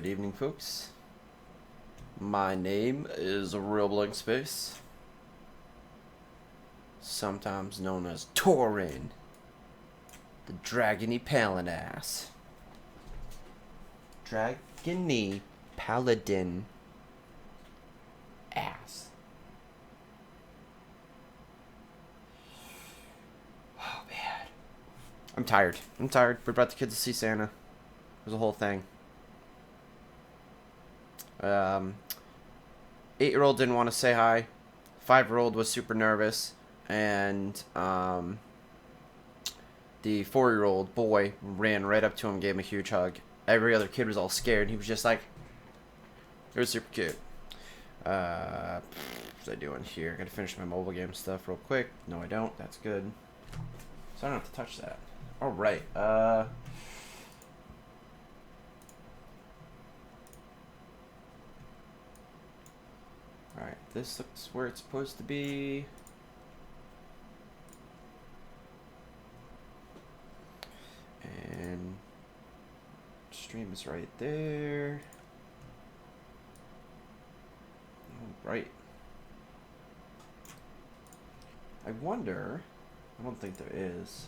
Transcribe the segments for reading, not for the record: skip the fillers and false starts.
Good evening, folks. My name is Real Blank Space, sometimes known as Torinn, the Dragony Paladin. Dragony Paladin ass. Oh man, I'm tired. We brought the kids to see Santa. It was a whole thing. 8-year-old didn't want to say hi. 5-year-old was super nervous, and the 4-year-old boy ran right up to him, gave him a huge hug. Every other kid was all scared. He was just like, it was super cute. What was I doing here? I gotta finish my mobile game stuff real quick. No, I don't. That's good. So I don't have to touch that. All right. Alright, this looks where it's supposed to be. And stream is right there. Alright. I wonder, I don't think there is.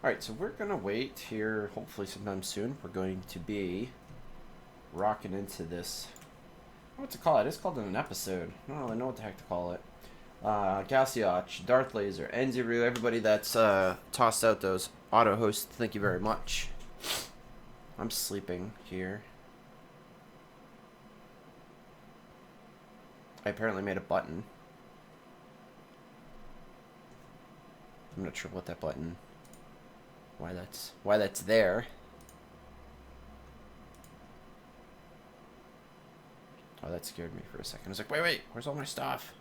Alright, so we're going to wait here, hopefully sometime soon. We're going to be rocking into this. What's it called? It's called an episode. I don't really know what the heck to call it. Galciach, Darth Laser, Enziru, everybody that's tossed out those auto hosts, thank you very much. I'm sleeping here. I apparently made a button. I'm not sure what that button... Why that's there. Oh, that scared me for a second. I was like, wait, where's all my stuff?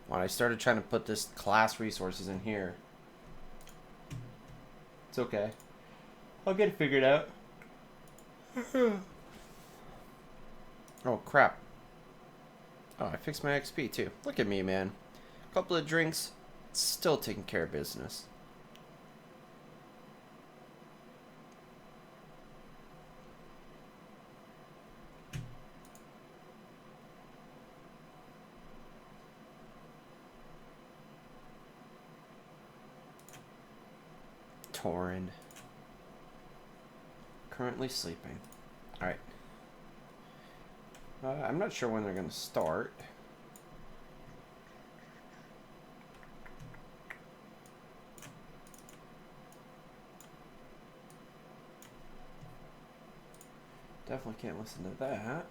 When I started trying to put this class resources in here. It's okay. I'll get it figured out. Oh, crap. Oh, I fixed my XP, too. Look at me, man. A couple of drinks, still taking care of business. Torinn. Currently sleeping. Alright. I'm not sure when they're going to start. Definitely can't listen to that.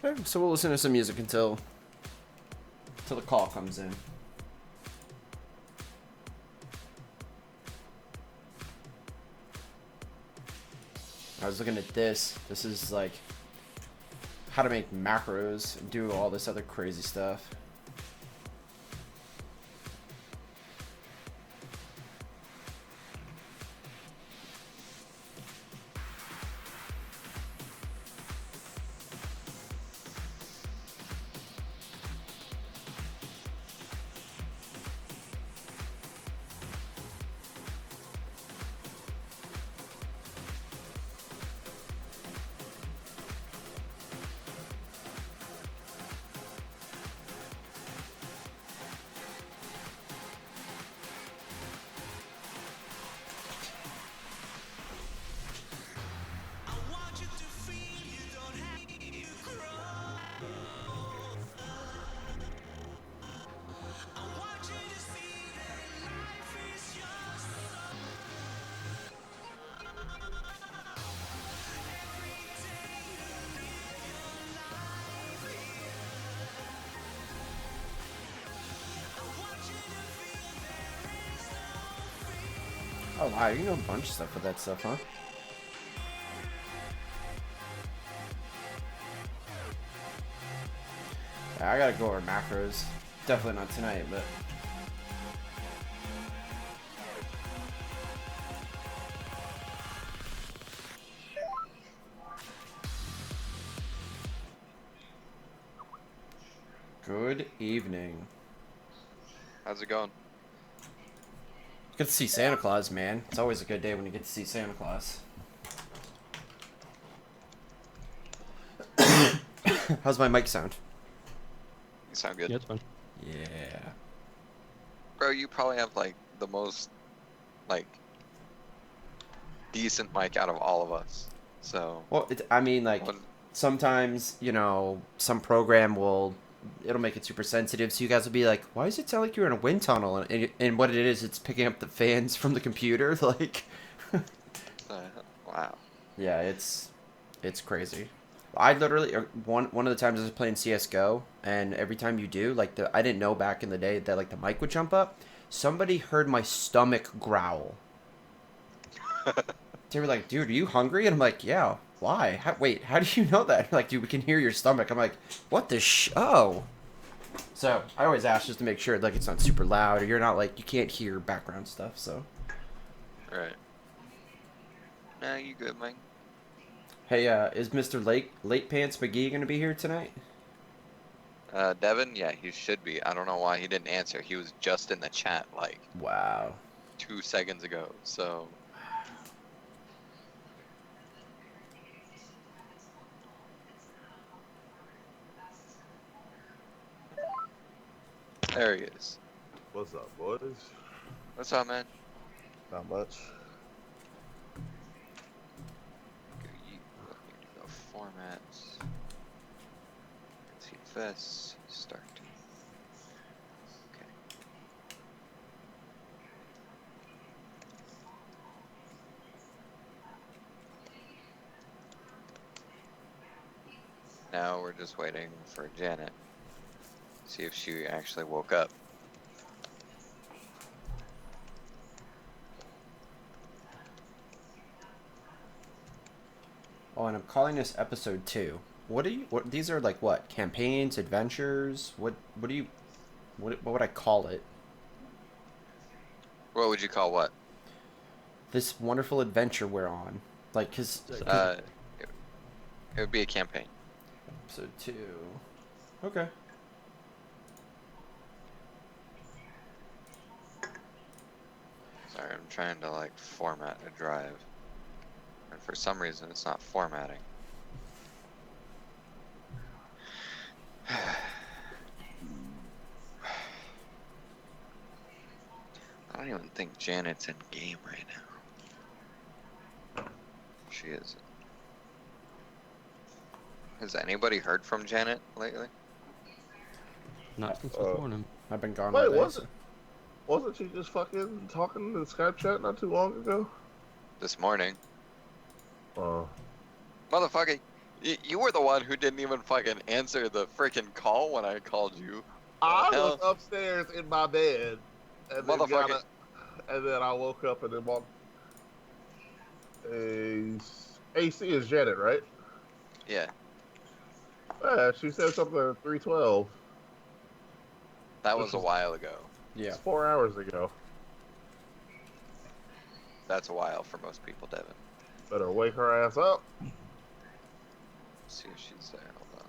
Okay, so we'll listen to some music until the call comes in. I was looking at this. This is like how to make macros and do all this other crazy stuff. Oh wow, you know a bunch of stuff with that stuff, huh? Yeah, I gotta go over macros. Definitely not tonight, but... Good evening. How's it going? Good to see Santa Claus, man. It's always a good day when you get to see Santa Claus. How's my mic sound? You sound good. Yeah, it's fine. Yeah. Bro, you probably have like the most like decent mic out of all of us. So Well, I mean, like, when, sometimes, you know, some program will... It'll make it super sensitive, so you guys will be like, why does it sound like you're in a wind tunnel? And what it is, it's picking up the fans from the computer, like... wow. Yeah, it's crazy. I literally one of the times I was playing CS:GO, and every time you do, like I didn't know back in the day that like the mic would jump up. Somebody heard my stomach growl. They were like, "Dude, are you hungry?" And I'm like, "Yeah." Why? Wait, how do you know that? Like, dude, we can hear your stomach. I'm like, "What the Oh. So I always ask just to make sure like it's not super loud or you're not like you can't hear background stuff. So. Right. Nah, you good, Mike? Hey, is Mr. Late Pants McGee gonna be here tonight? Devin, yeah, he should be. I don't know why he didn't answer. He was just in the chat like Wow. 2 seconds ago. So there he is. What's up, boys? What's up, man? Not much. Let me do the formats. Let's see, Fest start. Okay. Now we're just waiting for Janet. See if she actually woke up. Oh, and I'm calling this episode 2. What these are like what? Campaigns, adventures? What do you what would I call it? What would you call what? This wonderful adventure we're on. Like cuz It, it would be a campaign. episode 2. Okay. Sorry, I'm trying to like format a drive. And for some reason it's not formatting. I don't even think Janet's in game right now. She isn't. Has anybody heard from Janet lately? Not since this morning. I've been gone Wait, all day. wasn't she just fucking talking in the Skype chat not too long ago? This morning. Oh. Motherfucker, you were the one who didn't even fucking answer the freaking call when I called you. I hell? was upstairs in my bed, and then Motherfucker. and then I woke up and then walked. AC is Janet, right? Yeah, Yeah, she said something at 3:12. that Which was a was- while ago. Yeah. It's 4 hours ago. That's a while for most people, Devin. Better wake her ass up. Let's see if she's there. Hold on.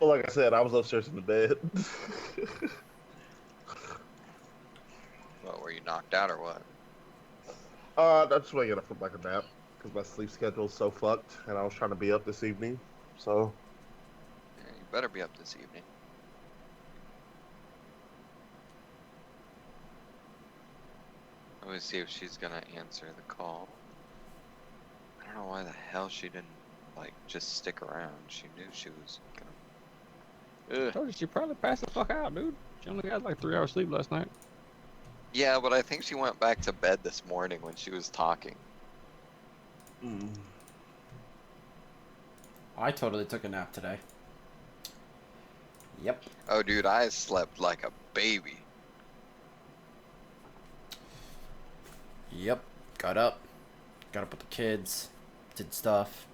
Well, like I said, I was upstairs in the bed. What, were you knocked out or what? I'm just waking up from like a nap because my sleep schedule's so fucked, and I was trying to be up this evening. So Yeah, you better be up this evening. Let me see if she's gonna answer the call. I don't know why the hell she didn't, like, just stick around. She knew she was gonna... I Ugh. told you she probably passed the fuck out, dude. She only got like 3 hours sleep last night. Yeah, but I think she went back to bed this morning when she was talking. I totally took a nap today. Yep. Oh, dude, I slept like a baby. Yep. Got up with the kids, did stuff.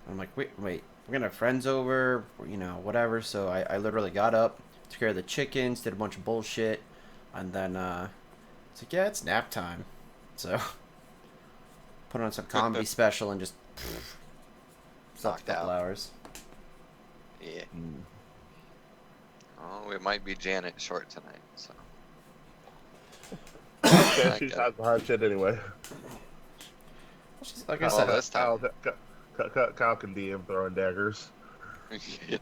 I'm like, wait, we're gonna have friends over, you know, whatever. So I literally got up, took care of the chickens, did a bunch of bullshit, and then it's like, yeah, it's nap time. So put on some comedy special and just slept a Knocked couple out. hours. Yeah. Mm. Oh, we might be Janet short tonight, so. Okay, I she's get hiding behind shit anyway. Like I Well, said, this time. Kyle can DM throwing daggers. Yeah.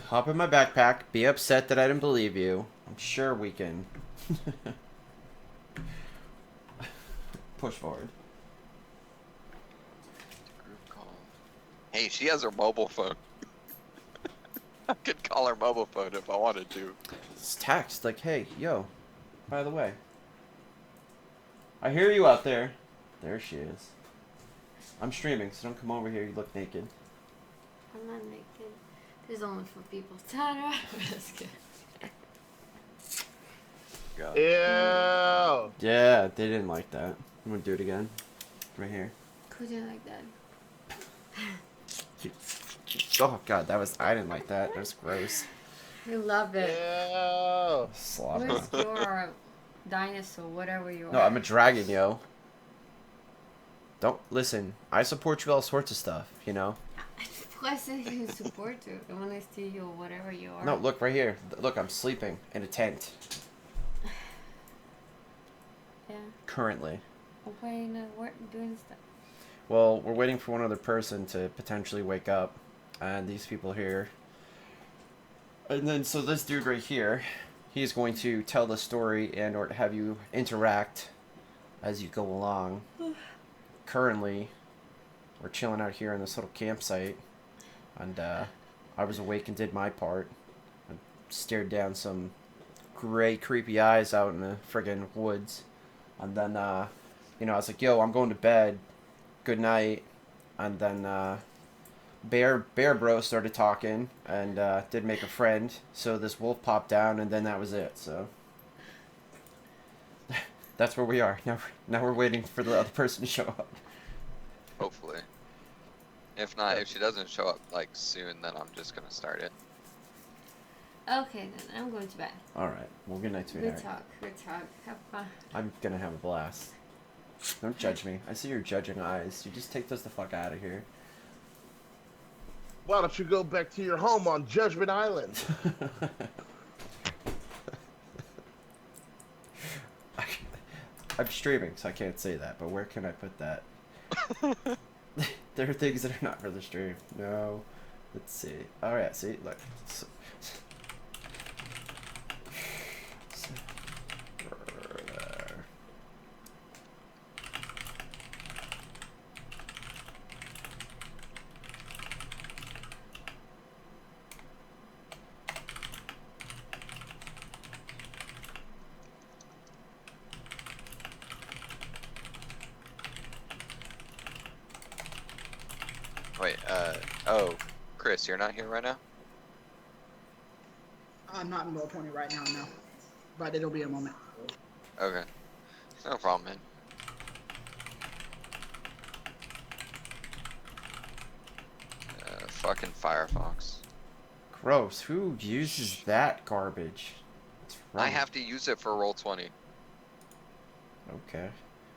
hop in my backpack, be upset that I didn't believe you. I'm sure we can push forward. Group call. Hey, she has her mobile phone. I could call her mobile phone if I wanted to. It's text like, hey, yo, by the way, I hear you out there. There she is. I'm streaming, so don't come over here. You look naked. I'm not naked. This is only for people. Tara. Just kidding. God. Ew. Yeah, they didn't like that. I'm gonna do it again. Right here. Couldn't like that. Oh god, I didn't like that. That was gross. You love it. Ew. Slobber. Where's your dinosaur, whatever you are? No, I'm a dragon, yo. Don't listen. I support you all sorts of stuff, you know. Plus, you support you. I want to see you, whatever you are. No, look right here. Look, I'm sleeping in a tent Yeah. currently. Okay, no, we're doing stuff. Well, we're waiting for one other person to potentially wake up, and these people here. And then, so this dude right here, he's going to tell the story and or have you interact as you go along. Currently, we're chilling out here in this little campsite, and I was awake and did my part. I stared down some gray, creepy eyes out in the friggin' woods, and then, you know, I was like, yo, I'm going to bed. Good night. And then Bear Bro started talking and did make a friend. So this wolf popped down, and then that was it. So that's where we are now. We're waiting for the other person to show up. Hopefully. If not, if she doesn't show up like soon, then I'm just gonna start it. Okay, then I'm going to bed. All right. Well, good night, Good sweetheart. talk. Have fun. I'm gonna have a blast. Don't judge me. I see your judging eyes. You just take those the fuck out of here. Why don't you go back to your home on Judgment Island? I'm streaming, so I can't say that. But where can I put that? There are things that are not for the stream. No. Let's see. All right. See, look. Wait, oh, Chris, you're not here right now? I'm not in roll 20 right now, no. But it'll be a moment. Okay. No problem, man. Fucking Firefox. Gross. Who uses that garbage? What's wrong? I have to use it for roll 20. Okay.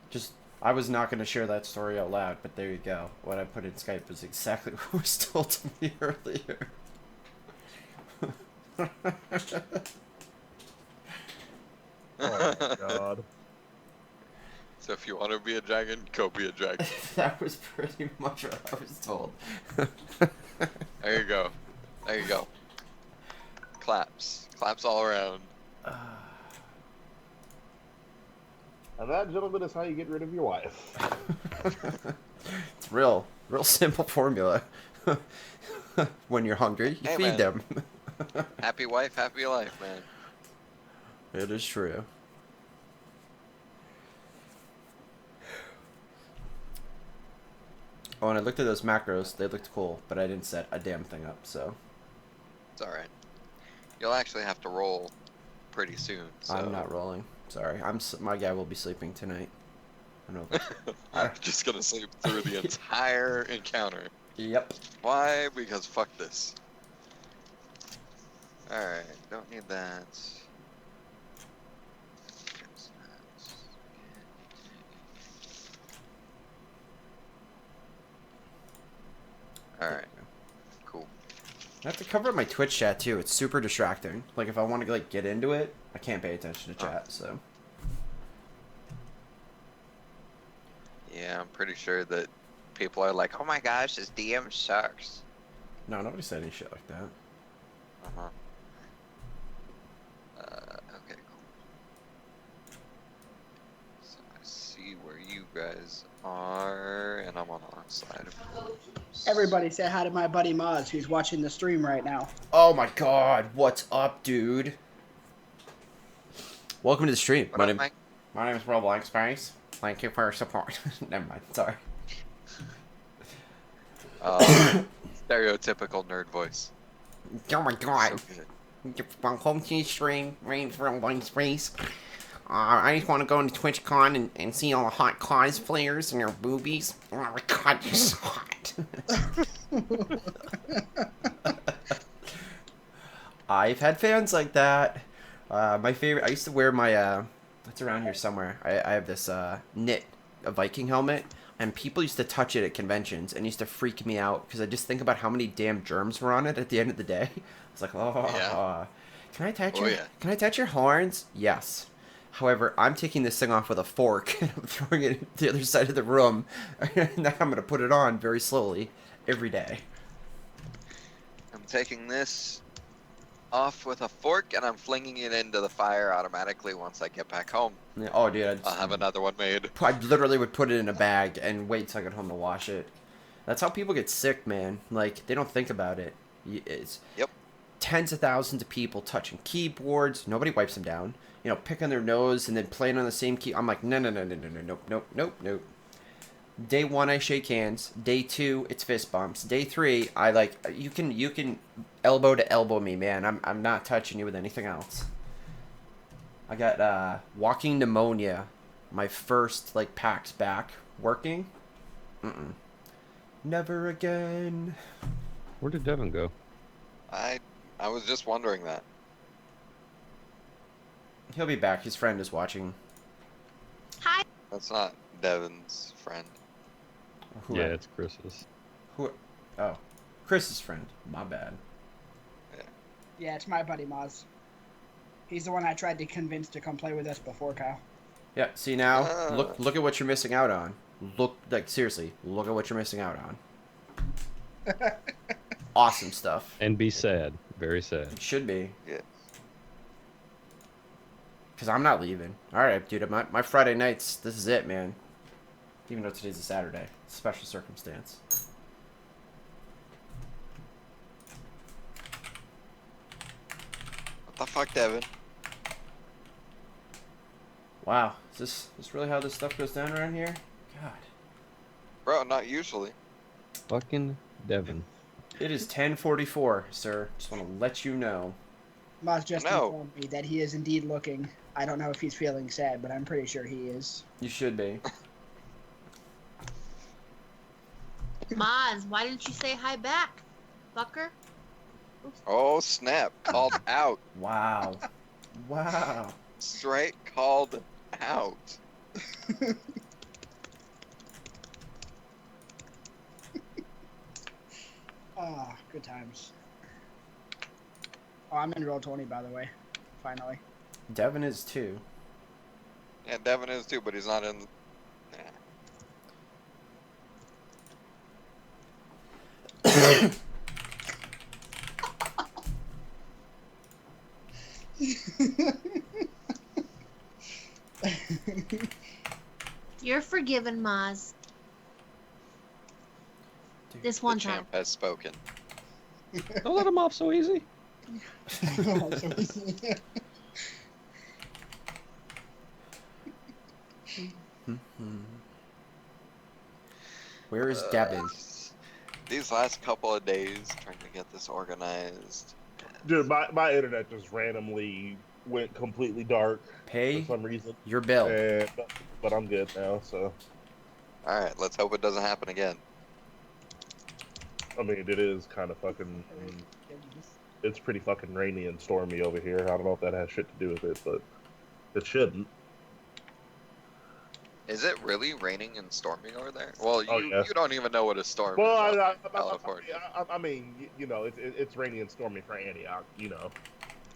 Just, I was not going to share that story out loud, but there you go. What I put in Skype was exactly what was told to me earlier. Oh my god. So if you want to be a dragon, go be a dragon. That was pretty much what I was told. There you go. There you go. Claps. Claps all around. And that, gentlemen, is how you get rid of your wife. It's real simple formula. When you're hungry, you Hey, feed man. them. Happy wife, happy life, man. It is true. Oh, and I looked at those macros. They looked cool, but I didn't set a damn thing up, so. It's alright. You'll actually have to roll pretty soon. So. I'm not rolling. Sorry. My guy will be sleeping tonight. I don't know. I'm just gonna sleep through the entire encounter. Yep. Why? Because fuck this. Alright, don't need that. Alright, cool. I have to cover up my Twitch chat too. It's super distracting. Like if I want to like get into it, I can't pay attention to chat. So. Yeah, I'm pretty sure that people are like, oh my gosh, this DM sucks. No, nobody said any shit like that. Uh-huh. Okay, cool. So I see where you guys are, and I'm on the wrong side of yours. Everybody say hi to my buddy Maz, who's watching the stream right now. Oh my god, what's up, dude? Welcome to the stream. What up, Mike? My name is Roblox Space. Thank you for your support. Never mind, sorry. Stereotypical nerd voice. Oh my god. So good. Welcome to the stream. My name's Roblox Space. I just want to go into TwitchCon and see all the hot cosplayers and their boobies. Oh my god, you're so hot. I've had fans like that. My favorite, I used to wear my, it's around here somewhere. I have this knit a Viking helmet, and people used to touch it at conventions and used to freak me out because I just think about how many damn germs were on it at the end of the day. It's like, oh, Yeah. Can I touch Oh, your, yeah. Can I touch your horns? Yes. However, I'm taking this thing off with a fork and I'm throwing it to the other side of the room. Now I'm going to put it on very slowly every day. I'm taking this off with a fork, and I'm flinging it into the fire automatically once I get back home. Yeah, oh, dude, I'll have another one made. I literally would put it in a bag and wait till I get home to wash it. That's how people get sick, man. Like, they don't think about it. It's Yep. tens of thousands of people touching keyboards. Nobody wipes them down. You know, picking their nose and then playing on the same key. I'm like, no, nope. Day 1, I shake hands. Day 2, it's fist bumps. Day 3, I like, you can elbow to elbow me, man. I'm not touching you with anything else. I got walking pneumonia. My first like PAX back working. Never again. Where did Devin go? I was just wondering that. He'll be back. His friend is watching. Hi. That's not Devin's friend. Who? Yeah, it's Chris's. Who? Oh, Chris's friend. My bad. Yeah, it's my buddy Maz. He's the one I tried to convince to come play with us before, Kyle. Yeah. See now, look at what you're missing out on. Seriously, look at what you're missing out on. Awesome stuff. And be sad. Very sad. It should be. Yeah. Because I'm not leaving. Alright, dude. My Friday nights, this is it, man. Even though today's a Saturday. Special circumstance. What the fuck, Devin? Wow. Is this really how this stuff goes down around here? God. Bro, not usually. Fucking Devin. It is 10:44, sir. Just want to let you know. Maz just No. informed me that he is indeed looking. I don't know if he's feeling sad, but I'm pretty sure he is. You should be. Maz, why didn't you say hi back, fucker? Oh, snap. Called out. Wow. Wow. Straight called out. Ah, good times. Oh, I'm in roll 20, by the way. Finally. Devin is too. Yeah, Devin is too, but he's not in. Yeah. You're forgiven, Maz. Dude, This The one time. champ has spoken. Don't let him off so easy. Where is Devin? These last couple of days, trying to get this organized, Dude, my internet just randomly went completely dark Pay for some reason. your bill. And, but I'm good now, so. Alright, let's hope it doesn't happen again. I mean, it is kind of fucking. It's pretty fucking rainy and stormy over here. I don't know if that has shit to do with it, but it shouldn't. Is it really raining and stormy over there? Well, Oh, you yeah. you don't even know what a storm Well, is out in California. I mean, you know, it's rainy and stormy for Antioch, you know.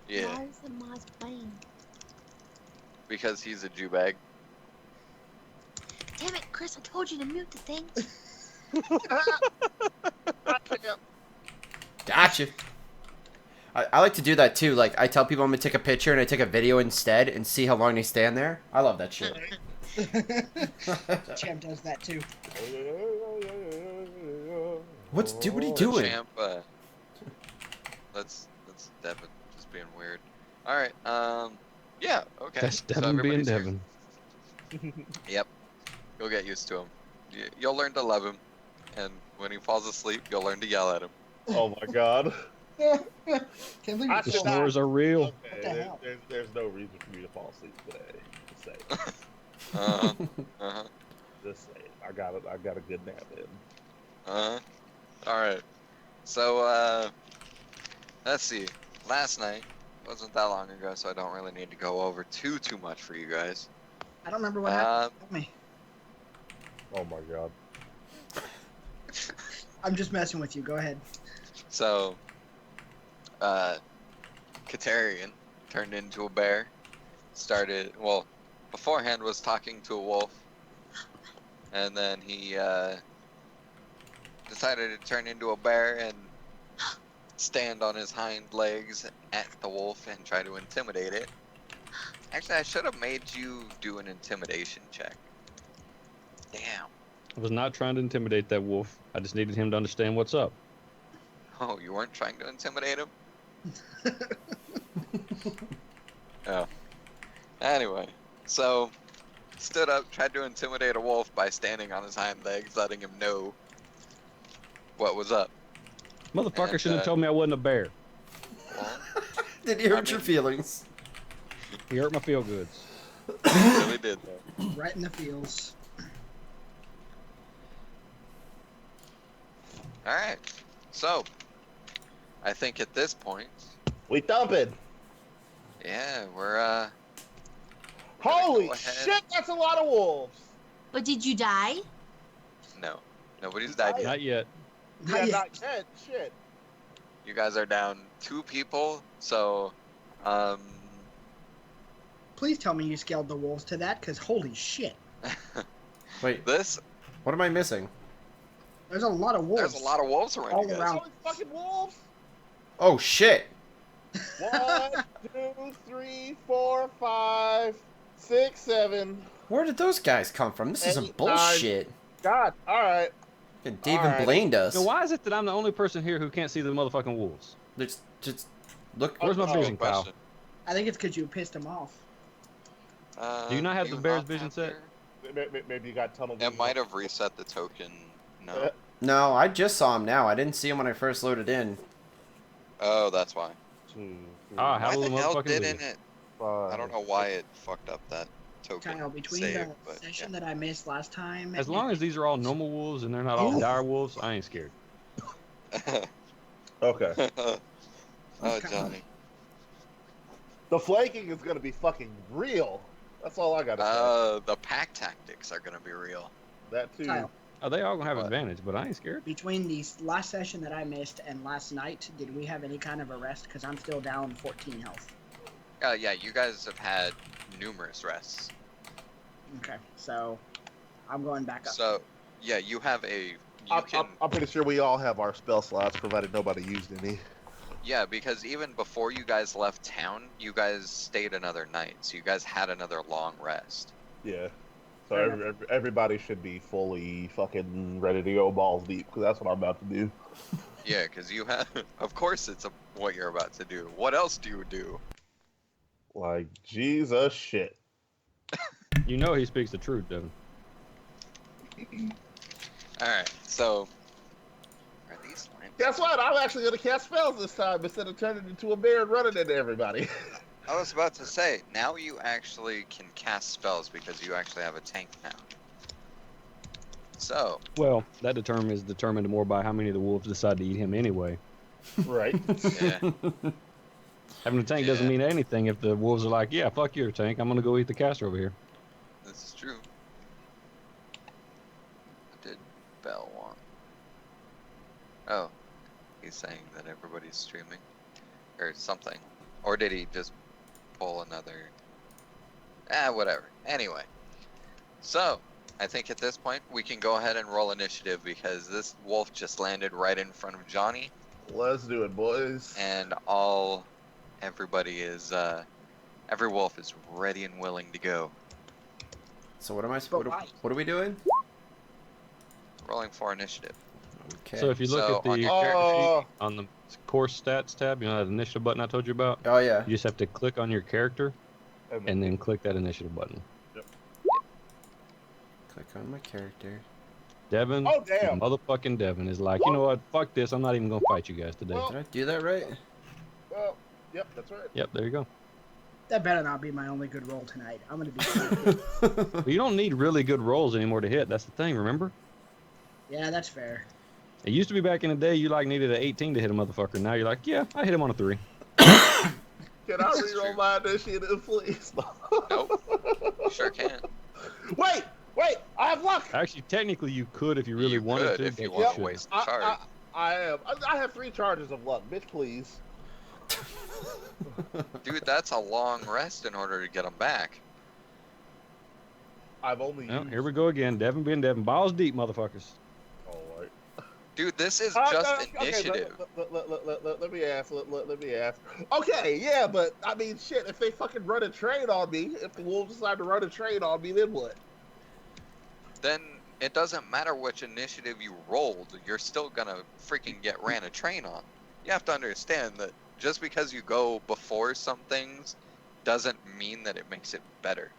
Yeah, Why is the Moz playing? because he's a Jew bag. Damn it, Chris! I told you to mute the thing. Gotcha. I like to do that too. Like, I tell people I'm gonna take a picture and I take a video instead and see how long they stand there. I love that shit. Champ does that too. What are you The doing? champ, that's Devin just being weird. All right, yeah, okay. That's so Devin being everybody's here. Devin. Yep, you'll get used to him. You'll learn to love him, and when he falls asleep, you'll learn to yell at him. Oh my god. Can't believe I you The said that. snores are real. What the Okay, hell? there's no reason for me to fall asleep today. Just say. Uh-huh. Just say. I got a good nap in. All right. So, let's see. Last night wasn't that long ago, so I don't really need to go over too much for you guys. I don't remember what happened. Tell me. Oh my god. I'm just messing with you. Go ahead. So, Katerian turned into a bear. Well, beforehand was talking to a wolf, and then he decided to turn into a bear and stand on his hind legs at the wolf and try to intimidate it. Actually, I should have made you do an intimidation check. Damn. I was not trying to intimidate that wolf. I just needed him to understand what's up. Oh, you weren't trying to intimidate him? Oh. Anyway, so stood up, tried to intimidate a wolf by standing on his hind legs, letting him know what was up. Motherfucker And, shouldn't have told me I wasn't a bear. Well, Did you hurt I your mean- feelings? He hurt my feel goods. he really did though. Right in the feels. Alright, so I think at this point, We dumping. yeah, we're Holy go ahead. shit, that's a lot of wolves. But did you die? no, nobody's died yet. Not yet. Yeah, Not yet. not yet. Shit. You guys are down 2 people, so Please tell me you scaled the wolves to that, because holy shit. Wait, this what am I missing? There's a lot of wolves. there's a lot of wolves around All you guys. around. Holy fucking wolves. Oh shit! 1, 2, 3, 4, 5, 6, 7. Where did those guys come from? This is some 8, 9. bullshit. God. All right. Dave Alright. blamed us. So why is it that I'm the only person here who can't see the motherfucking wolves? Just look. Where's my Oh, vision, Good pal? question. I think it's because you pissed him off. Do you not have do the bear's not vision have set? Maybe you got tunnel It vision. might have reset the token. No. No, I just saw him now. I didn't see him when I first loaded in. Oh, that's why. 2, 3, Ah, Why how the will the hell motherfucking didn't vision? it? 5, I don't know why it fucked up that token Kyle, between save, the but session that I missed last time. As long as these are all normal wolves and they're not all dire wolves, I ain't scared. yeah. Okay. Oh, Johnny. The flanking is gonna be fucking real. That's all I gotta say. The pack tactics are gonna be real. That too. Kyle, Oh, they all gonna have What? advantage, but I ain't scared. between the last session that I missed and last night, did we have any kind of a rest? Because I'm still down 14 health. Yeah, you guys have had numerous rests. Okay, so I'm going back up. So, yeah, you have a. I'm pretty sure we all have our spell slots, provided nobody used any. Yeah, because even before you guys left town, you guys stayed another night, so you guys had another long rest. Yeah. So Fair everybody should be fully fucking ready to go balls deep, because that's what I'm about to do. Yeah, because you have. Of course, it's what you're about to do. What else do you do? Like, Jesus shit. You know he speaks the truth, Devin. All right, so are these Excellent. Guess what? I'm actually gonna cast spells this time instead of turning into a bear and running into everybody. I was about to say, now you actually can cast spells because you actually have a tank now. So, Well, that is determined more by how many of the wolves decide to eat him anyway. Right. yeah. Having a tank doesn't Yeah. mean anything if the wolves are like, yeah, fuck your tank. I'm gonna go eat the caster over here. This is true. What did Bell want? Oh, he's saying that everybody's streaming. Or something. Or did he just pull another... whatever. Anyway. So, I think at this point we can go ahead and roll initiative because this wolf just landed right in front of Johnny. Let's do it, boys. And everybody is, every wolf is ready and willing to go. So what am I? But why? What are we doing? Rolling for initiative. Okay. So if you look So, at the on your character sheet, Oh, on the course stats tab, you know that initiative button I told you about? Oh yeah. You just have to click on your character and then click that initiative button. Click on my character. Devin, Oh, damn. motherfucking Devin is like, you know what? Fuck this. I'm not even gonna fight you guys today. Well- Did I do that right? well, yep, that's right. Yep, there you go. That better not be my only good roll tonight. I'm gonna be. But you don't need really good rolls anymore to hit. That's the thing. Remember? Yeah, that's fair. It used to be back in the day you like needed an 18 to hit a motherfucker. Now you're like, yeah, I hit him on a 3. Can I This is reroll true. my initiative, please? Nope. Sure can. Wait, I have luck. Actually, technically you could if you really You wanted could to. if but you want to shouldn't. waste the charge. I have 3 charges of luck, bitch. Please. Dude, that's a long rest in order to get them back. I've only. Well, used... here we go again. Devin being Devin. Balls deep, motherfuckers. All right. Dude, this is Okay, just initiative. Let me ask. Let me ask. Okay, yeah, but I mean, shit. If they fucking run a train on me, if the wolves decide to run a train on me, then what? Then it doesn't matter which initiative you rolled, you're still gonna freaking get ran a train on. You have to understand that just because you go before some things doesn't mean that it makes it better.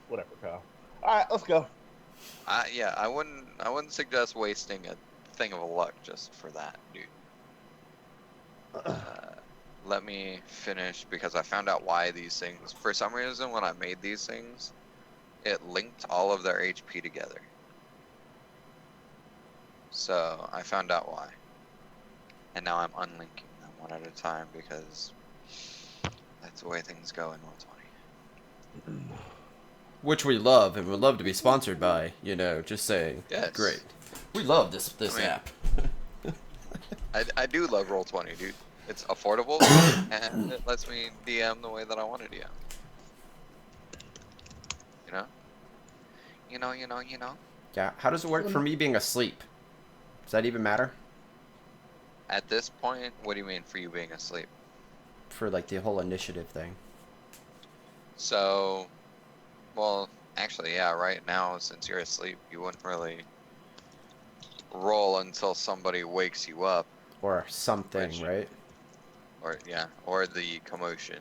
Whatever, Kyle. All right, let's go. Yeah, I wouldn't suggest wasting a thing of luck just for that, dude. Let me finish because I found out why these things. For some reason, when I made these things, it linked all of their HP together. So I found out why, and now I'm unlinking them one at a time because that's the way things go in Roll20. Which we love and would love to be sponsored by. You know, just saying. Yes. Great. We love this I mean- app. I do love Roll20, dude. It's affordable and it lets me DM the way that I want to DM. You know. Yeah. How does it work for me being asleep? Does that even matter? At this point, what do you mean for you being asleep? For like the whole initiative thing. So, well, actually, yeah, right now, since you're asleep, you wouldn't really roll until somebody wakes you up, Or something, Which- right? or the commotion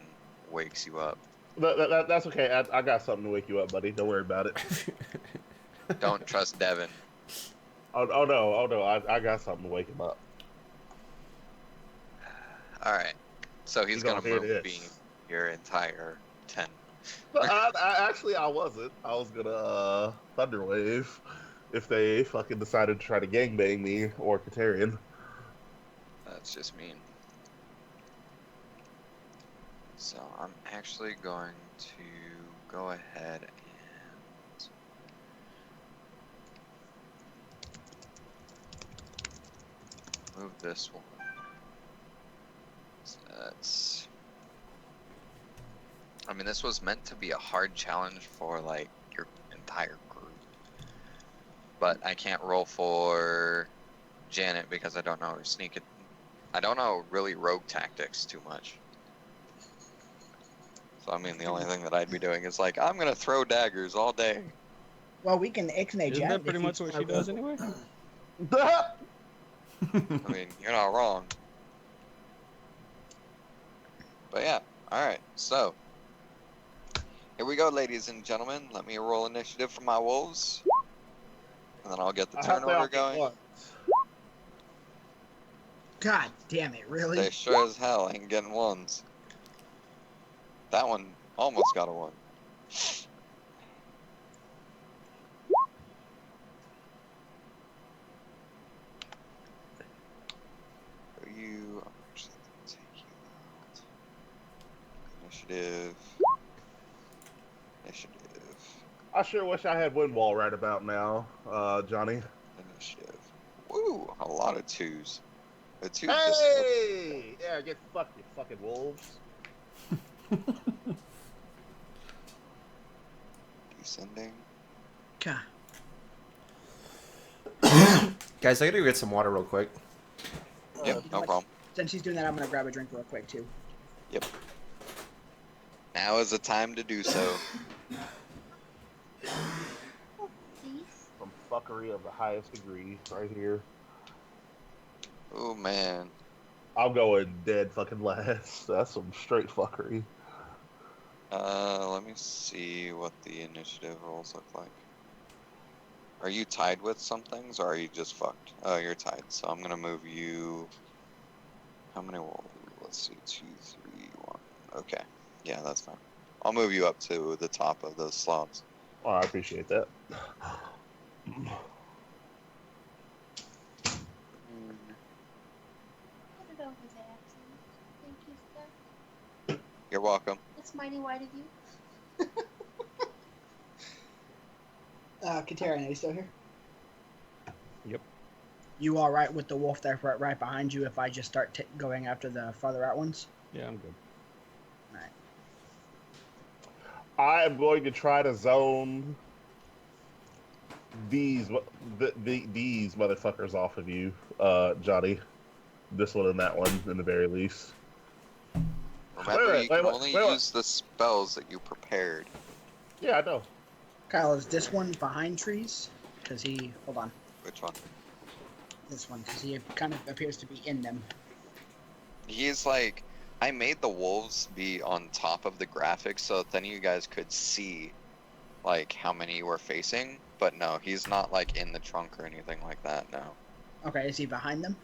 wakes you up. That's okay. I got something to wake you up, buddy. Don't worry about it. Don't trust Devin. Oh no. I got something to wake him up. Alright, so he's You gonna gonna hear move this. being your entire 10. I wasn't. I was gonna Thunderwave if they fucking decided to try to gangbang me or Katerian. That's just mean. So I'm actually going to go ahead and move this one. So that's... I mean, this was meant to be a hard challenge for, like, your entire group. But I can't roll for Janet because I don't know her sneak it. I don't know really rogue tactics too much. So I mean, the only thing that I'd be doing is like, I'm gonna throw daggers all day. Well, we can ixnay Isn't Janet that pretty if much you what she start does rolling. anyway? I mean, you're not wrong. But yeah, alright, so. Here we go, ladies and gentlemen. Let me roll initiative for my wolves. And then I'll get the turn order going. God damn it, really? They sure as hell ain't getting ones. That one almost got a one. You, I'm actually gonna take you out. Initiative. Initiative. I sure wish I had wind wall right about now, Johnny. Initiative. Woo! A lot of twos. A two just. Hey! Yeah, get fucked, you fucking wolves. Descending. God. Guys, I gotta go get some water real quick. Yep, You know no what? problem. Since he's doing that, I'm gonna grab a drink real quick too. Yep. Now is the time to do so. Please. Some fuckery of the highest degree right here. Oh man. I'm going dead fucking last. That's some straight fuckery. Let me see what the initiative rolls look like. Are you tied with some things, or are you just fucked? Oh, you're tied. So I'm gonna move you. How many will? Let's see. 2, 3, 1. Okay. Yeah, that's fine. I'll move you up to the top of those slots. Oh, I appreciate that. Put it over there, please. Thank you, sir. You're welcome. That's mighty white of you. Katerin, are you still here? Yep. You all right with the wolf that's right behind you if I just start going after the farther out ones? Yeah, I'm good. Alright. I am going to try to zone these these motherfuckers off of you, Johnny. This one and that one, in the very least. Remember, you can only wait. use the spells that you prepared. Yeah, I know. Kyle, is this one behind trees? Because he... Hold on. Which one? This one, because he kind of appears to be in them. He's like, I made the wolves be on top of the graphics so that then you guys could see, like, how many you were facing. But no, he's not, like, in the trunk or anything like that, no. Okay, is he behind them?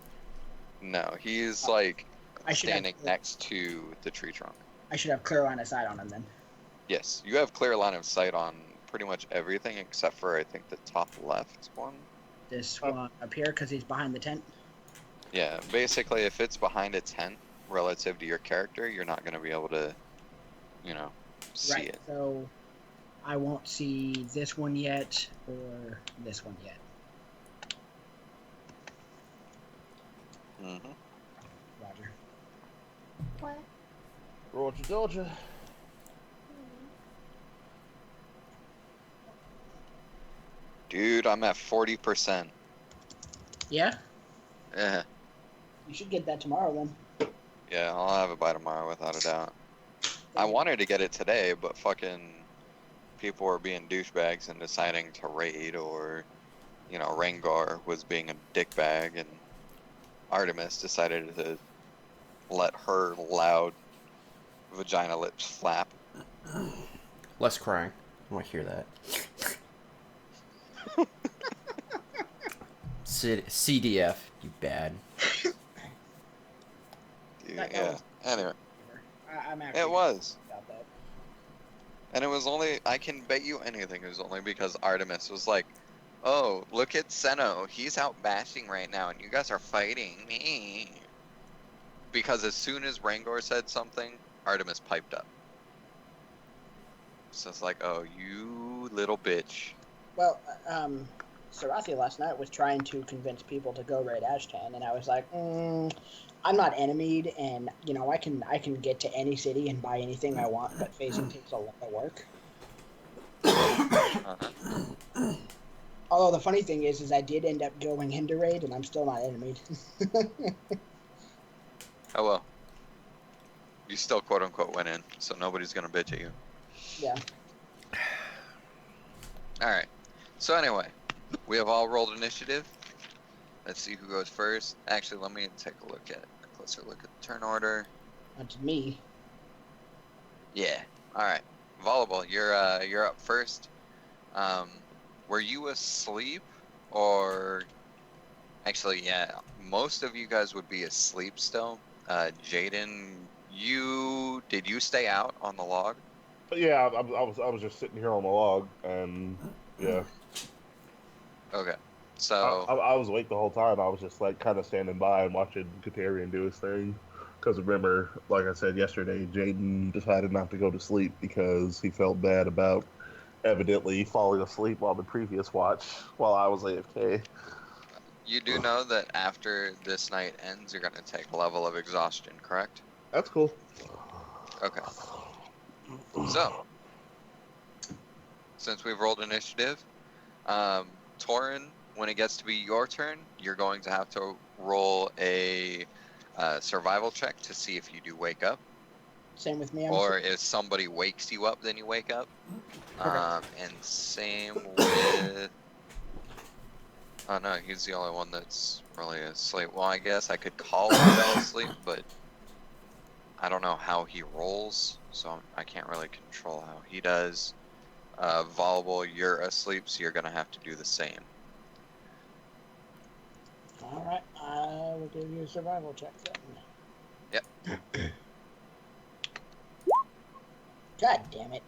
No, he's, like, I should have- standing next to the tree trunk. I should have clear line of sight on him then. Yes, you have clear line of sight on pretty much everything except for, I think, the top left one. This one up here, because he's behind the tent. Yeah, basically, if it's behind a tent relative to your character, you're not going to be able to, you know, see Right, it. so I won't see this one yet, or this one yet. Mm-hmm. Roger. What? Roger, Georgia. Dude, I'm at 40%. Yeah? Yeah. You should get that tomorrow then. Yeah, I'll have it by tomorrow without a doubt. I wanted to get it today, but fucking people were being douchebags and deciding to raid, or, you know, Rengar was being a dickbag, and Artemis decided to let her loud vagina lips flap. Less crying. I want to hear that. CDF, you bad. Dude, That yeah. was- Anyway, I'm actually it was. about that. And it was only, I can bet you anything, it was only because Artemis was like, oh, look at Seno, he's out bashing right now, and you guys are fighting me. Because as soon as Rangor said something, Artemis piped up. So it's like, oh, you little bitch. Well, Sarathi last night was trying to convince people to go raid Ashtan, and I was like, I'm not enemied, and you know I can get to any city and buy anything I want, but phasing takes a lot of work. Uh-huh. Although the funny thing is I did end up going into raid, and I'm still not enemied. Oh well. You still quote unquote went in, so nobody's gonna bitch at you. Yeah. Alright. So anyway, we have all rolled initiative. Let's see who goes first. Actually, let me take a closer look at the turn order. That's me. Yeah. Alright. Volleyball, you're up first. Were you asleep, or Actually, yeah, most of you guys would be asleep still. Jaden, did you stay out on the log? But yeah, I was just sitting here on my log, and yeah, Okay, I, so I, I was awake the whole time. I was just like kind of standing by and watching Katarian do his thing. Because remember, like I said yesterday, Jaden decided not to go to sleep because he felt bad about evidently falling asleep on the previous watch while I was AFK. you do know that after this night ends, you're gonna take a level of exhaustion, correct? That's cool. Okay, so since we've rolled initiative, Torinn, when it gets to be your turn, you're going to have to roll a survival check to see if you do wake up, Same with me. or if somebody wakes you up, then you wake up. Okay. And same with. Oh no, he's the only one that's really asleep. Well, I guess I could call Michelle asleep, but I don't know how he rolls, so I can't really control how he does. Volleyball, you're asleep, so you're gonna have to do the same. All right. I will give you a survival check then. Yep. God damn it.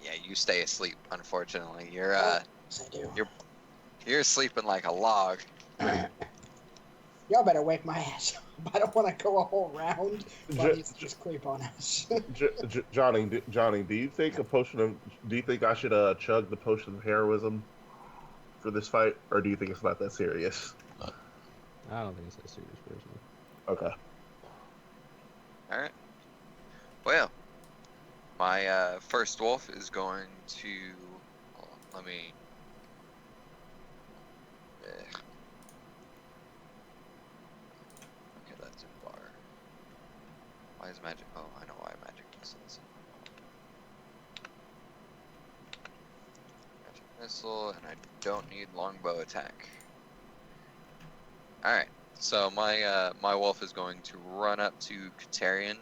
Yeah, you stay asleep. Unfortunately, you're Yes, I do. you're sleeping like a log. Y'all better wake my ass up. I don't want to go a whole round while J- these things creep on us. Johnny, do you think do you think I should chug the potion of heroism for this fight, or do you think it's not that serious? I don't think it's that serious, personally. Okay. All right. Well, my first wolf is going to. Hold on, let me. Okay, that's a bar. Why is magic? Oh, I know why magic missiles. Magic missile, and I don't need longbow attack. All right. So my wolf is going to run up to Katarian,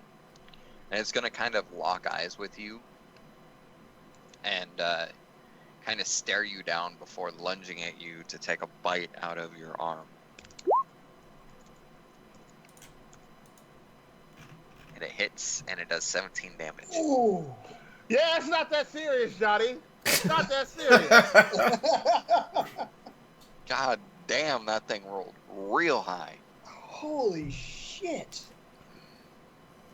and it's going to kind of lock eyes with you, and kind of stare you down before lunging at you to take a bite out of your arm. And it hits, and it does 17 damage. Ooh. Yeah, it's not that serious, Johnny. It's not that serious. God damn, that thing rolled real high. Holy shit.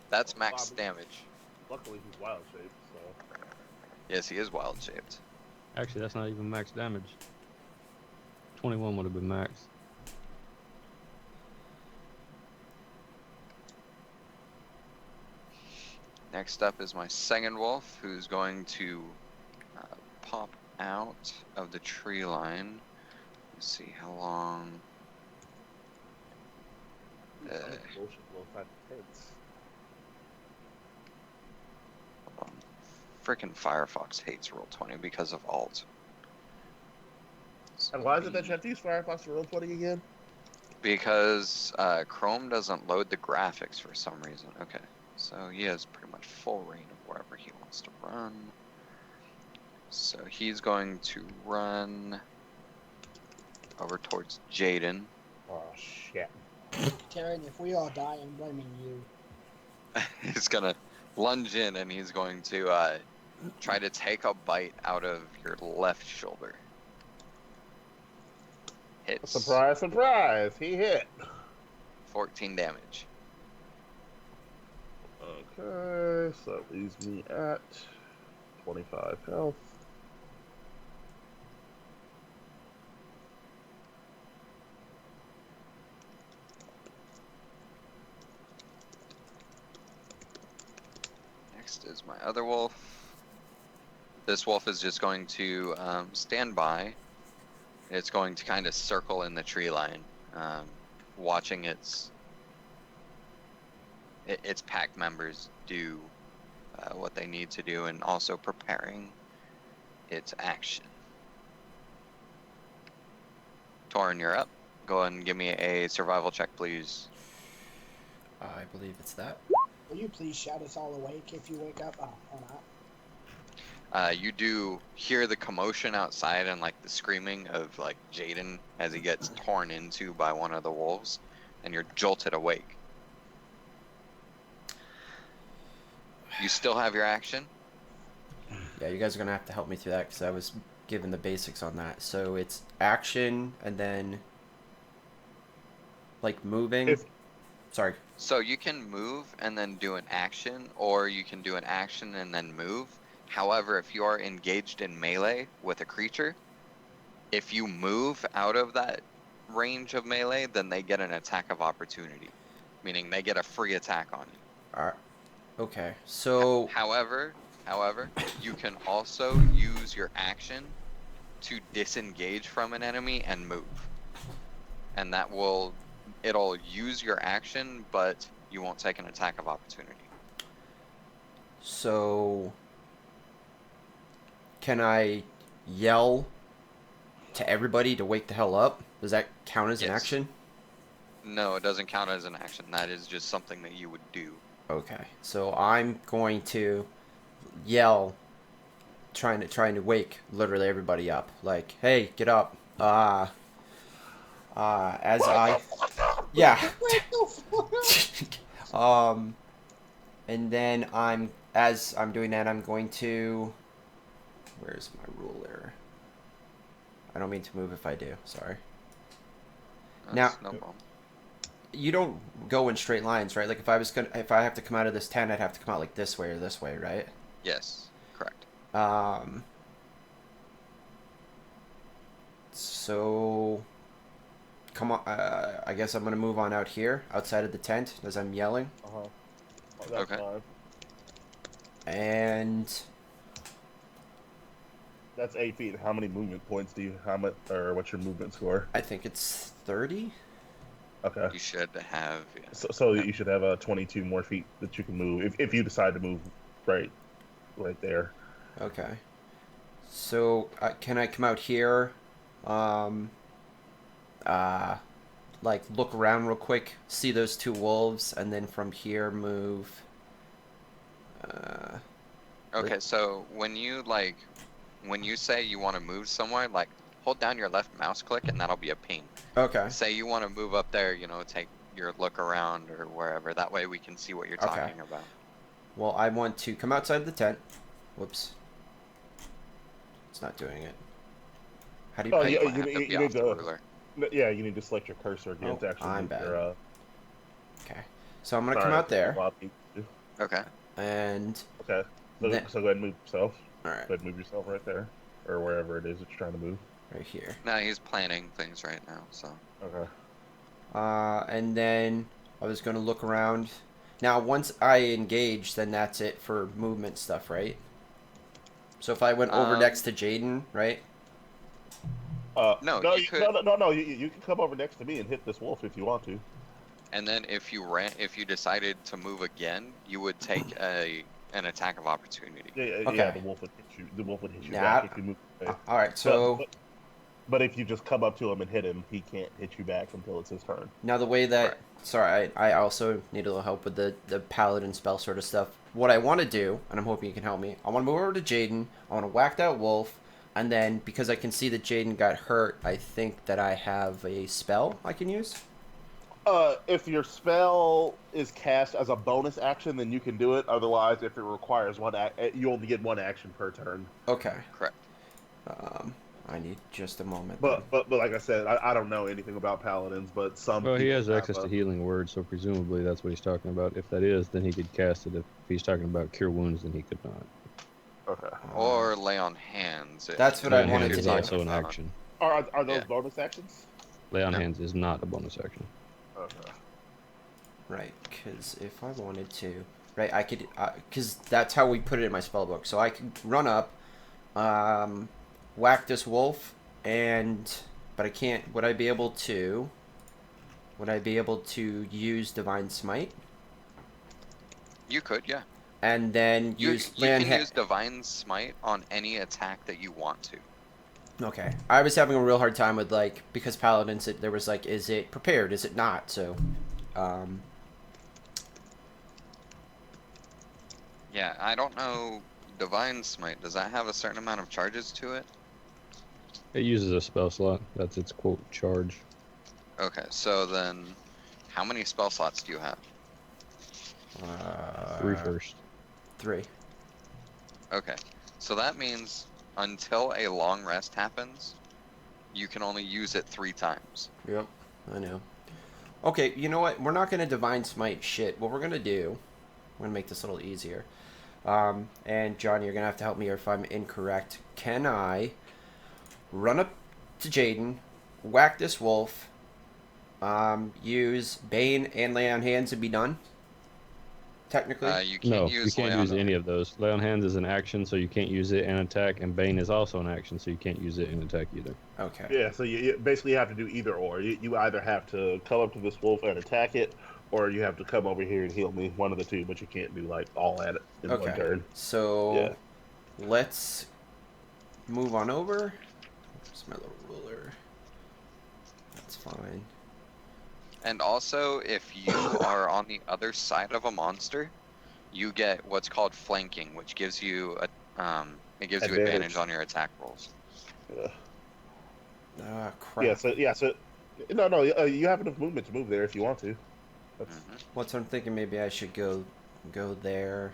That's max damage. Luckily, he's wild shaped, so. Yes, he is wild shaped. Actually, that's not even max damage. 21 would have been max. Next up is my second wolf, who's going to pop out of the tree line. Let's see how long. Frickin' Firefox hates Roll20 because of alt. And why is it that you have to use Firefox for Roll20 again? Because Chrome doesn't load the graphics for some reason. Okay, so he has pretty much full reign of wherever he wants to run. So he's going to run over towards Jaden. Oh, shit. Taryn, if we all die, I'm blaming you. He's gonna lunge in and he's going to try to take a bite out of your left shoulder. Hits. Surprise, surprise! He hit. 14 damage. Okay, so that leaves me at 25 health. Next is my other wolf. This wolf is just going to stand by. It's going to kind of circle in the tree line, watching its pack members do what they need to do, and also preparing its action. Torinn, you're up. Go ahead and give me a survival check, please. I believe it's that. Will you please shout us all awake if you wake up? Oh, or You do hear the commotion outside and like the screaming of like Jaden as he gets torn into by one of the wolves, and you're jolted awake. You still have your action. Yeah, you guys are gonna have to help me through that because I was given the basics on that. So it's action and then like moving. If Sorry. So you can move and then do an action, or you can do an action and then move. However, if you are engaged in melee with a creature, if you move out of that range of melee, then they get an attack of opportunity, meaning they get a free attack on you. All right. Okay. So However, you can also use your action to disengage from an enemy and move. And it'll use your action, but you won't take an attack of opportunity. So can I yell to everybody to wake the hell up? Does that count as an Yes. action? No, it doesn't count as an action. That is just something that you would do. Okay. So I'm going to yell, trying to wake literally everybody up. Like, hey, get up. As I, yeah. And then as I'm doing that, I'm going to, where's my ruler? I don't mean to move if I do, sorry. That's Now- no problem. You don't go in straight lines, right? Like if I have to come out of this tent, I'd have to come out like this way or this way, right? Yes, correct. So come on, I guess I'm gonna move on out here, outside of the tent, as I'm yelling. Oh, that's Okay. fine. And That's 8 feet. How many movement points do you? How much? Or what's your movement score? I think it's 30. Okay. You should have. Yeah. So you should have 22 more feet that you can move if you decide to move right there. Okay. So can I come out here? Like look around real quick, see those two wolves, and then from here move. Okay, so when you say you want to move somewhere, like hold down your left mouse click and that'll be a ping. Okay. Say you want to move up there, take your look around or wherever. That way we can see what you're Okay. talking about. Well, I want to come outside of the tent. Whoops. It's not doing it. How do you? Oh, pick- yeah, You might have to be need off the to- ruler. Yeah, you need to select your cursor again to actually I'm move bad. your. Okay. So I'm gonna come sorry, out there, Okay. and Okay. So, Then- so go ahead and move yourself. all Go right, ahead and move yourself right there, or wherever it is that you're trying to move. right here. No, he's planning things right now, so. Okay. And then I was gonna look around. Now, once I engage, then that's it for movement stuff, right? So if I went over next to Jaden, right? No, no, you could- no. You can come over next to me and hit this wolf if you want to. And then if you decided to move again, you would take an attack of opportunity. Yeah, Okay. yeah. The wolf would hit you. The wolf would hit you Nah, back if you move away. All right. So But if you just come up to him and hit him, he can't hit you back until it's his turn. now the way that, Right. sorry, I also need a little help with the paladin spell sort of stuff. What I want to do, and I'm hoping you can help me, I want to move over to Jaden. I want to whack that wolf, and then because I can see that Jaden got hurt, I think that I have a spell I can use. If your spell is cast as a bonus action, then you can do it. Otherwise, if it requires you only get one action per turn. Okay. Correct. I need just a moment. But like I said, I don't know anything about paladins, but some. Well, he people has have access to healing words, so presumably that's what he's talking about. If that is, then he could cast it. If he's talking about cure wounds, then he could not. Okay. Or lay on hands. That's what I Lay on wanted hands to is do. also an action. Are those Yeah. bonus actions? Lay on No. hands is not a bonus action. Okay. Right, because if I wanted to, right, I could, because that's how we put it in my spell book. So I could run up, whack this wolf, but I can't. Would I be able to use Divine Smite You could, yeah. and then You use can use Divine Smite on any attack that you want to. Okay, I was having a real hard time with because paladins, there was is it prepared? Is it not? So, Yeah, I don't know Divine Smite, does that have a certain amount of charges to it? It uses a spell slot. That's its quote charge. Okay, so then how many spell slots do you have? 3 first. 3. Okay, so that means until a long rest happens, you can only use it 3 times. Yep, I know. Okay, you know what? We're not going to Divine Smite shit. What we're going to do, I'm going to make this a little easier. And John, you're going to have to help me if I'm incorrect. Can I run up to Jaden, whack this wolf, use Bane and Lay on Hands and be done? Technically? You can't No, use you can't Lay on use any of those. Lay on Hands is an action, so you can't use it and attack, and Bane is also an action, so you can't use it and attack either. Okay. Yeah, so you basically have to do either or. You either have to come up to this wolf and attack it, or you have to come over here and heal me. One of the two, but you can't do like all at it in one turn. So Yeah. let's move on over. Where's my little ruler? That's fine. And also, if you are on the other side of a monster, you get what's called flanking, which gives you it gives you advantage on your attack rolls. Yeah. Ah, crap. So no, you have enough movement to move there if you want to. That's... What's I'm thinking? Maybe I should go there,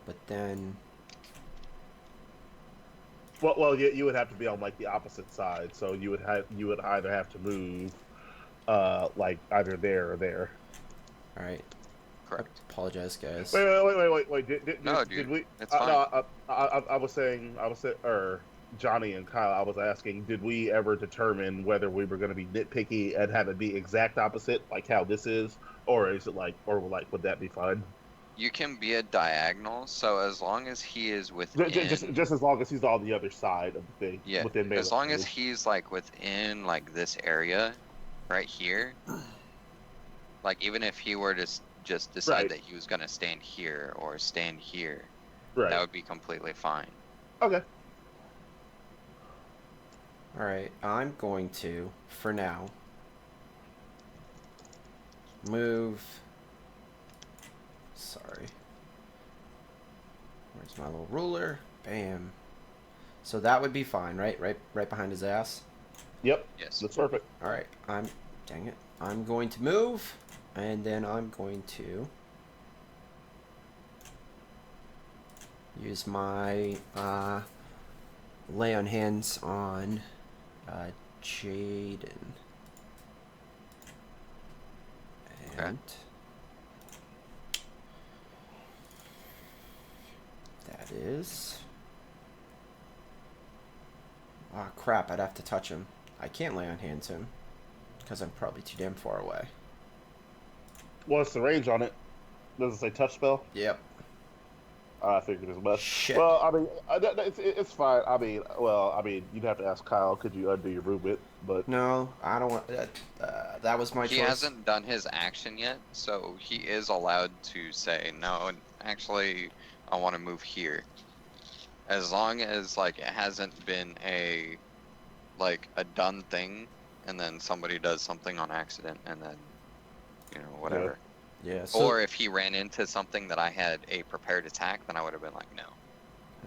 but then. Well, you would have to be on like the opposite side, so you would either have to move, like either there or there. All right. Correct. I apologize, guys. Wait. No, dude, Did we? it's fine. No, I was saying, or Johnny and Kyle, I was asking, did we ever determine whether we were going to be nitpicky and have it be exact opposite, like how this is, or is it like, would that be fine? You can be a diagonal, so as long as he is within... Just as long as he's on the other side of the thing. Yeah, within as long as he's like within like this area, right here. Like even if he were to just decide that he was gonna stand here or stand here, that would be completely fine. Okay. All right, I'm going to, for now, move. Sorry. Where's my little ruler? Bam. So that would be fine, right? Right behind his ass. Yep. Yes. That's perfect. All right. Dang it. I'm going to move, and then I'm going to use my lay on hands on Jaden. And that is... Ah, crap, I'd have to touch him. I can't lay on hands him, because I'm probably too damn far away. What's the range on it? Does it say touch spell? Yep. I figured as much. Shit. Well, I mean, it's fine. I mean, you'd have to ask Kyle, could you undo your movement? But No, I don't want... that was my choice. He hasn't done his action yet, so he is allowed to say, no, actually, I want to move here. As long as, like, it hasn't been a done thing, and then somebody does something on accident, and then, whatever. Yeah. So, Or if he ran into something that I had a prepared attack, then I would have been like, no.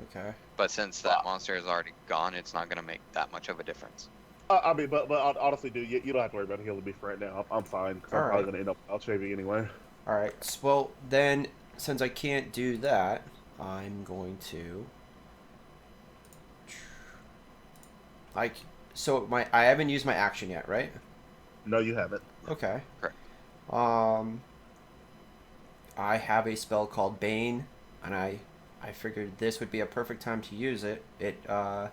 Okay. But since that monster is already gone, it's not going to make that much of a difference. I mean, but honestly, dude, you don't have to worry about healing me for right now. I'm fine, because I'm probably going to end up out shaving anyway. Alright, so, well, then, since I can't do that, I'm going to... So, I haven't used my action yet, right? No, you haven't. Okay. Correct. I have a spell called Bane, and I figured this would be a perfect time to use it. Up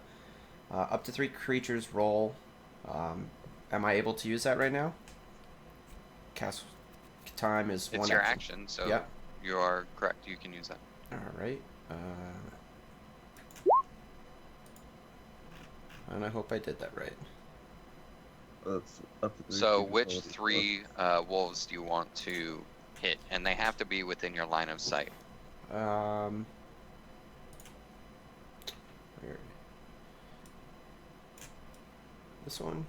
to 3 creatures roll. Am I able to use that right now? Cast time is It's 1 your action, so Yep. you are correct. You can use that. Alright. And I hope I did that right. That's up to 3 So creatures which roll. 3 wolves do you want to hit? And they have to be within your line of sight. Where? This one?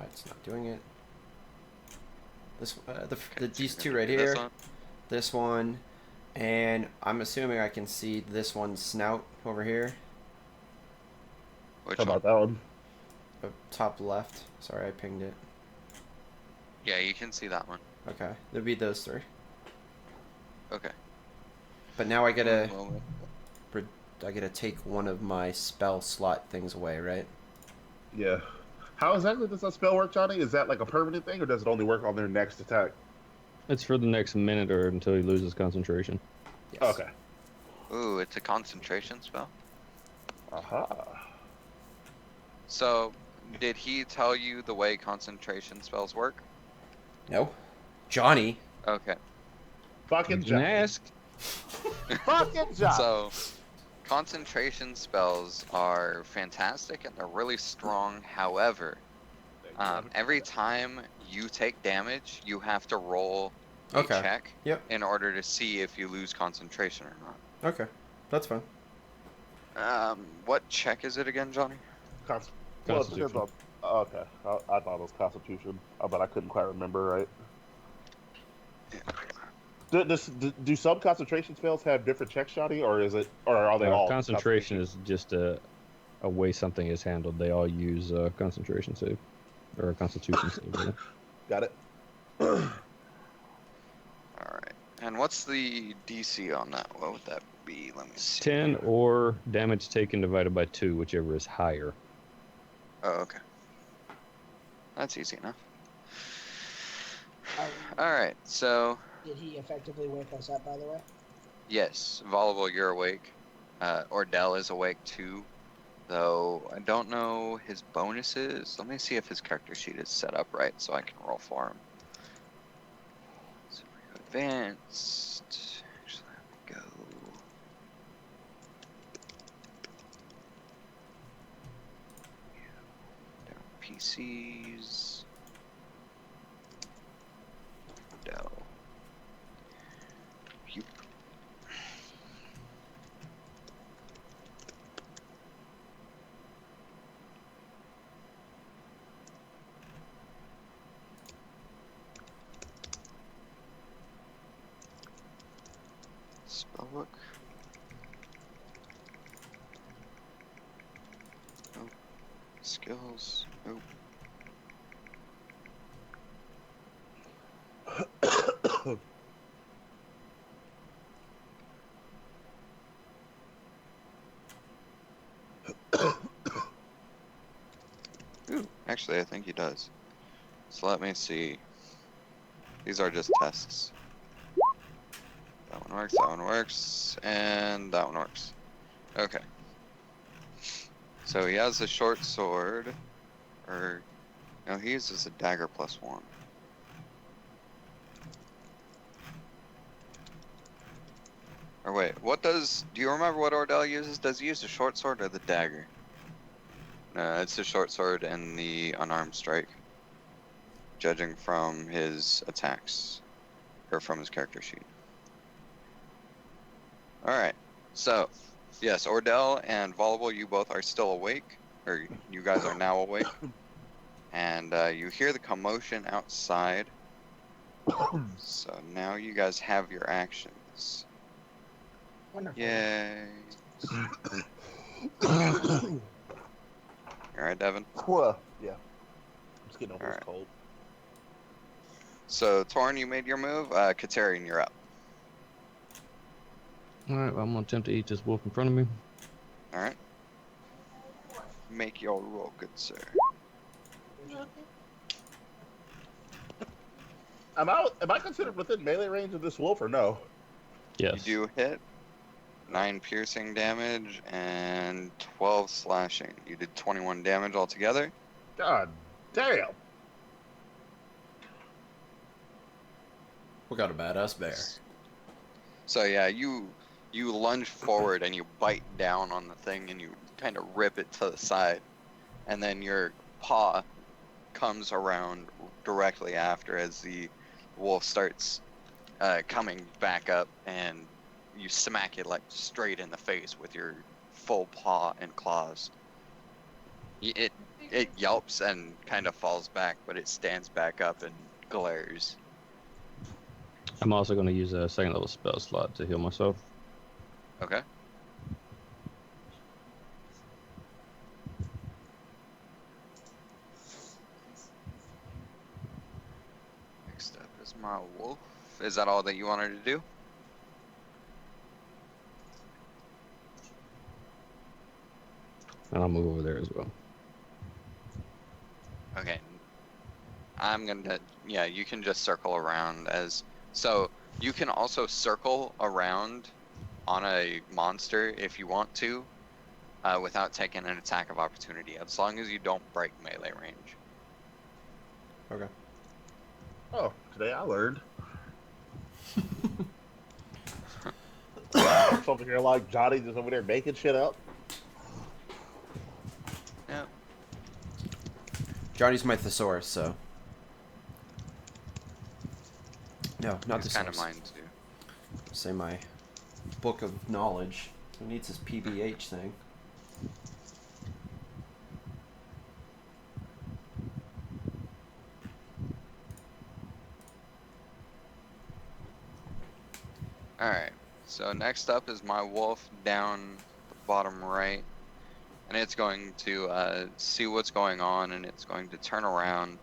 It's not doing it. This Okay, so these you're 2 gonna right do this here. one? This one, And I'm assuming I can see this one's snout over here. Which How one? about that one? Top left. Sorry, I pinged it. Yeah, you can see that one. Okay, there'd be those three. Okay. But now I gotta, One moment. I gotta take one of my spell slot things away, right? Yeah. How exactly does that spell work, Johnny? Is that like a permanent thing, or does it only work on their next attack? It's for the next minute or until he loses concentration. Yes. Okay. Ooh, it's a concentration spell. Aha. So, did he tell you the way concentration spells work? No. Johnny. Okay. Fucking You can Johnny. ask. Fucking Johnny. So, concentration spells are fantastic and they're really strong. However, every time you take damage, you have to roll a Okay. check Yep. in order to see if you lose concentration or not. Okay. That's fine. What check is it again, Johnny? Well, it depends on. Okay. I thought it was Constitution, but I couldn't quite remember, right? Do some concentration spells have different checks, Johnny, or are they all Concentration is just a way something is handled. They all use concentration save or a Constitution save. Rather. Got it. Alright. And what's the DC on that? What would that be? Let me see. 10 or damage taken divided by 2, whichever is higher. Oh, okay. That's easy enough. Um, Alright, so, Did he effectively wake us up, by the way? yes, Volatile, you're awake. Ordell is awake too, though I don't know his bonuses. Let me see if his character sheet is set up right so I can roll for him. So we go advanced. Actually, let me go. Down PCs. Dell. You. Spellbook. Nope. Skills. Nope. Ooh, actually, I think he does. So let me see. These are just tests. That one works, and that one works. Okay. So he has a short sword, or no, he uses a dagger +1. Or wait, do you remember what Ordell uses? Does he use the short sword or the dagger? No, it's the short sword and the unarmed strike. Judging from his attacks, or from his character sheet. Alright, so, yes, Ordell and Volable, you both are still awake, or you guys are now awake. And you hear the commotion outside. So now you guys have your actions. Wonderful. Yay. Alright, Devin? Well, yeah. I'm just getting over this Alright. cold. So, Torinn, you made your move. Katerian, you're up. Alright, well, I'm going to attempt to eat this wolf in front of me. Alright. Make your roll, good sir. Am I considered within melee range of this wolf or no? Yes. You do hit. 9 piercing damage and 12 slashing. You did 21 damage altogether. God damn. We got a badass bear. So yeah, you lunge forward and you bite down on the thing and you kind of rip it to the side, and then your paw comes around directly after as the wolf starts coming back up, and you smack it like straight in the face with your full paw and claws. It yelps and kind of falls back, but it stands back up and glares. I'm also going to use a second level spell slot to heal myself. Okay. Next up is my wolf. Is that all that you wanted to do? And I'll move over there as well. Okay. I'm gonna, yeah, you can just circle around as, so you can also circle around on a monster if you want to, without taking an attack of opportunity, as long as you don't break melee range. Okay. Oh, today I learned. It's over here like Johnny just over there making shit up. Yep. Johnny's my thesaurus, so. No, not He's kind of thesaurus. mine too. Say my book of knowledge. Who needs his PBH thing? Alright, so next up is my wolf down the bottom right. And it's going to see what's going on, and it's going to turn around.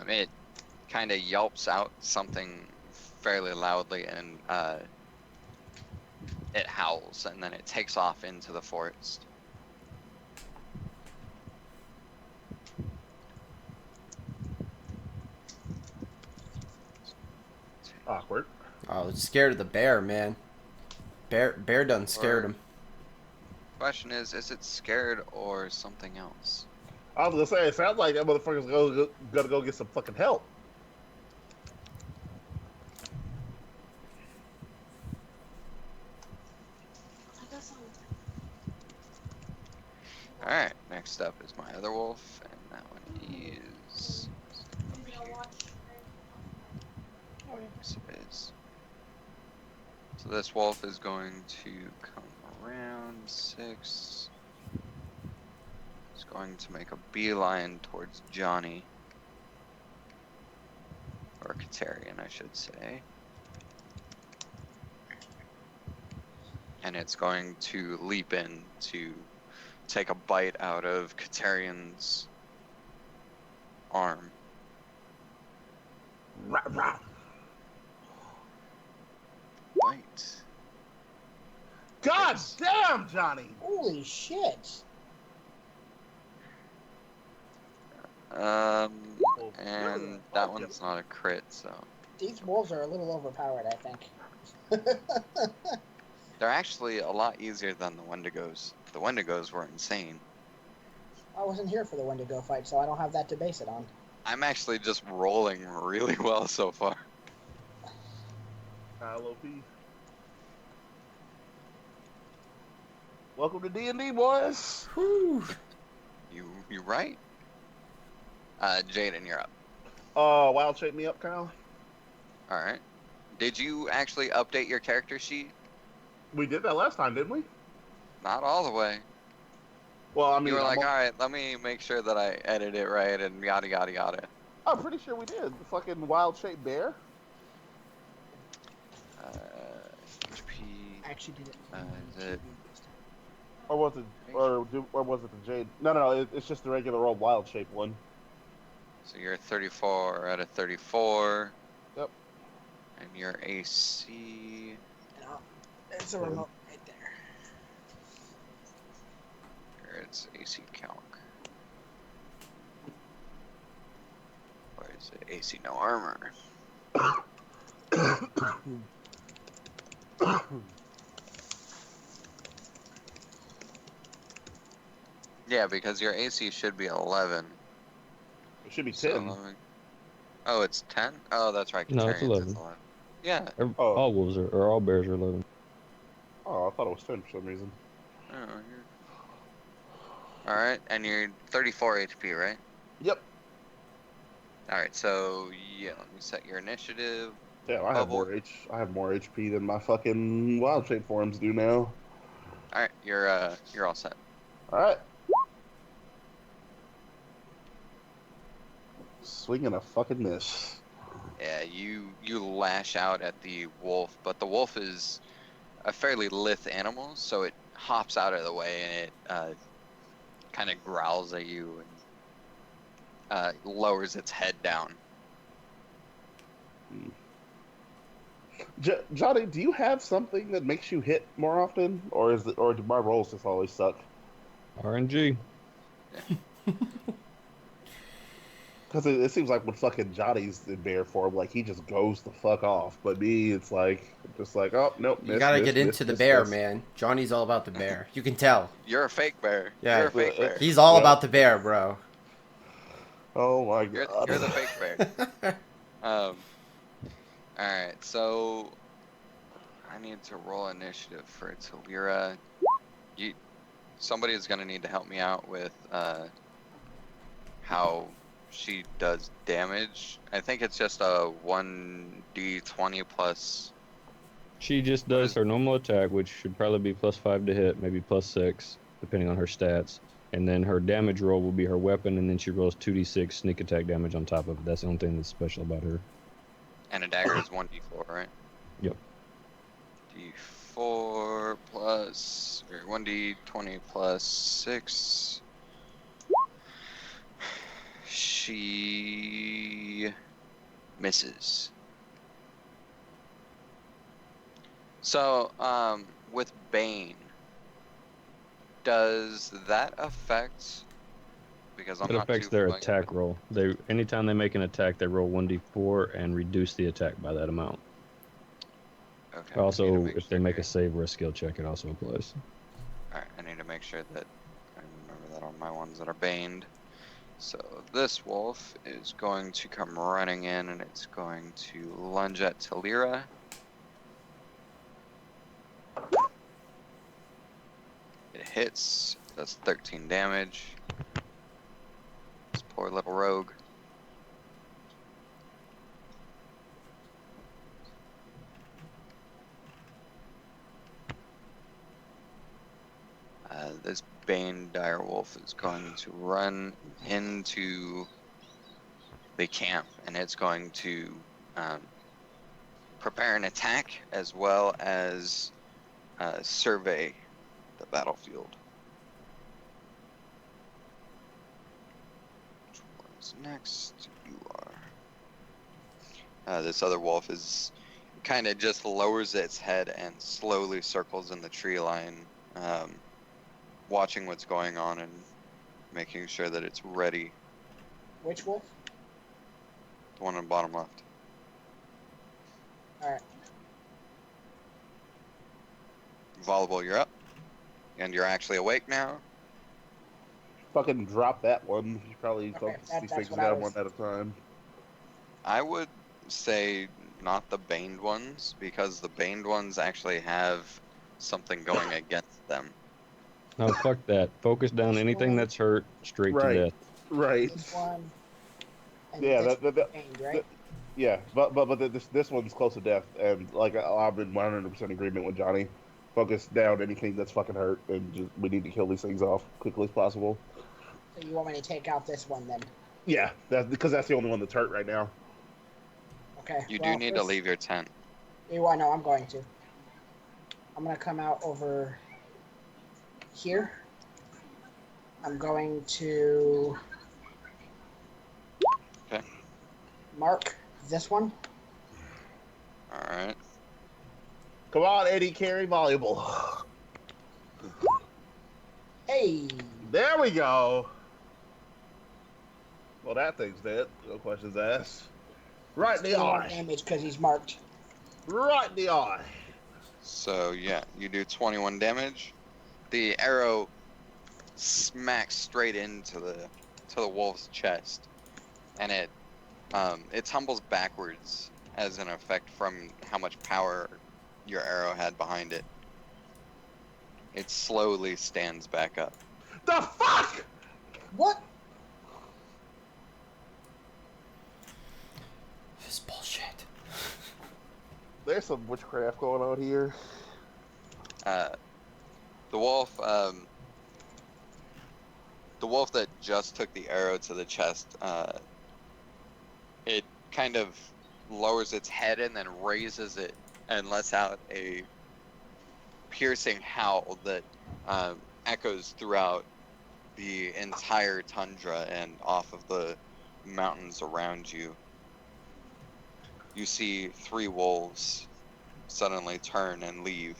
It kind of yelps out something fairly loudly, and it howls, and then it takes off into the forest. Awkward. Oh, it's scared of the bear, man. Bear done scared him. Question is it scared or something else? I was gonna say, it sounds like that motherfucker's gonna go get some fucking help. Alright, next up is my other wolf, and that one is up here. Yes, it is. So this wolf is going to come around 6. It's going to make a beeline towards Johnny. Or Katarian, I should say. And it's going to leap in to take a bite out of Katarian's arm. Rah, rah. Bite. God damn, Johnny! Holy shit! And that one's not a crit, so. These wolves are a little overpowered, I think. They're actually a lot easier than the Wendigos. The Wendigos were insane. I wasn't here for the Wendigo fight, so I don't have that to base it on. I'm actually just rolling really well so far. LOP. Welcome to DnD, boys. Whew. You right? Jaden, you're up. Wild shape me up, Kyle. Alright. Did you actually update your character sheet? We did that last time, didn't we? Not all the way. Well, I mean, You were like, alright, let me make sure that I edit it right and yada yada yada. I'm pretty sure we did. The fucking wild shaped bear. HP. I actually did it. Is it? Or was it? Or was it the jade? No. It's just the regular old wild shaped one. So you're 34 out of 34. Yep. And your AC. It's a remote right there. Here it's AC calc. Or is it AC no armor? Yeah, because your AC should be 11. It should be 10. So, oh, it's 10? Oh, that's right. No, it's Katarian's 11. Yeah. All wolves are, or all bears are 11. Oh, I thought it was 10 for some reason. Oh, alright, and you're 34 HP, right? Yep. Alright, so, yeah, let me set your initiative. Yeah, I have more HP than my fucking wild shape forms do now. Alright, you're all set. All right. Swing and a fucking miss. Yeah, you lash out at the wolf, but the wolf is a fairly lithe animal, so it hops out of the way and it kind of growls at you and lowers its head down. Johnny, do you have something that makes you hit more often, or do my rolls just always suck? RNG. Because it seems like when fucking Johnny's in bear form, like he just goes the fuck off. But me, it's like just like, oh nope, You miss, gotta miss, get miss, into the miss, bear, miss. man. Johnny's all about the bear. You can tell. You're a fake bear. Yeah. You're a fake bear. He's all Yeah. about the bear, bro. Oh my You're god. the fake bear. Alright, so I need to roll initiative for Talira. Somebody is gonna need to help me out with how she does damage. I think it's just a 1d20 plus. She just What does is- her normal attack, which should probably be +5 to hit, maybe +6, depending on her stats. And then her damage roll will be her weapon, and then she rolls 2d6 sneak attack damage on top of it. That's the only thing that's special about her. And a dagger is 1d4, right? Yep. D4 plus, or 1d20 plus 6. She misses. So, with Bane, does that affect? Because I'm It not affects too their familiar attack with- roll. Anytime they make an attack, they roll 1d4 and reduce the attack by that amount. Okay. I need to Also, make if they sure make a here. save or a skill check, it also applies. Alright, I need to make sure that I remember that on my ones that are baned. So this wolf is going to come running in and it's going to lunge at Talira. It hits, does 13 damage. This poor little rogue. This Bane Direwolf is going to run into the camp and it's going to prepare an attack as well as survey the battlefield. Which one's next? You are. This other wolf is kind of just lowers its head and slowly circles in the tree line, watching what's going on and making sure that it's ready. Which wolf? The one on the bottom left. Alright. Volleyball, you're up. And you're actually awake now. Fucking drop that one. You probably Okay, focus these that's things what I down was- one at a time. I would say not the baned ones, because the baned ones actually have something going against them. No, fuck that. Focus down This anything one. that's hurt straight Right. to death. Right. This one. And Yeah, this that- Bane, right? Yeah, but this one's close to death, and like I'm in 100% agreement with Johnny. Focus down anything that's fucking hurt, and just, we need to kill these things off quickly as possible. So you want me to take out this one then? Yeah, that's because that's the only one that's hurt right now. Okay. You well, do need to first- leave your tent. You I know I'm going to. I'm gonna come out over here. I'm going to Okay. mark this one. Alright. Come on, Eddie, carry volleyball. Hey, There we go. Well, that thing's dead. No questions asked. Right in the still on eye. damage because he's marked. Right in the eye. So yeah, you do 21 damage. The arrow smacks straight into the wolf's chest, and it tumbles backwards as an effect from how much power your arrow had behind it. It slowly stands back up. The fuck? What? This is bullshit. There's some witchcraft going on here. The wolf that just took the arrow to the chest, it kind of lowers its head and then raises it and lets out a piercing howl that echoes throughout the entire tundra and off of the mountains around you. You see 3 wolves suddenly turn and leave.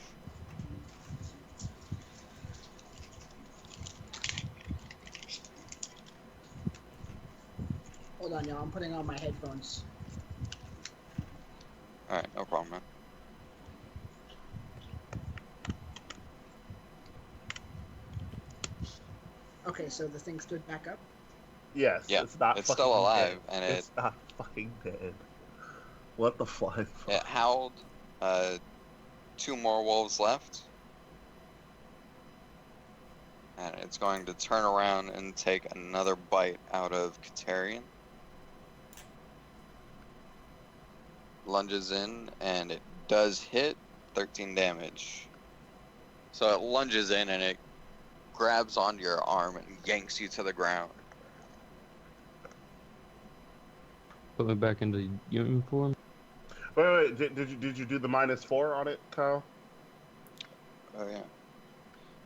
Hold on, y'all. I'm putting on my headphones. Alright, no problem, man. Okay, so the thing stood back up. Yes, Yeah, it's not. it's fucking still alive, dead. and it's not fucking dead. What the flying fuck? it howled. 2 more wolves left. And it's going to turn around and take another bite out of Katerian. Lunges in, and it does hit 13 damage. So it lunges in and it grabs onto your arm and yanks you to the ground. Put me back into uniform. Wait. Did you do the -4 on it, Kyle? Oh yeah.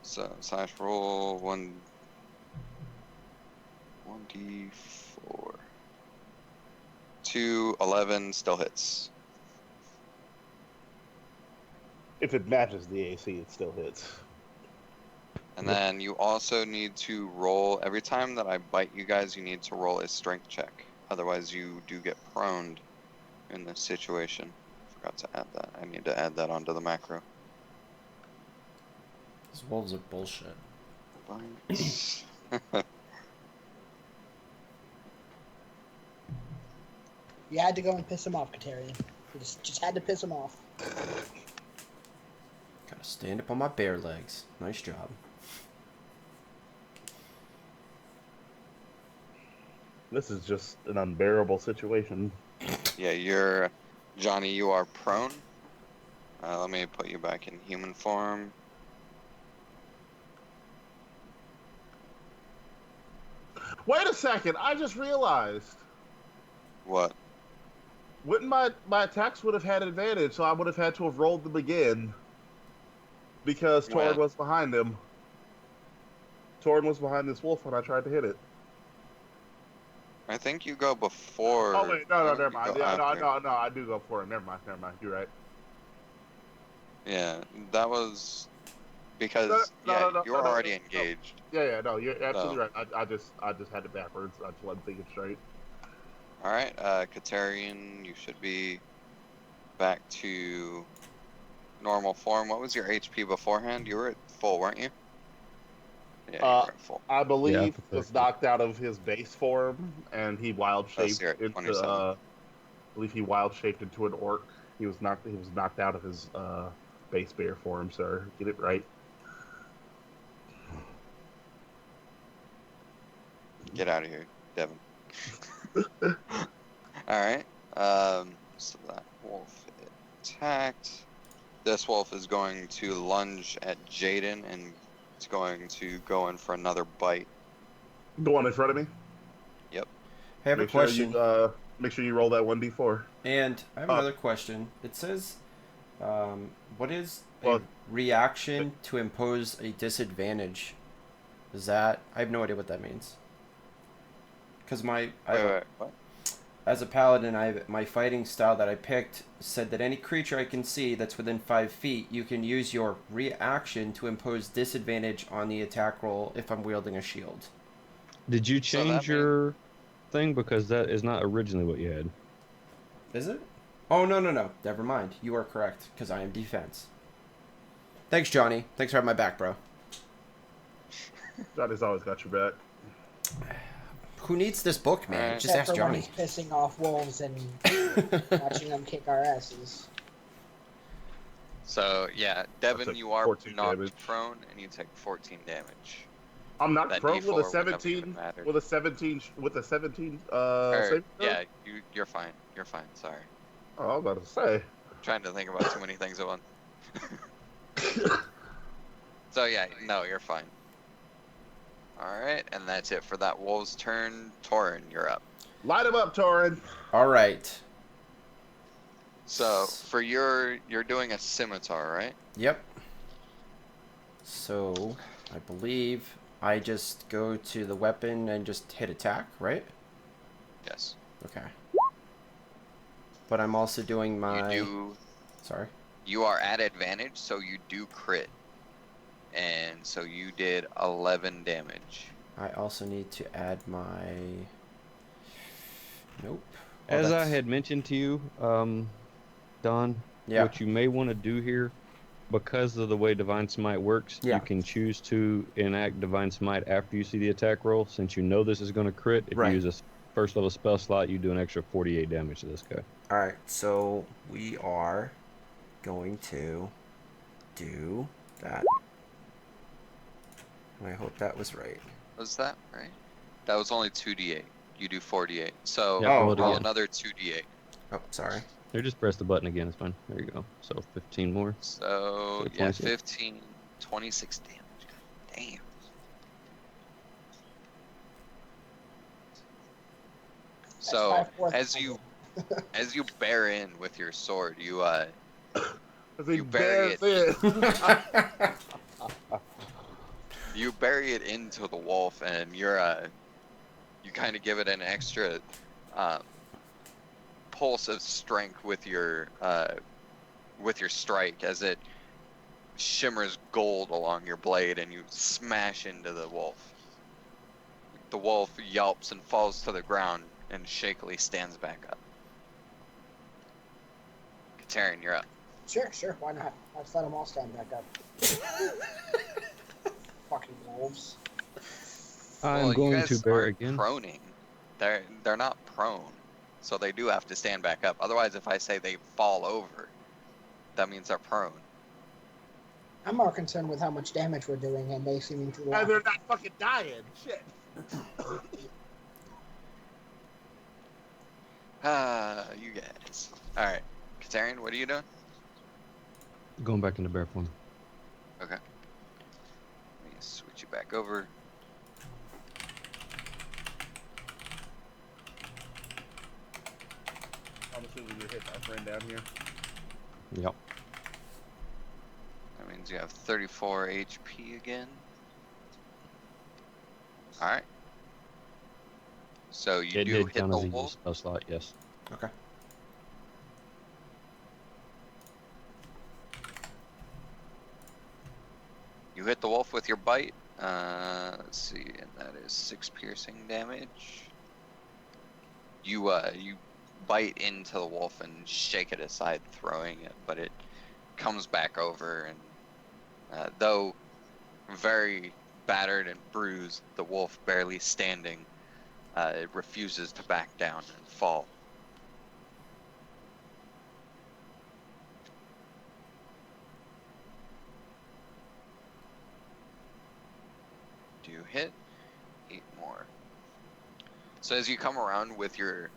So slash roll 1d4. 2, 11 still hits. If it matches the AC, it still hits. And then you also need to roll, every time that I bite you guys, you need to roll a strength check. Otherwise you do get proned in this situation. Forgot to add that. I need to add that onto the macro. These wolves are bullshit. Bites. You had to go and piss him off, Katerian. You just had to piss him off. Gotta stand up on my bare legs. Nice job. This is just an unbearable situation. Yeah, Johnny, you are prone. Let me put you back in human form. Wait a second, I just realized. What? Wouldn't my attacks would have had advantage, so I would have had to have rolled them again. Because Torinn When? was behind him. Torinn was behind this wolf when I tried to hit it. I think you go before. Oh wait, no, I think never you mind. go Yeah, after. no, I do go for it. Never mind. You're right. Yeah, that was because you were already engaged. Yeah, no, you're absolutely So. right. I just had it backwards. I just wasn't thinking straight. All right, Katerian, you should be back to normal form. What was your HP beforehand? You were at full, weren't you? Yeah, you were at full. I believe Yeah, was knocked out of his base form, and he wild Oh, so shaped you're at into. 27. I believe he wild shaped into an orc. He was knocked out of his base bear form, sir. Get it right. Get out of here, Devin. All right. So that wolf attacked. This wolf is going to lunge at Jaden, and it's going to go in for another bite. Go on in front of me. Yep. Hey, I have a question. Make sure you roll that 1d4. And I have another question. It says, what is a reaction to impose a disadvantage? Is that... I have no idea what that means. Because Wait, what? as a paladin, my fighting style that I picked said that any creature I can see that's within 5 feet, you can use your reaction to impose disadvantage on the attack roll if I'm wielding a shield. Did you So that change your thing? Because that is not originally what you had. Is it? Oh, no. Never mind. You are correct, because I am defense. Thanks, Johnny. Thanks for having my back, bro. Johnny's always got your back. Who needs this book, man? Alright. Just ask Except for when Johnny. he's pissing off wolves and watching them kick our asses. So yeah, Devin, took you are 14 knocked damage. prone, and you take 14 damage. I'm not That prone D4 with a would never 17. even matter. With a 17. Or, Save throw? yeah, you're fine. You're fine. Sorry. Oh, I was about to say. Trying to think about too many things at once. So yeah, no, you're fine. Alright, and that's it for that wolf's turn. Torinn, you're up. Light him up, Torrin. All right. So, for you're doing a scimitar, right? Yep. So, I believe I just go to the weapon and just hit attack, right? Yes. Okay. But I'm also doing my... Sorry. You are at advantage, so you do crit. And so you did 11 damage. I also need to add my... Nope. Oh, As I that's- had mentioned to you, Don, Yeah. what you may want to do here, because of the way Divine Smite works, Yeah. you can choose to enact Divine Smite after you see the attack roll. Since you know this is going to crit, if Right. you use a first level spell slot, you do an extra 48 damage to this guy. All right, so we are going to do that. And I hope that was right. Was that right? That was only 2d8. You do 48. So Yeah, roll it do again. another 2d8. Oh, sorry. Or just press the button again, it's fine. There you go. So 15 more. So, So yeah, 26. 15, 26 damage. God damn. So, 5/4 as you bear in with your sword, you As he You bury bears in. you bury it into the wolf, and you kind of give it an extra pulse of strength with your strike as it shimmers gold along your blade, and you smash into the wolf. The wolf yelps and falls to the ground and shakily stands back up. Katerin, you're up. Sure, why not? Let's let them all stand back up. Fucking wolves. I'm Well, going you guys to bear aren't again. proning. They're not prone, so they do have to stand back up. Otherwise, if I say they fall over, that means they're prone. I'm more concerned with how much damage we're doing and they seeming to And laugh. they're not fucking dying. Shit. You guys. All right, Katerin, what are you doing? Going back into bear form. Okay. Let me switch you back over. I'm assuming you're hitting our friend down here. Yep. That means you have 34 HP again. All right. So you It do did hit count the as a wolf. use spell slot, yes. Okay. You hit the wolf with your bite. Let's see, and that is 6 piercing damage. You bite into the wolf and shake it aside, throwing it, but it comes back over, and though very battered and bruised, the wolf barely standing, it refuses to back down and fall. Do you hit? 8 more. So as you come around with your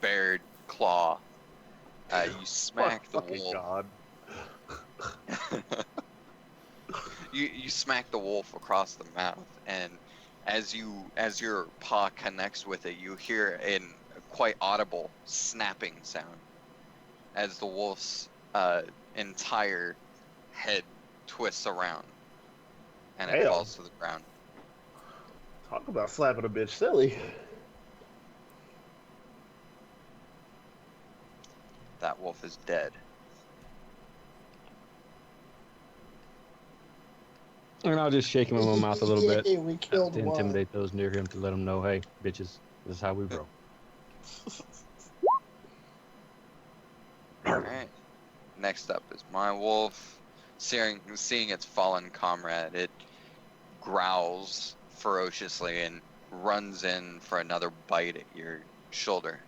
bared claw, you smack the Fucking wolf. God. You smack the wolf across the mouth, and as your paw connects with it, you hear a quite audible snapping sound as the wolf's entire head twists around, and it Damn. falls to the ground. Talk about slapping a bitch silly. That wolf is dead. And I'll just shake him in my mouth a little bit Yay, we killed to one. intimidate those near him to let them know, hey, bitches, this is how we roll. Alright. Next up is my wolf. Seeing its fallen comrade, it growls ferociously and runs in for another bite at your shoulder.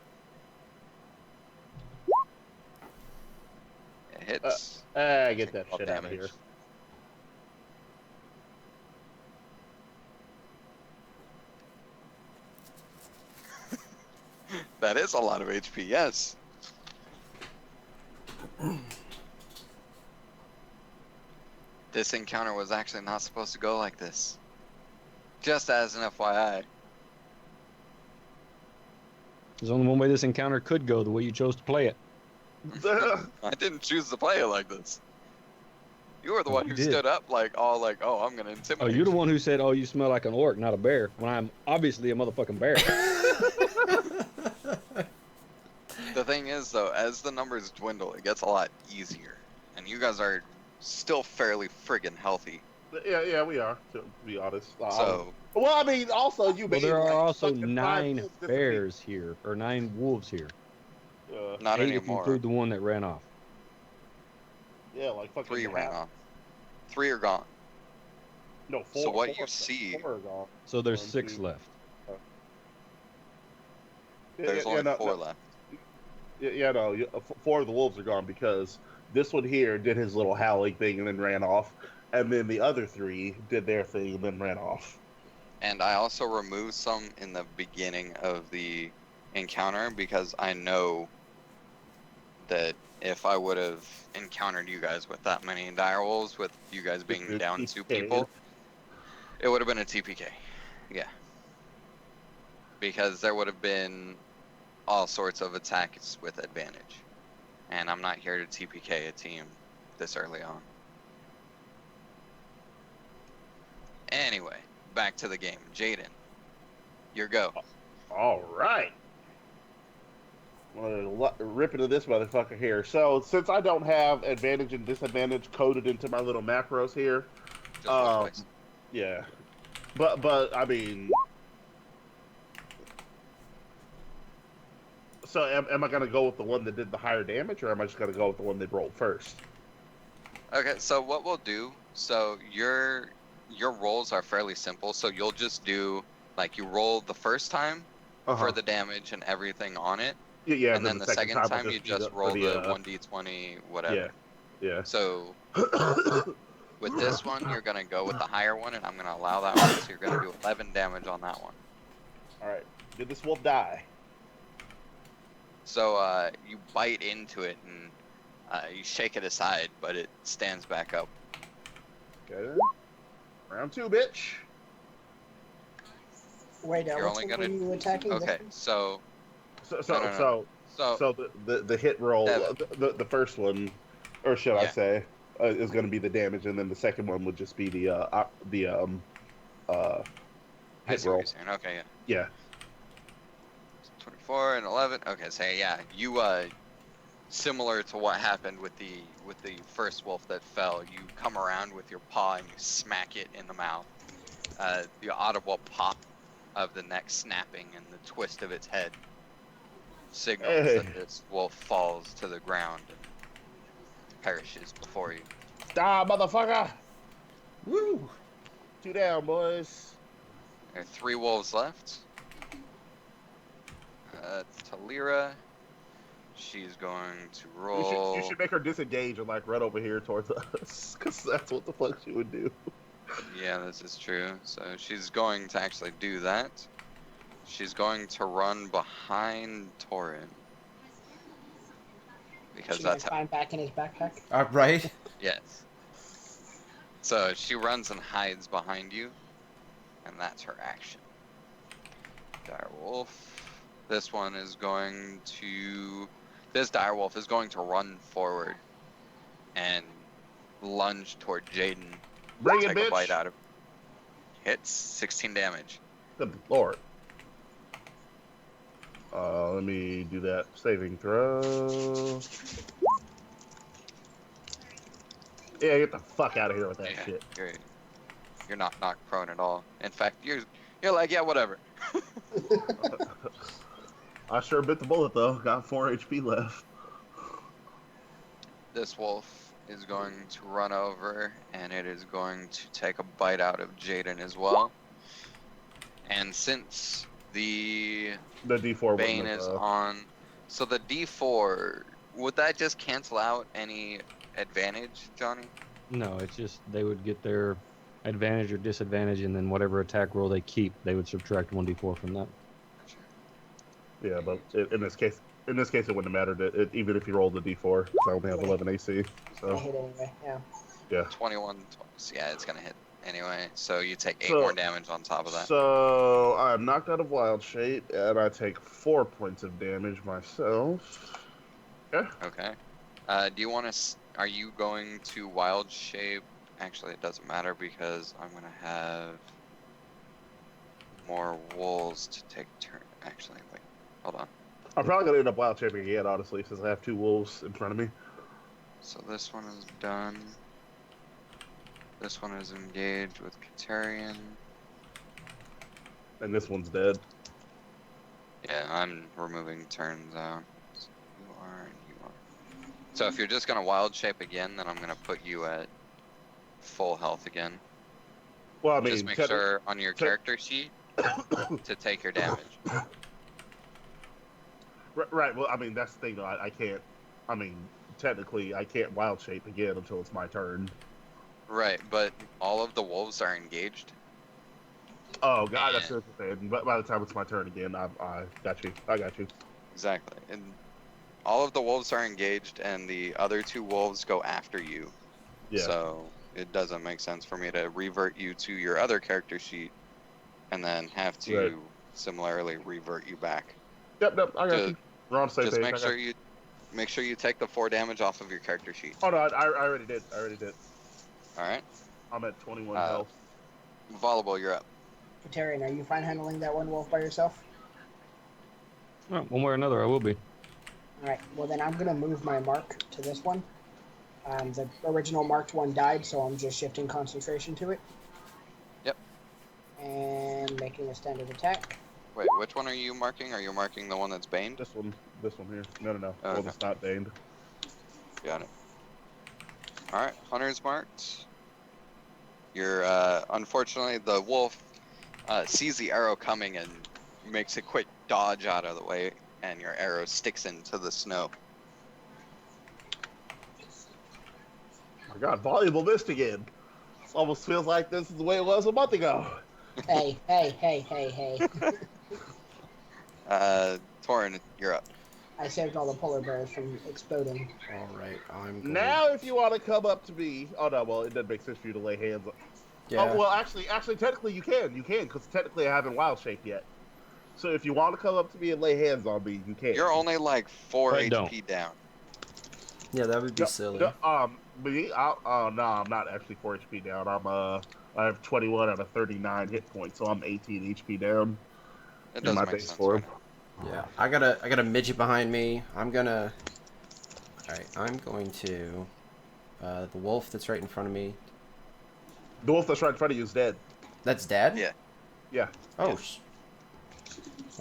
It hits. Get that 12 shit out of here. That is a lot of HP, yes. This encounter was actually not supposed to go like this. Just as an FYI. There's only one way this encounter could go, the way you chose to play it. I didn't choose to play it like this. You were the one You who did. stood up like, oh, I'm gonna Oh, intimidate you're the you. one who said, oh, you smell like an orc, not a bear, when I'm obviously a motherfucking bear. The thing is, though, as the numbers dwindle, it gets a lot easier. And you guys are still fairly friggin' healthy. Yeah, we are, to be honest. So, Well, I mean, also, you Well, made, there are like, also fucking 9 wolves disappear. bears here, or 9 wolves here. not 8 if you anymore. include the one that ran off. Yeah, like fucking 3 ran half. off. 3 are gone. No, 4. So what 4 you see- 4 are gone. So there's 1, 6 2. left. There's only 4 left. Yeah, no, 4 of the wolves are gone because this one here did his little howling thing and then ran off, and then the other 3 did their thing and then ran off. And I also removed some in the beginning of the encounter because I know that if I would have encountered you guys with that many direwolves, with you guys being down 2 people, it would have been a TPK. Yeah. Because there would have been all sorts of attacks with advantage. And I'm not here to TPK a team this early on. Anyway, back to the game. Jaden, your go. All right. I'm gonna rip into this motherfucker here. So, since I don't have advantage and disadvantage coded into my little macros here, Just roll twice. yeah. But I mean, so am I gonna go with the one that did the higher damage, or am I just gonna go with the one that rolled first? Okay, so what we'll do, so your rolls are fairly simple, so you'll just do, like, you roll the first time for the damage and everything on it, Yeah, and then the second will time you be just for roll the 1d20, whatever. Yeah. So with this one, you're going to go with the higher one, and I'm going to allow that one, so you're going to do 11 damage on that one. All right. Did this wolf die? So you bite into it, and you shake it aside, but it stands back up. Okay. Round 2, bitch. Wait, You're what's only the gonna- one you attacking? Okay, so So No. the hit roll, Devin. the first one, or should I Yeah. say, is going to be the damage, and then the second one would just be the I hit see what roll. you're saying. Okay, yeah. Yeah. 24 and 11. Okay, so yeah, you similar to what happened with the first wolf that fell, you come around with your paw and you smack it in the mouth. The audible pop of the neck snapping and the twist of its head signals that this wolf falls to the ground and perishes before you. Die, motherfucker! Woo! 2 down, boys. There are 3 wolves left. Talira, she's going to roll. You should make her disengage and like run over here towards us, because that's what the fuck she would do. Yeah, this is true. So she's going to actually do that. She's going to run behind Torinn. Because She that's might how. find back in his backpack. Right? Yes. So she runs and hides behind you. And that's her action. Direwolf. This one is going to. This direwolf is going to run forward and lunge toward Jaden. Bring it, Take bitch. a bite out of. Hits 16 damage. Good lord. Let me do that saving throw. Yeah, get the fuck out of here with that shit. You're not knocked prone at all. In fact, you're like, yeah, whatever. I sure bit the bullet though. Got 4 HP left. This wolf is going to run over and it is going to take a bite out of Jaden as well. And since the D4 Bane wouldn't is have, on, so the D4, would that just cancel out any advantage, Johnny? No, it's just they would get their advantage or disadvantage, and then whatever attack roll they keep, they would subtract 1d4 from that. yeah, but in this case, it wouldn't have mattered. Even if you rolled the D4, because I only have 11 AC. I So hit anyway. Yeah. yeah. 21, yeah, it's gonna hit anyway, so you take 8 So- more damage on top of that. So I'm knocked out of wild shape, and I take 4 points of damage myself. Okay. Do you want to? Are you going to wild shape? Actually, it doesn't matter because I'm gonna have more wolves to take turn. Actually, wait. Hold on. I'm probably gonna end up wild shaping again, honestly, since I have 2 wolves in front of me. So this one is done. This one is engaged with Katerian. And this one's dead. Yeah, I'm removing turns out. So you are and you are. So if you're just gonna wild shape again, then I'm gonna put you at full health again. Well, I mean, Just make sure on your character sheet to take your damage. Right. Well, I mean, that's the thing, though. I can't. I mean, technically, I can't wild shape again until it's my turn. Right, but all of the wolves are engaged. Oh, God, that's what I'm saying. But by the time it's my turn again, I got you. I got you. Exactly. And all of the wolves are engaged, and the other 2 wolves go after you. Yeah. So it doesn't make sense for me to revert you to your other character sheet and then have to similarly revert you back. Yep. I got Ju- you. We're on the same Just page. make sure you take the 4 damage off of your character sheet. Oh, no, I already did. Alright? I'm at 21 Uh, health. Volleyball, you're up. Katerian, are you fine handling that one wolf by yourself? Well, one way or another, I will be. Alright, well then I'm going to move my mark to this one. The original marked one died, so I'm just shifting concentration to it. Yep. And making a standard attack. Wait, which one are you marking? Are you marking the one that's baned? This one here. No. Oh, Well, okay. it's not baned. Got it. Alright, Hunter's marked. You're, unfortunately, the wolf sees the arrow coming and makes a quick dodge out of the way, and your arrow sticks into the snow. My God, voluble missed again. This almost feels like this is the way it was a month ago. Hey. Torinn, you're up. I saved all the polar bears from exploding. All right, I'm going. Now, if you want to come up to me, oh no, well, it doesn't make sense for you to lay hands on. Yeah. Oh, well, actually, technically you can, because technically I haven't wild shaped yet. So if you want to come up to me and lay hands on me, you can. You're only like 4 But HP don't. down. Yeah, that would be silly. Me, no, I'm not actually 4 HP down. I have 21 out of 39 hit points, so I'm 18 HP down. It in doesn't my make base sense. form. Yeah, I got a midget behind me. I'm gonna. All right, I'm going to. The wolf that's right in front of me. The wolf that's right in front of you is dead. That's dead. Yeah. Yeah. Oh. Yeah.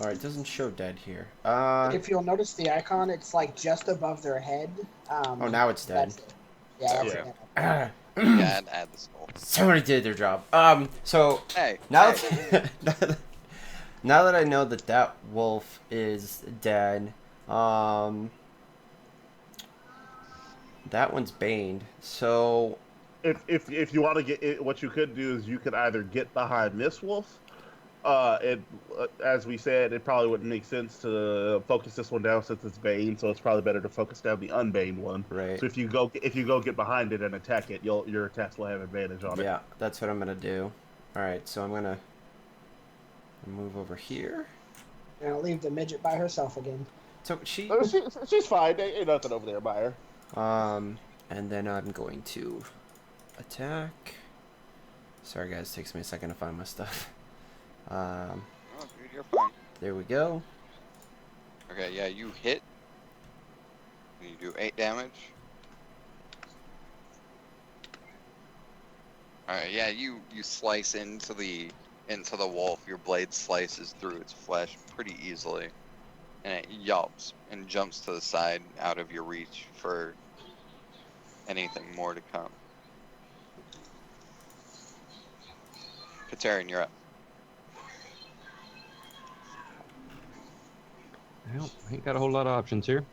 All right, it doesn't show dead here. If you'll notice the icon, it's like just above their head. Oh, now it's dead. That's Okay. it. Yeah, and add the skull. Somebody did their job. So Hey, now, hey. now that I know that that wolf is dead, that one's baned. So If you want to get it, what you could do is you could either get behind this wolf. As we said, it probably wouldn't make sense to focus this one down since it's Bane, so it's probably better to focus down the unbaned one. right. So if you go get behind it and attack it, your attacks will have advantage on it. Yeah, that's what I'm gonna do. All right, so I'm gonna move over here. And I'll leave the midget by herself again. So she, She's fine. Ain't nothing over there by her. and then I'm going to attack. Sorry guys, it takes me a second to find my stuff. Oh, dude, you're fine. There we go. Okay, yeah, you hit. And you do 8 damage. Alright, yeah, you slice into the wolf. Your blade slices through its flesh pretty easily. And it yelps and jumps to the side out of your reach for anything more to come. Katerian, you're up. Well, ain't got a whole lot of options here.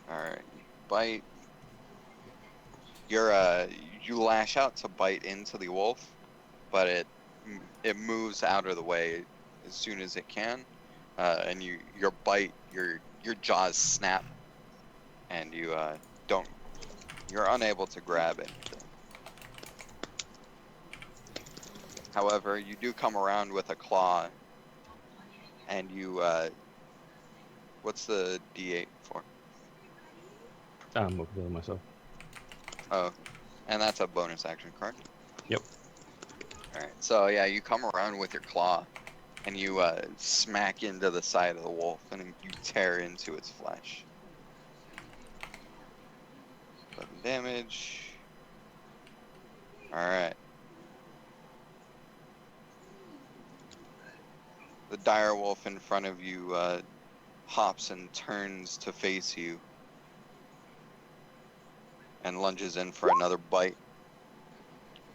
Alright, bite. You lash out to bite into the wolf, but it moves out of the way as soon as it can, and your bite, your jaws snap, and you're unable to grab anything. However, you do come around with a claw, and what's the D8 for? I'm upgrading myself. Oh, and that's a bonus action card. Yep. All right. So yeah, you come around with your claw, and you smack into the side of the wolf, and you tear into its flesh. 11 damage. All right. The dire wolf in front of you hops and turns to face you, and lunges in for another bite.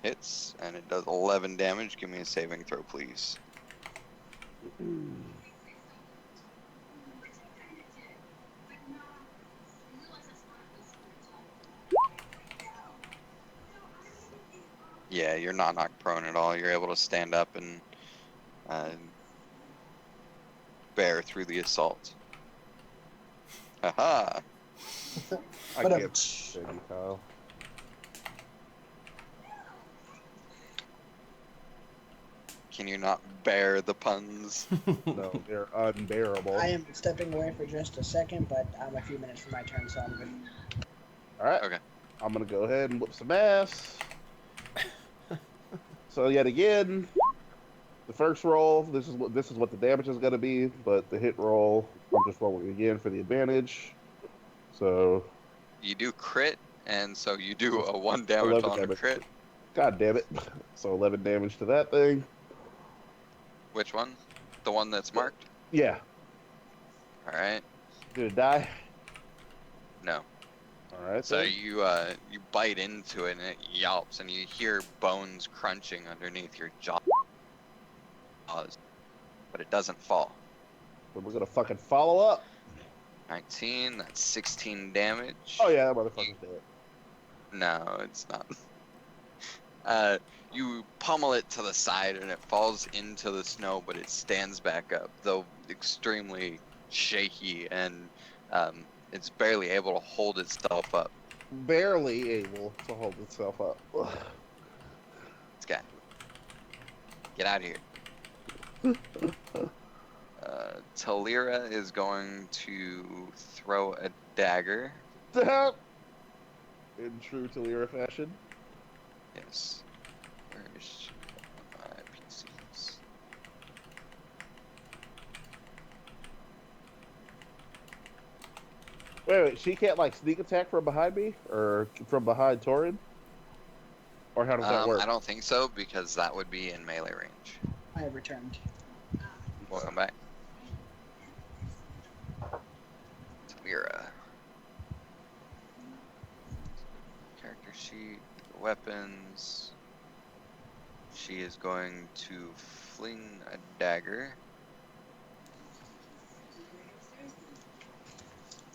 Hits, and it does 11 damage. Give me a saving throw, please. Yeah, you're not knocked prone at all. You're able to stand up and bear through the assault. Haha! I But, can't stand you, Kyle. Can you not bear the puns? No, they're unbearable. I am stepping away for just a second, but I'm a few minutes from my turn, so I'm good. All right. Okay. I'm gonna go ahead and whip some ass. So yet again, the first roll. This is what the damage is gonna be, but the hit roll, I'm just rolling again for the advantage. So You do crit, and so you do a 1 damage 11 on a damage. crit. God damn it! So 11 damage to that thing. Which one? The one that's marked? Yeah. Alright. Did it die? No. All right. So then. you bite into it and it yelps, and you hear bones crunching underneath your jaws, but it doesn't fall. But we're gonna fucking follow up. 19, that's 16 damage. Oh yeah, that motherfucker's dead. No, it's not. You pummel it to the side and it falls into the snow, but it stands back up, though extremely shaky, and it's barely able to hold itself up. Barely able to hold itself up. This guy. Get out of here. Talira is going to throw a dagger. In true Talira fashion. Yes. Where's my PCs? Wait, she can't like sneak attack from behind me or from behind Torinn? Or how does that work? I don't think so, because that would be in melee range. I have returned. Welcome back. Talira. Character sheet, weapons. She is going to fling a dagger.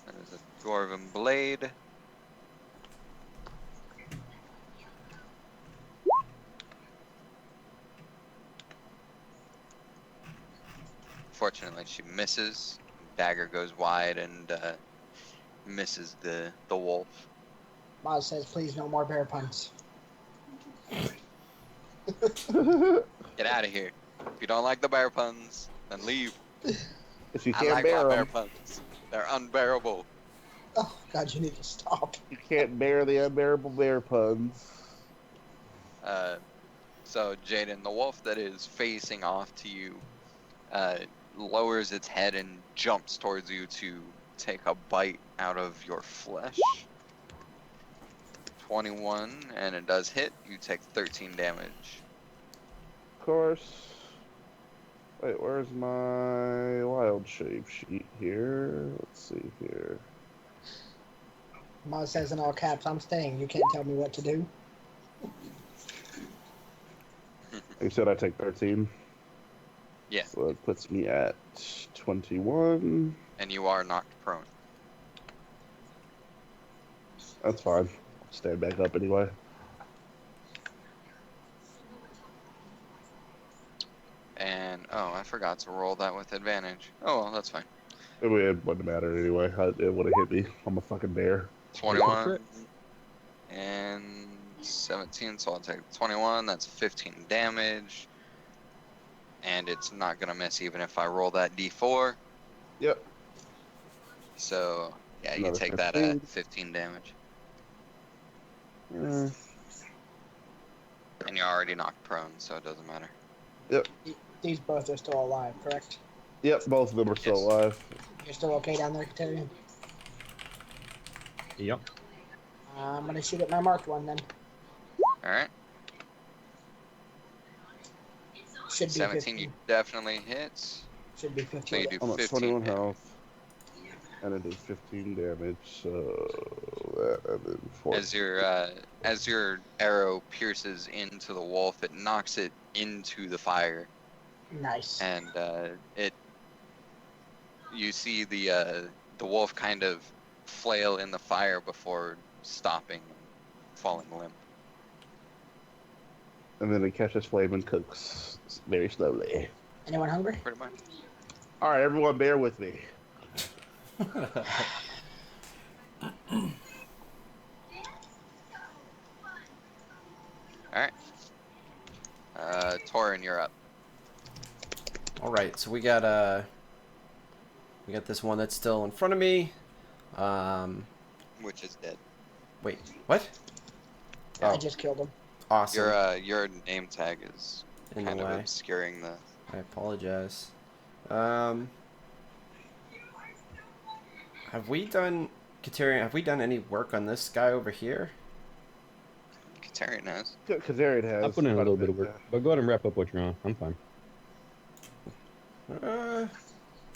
That is a dwarven blade. Fortunately, she misses. Dagger goes wide and misses the wolf. Maz says, please, no more bear puns. Get out of here. If you don't like the bear puns, then leave. If you I can't like bear my bear them, puns. They're unbearable. Oh, God, you need to stop. you can't bear the unbearable bear puns. So Jaden, the wolf that is facing off to you, lowers its head and jumps towards you to take a bite out of your flesh. 21, and it does hit. You take 13 damage. Of course. Wait, where's my wild shape sheet here? Let's see here. Maz says in all caps, I'm staying. You can't tell me what to do. You said I take 13? Yeah. So that puts me at 21. And you are knocked prone. That's fine. I'll stand back up anyway. And, oh, I forgot to roll that with advantage. Oh well, that's fine. It wouldn't matter anyway. It would have hit me. I'm a fucking bear. 21 and 17, so I'll take 21. That's 15 damage. And it's not gonna miss even if I roll that d4. Yep. So, yeah, you Another take that 15. at 15 damage. Mm, And you're already knocked prone, so it doesn't matter. yep. These both are still alive, correct? Yep. Both of them are still Yes. alive. You're still okay down there, Katerian? Yep. I'm gonna shoot at my marked one then. Alright. Should be 17, 15. you definitely hits. Should be So 15. you do I'm at 15 21 damage. health. And it does 15 damage, so that, and then 4. As your arrow pierces into the wolf, it knocks it into the fire, Nice. and you see the wolf kind of flail in the fire before stopping and falling limp. And then it catches flame and cooks very slowly. Anyone hungry? Pretty much. All right, everyone, bear with me. Alright. Torinn, you're up. All right, so we got this one that's still in front of me. Which is dead. Wait, what? I Oh, just killed him. awesome. Your name tag is In kind the of way. obscuring the. I apologize. Have we done, Katerian, have we done any work on this guy over here? Katerian has. Kazarian has. I put in a quite little bit of work, but go ahead and wrap up what you're on. I'm fine.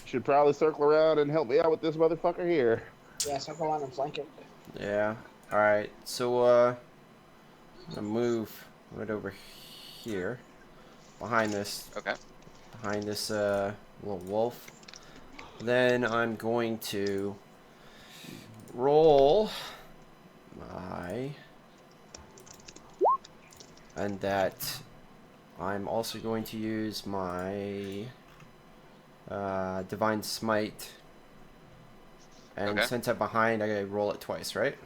Should probably circle around and help me out with this motherfucker here. Yes, I'll go on and flank it. Yeah. All right. So I'm gonna move right over here, behind this Okay. little wolf. Then I'm going to roll my, and that I'm also going to use my Divine Smite. And Okay. since I'm behind, I gotta roll it twice, right?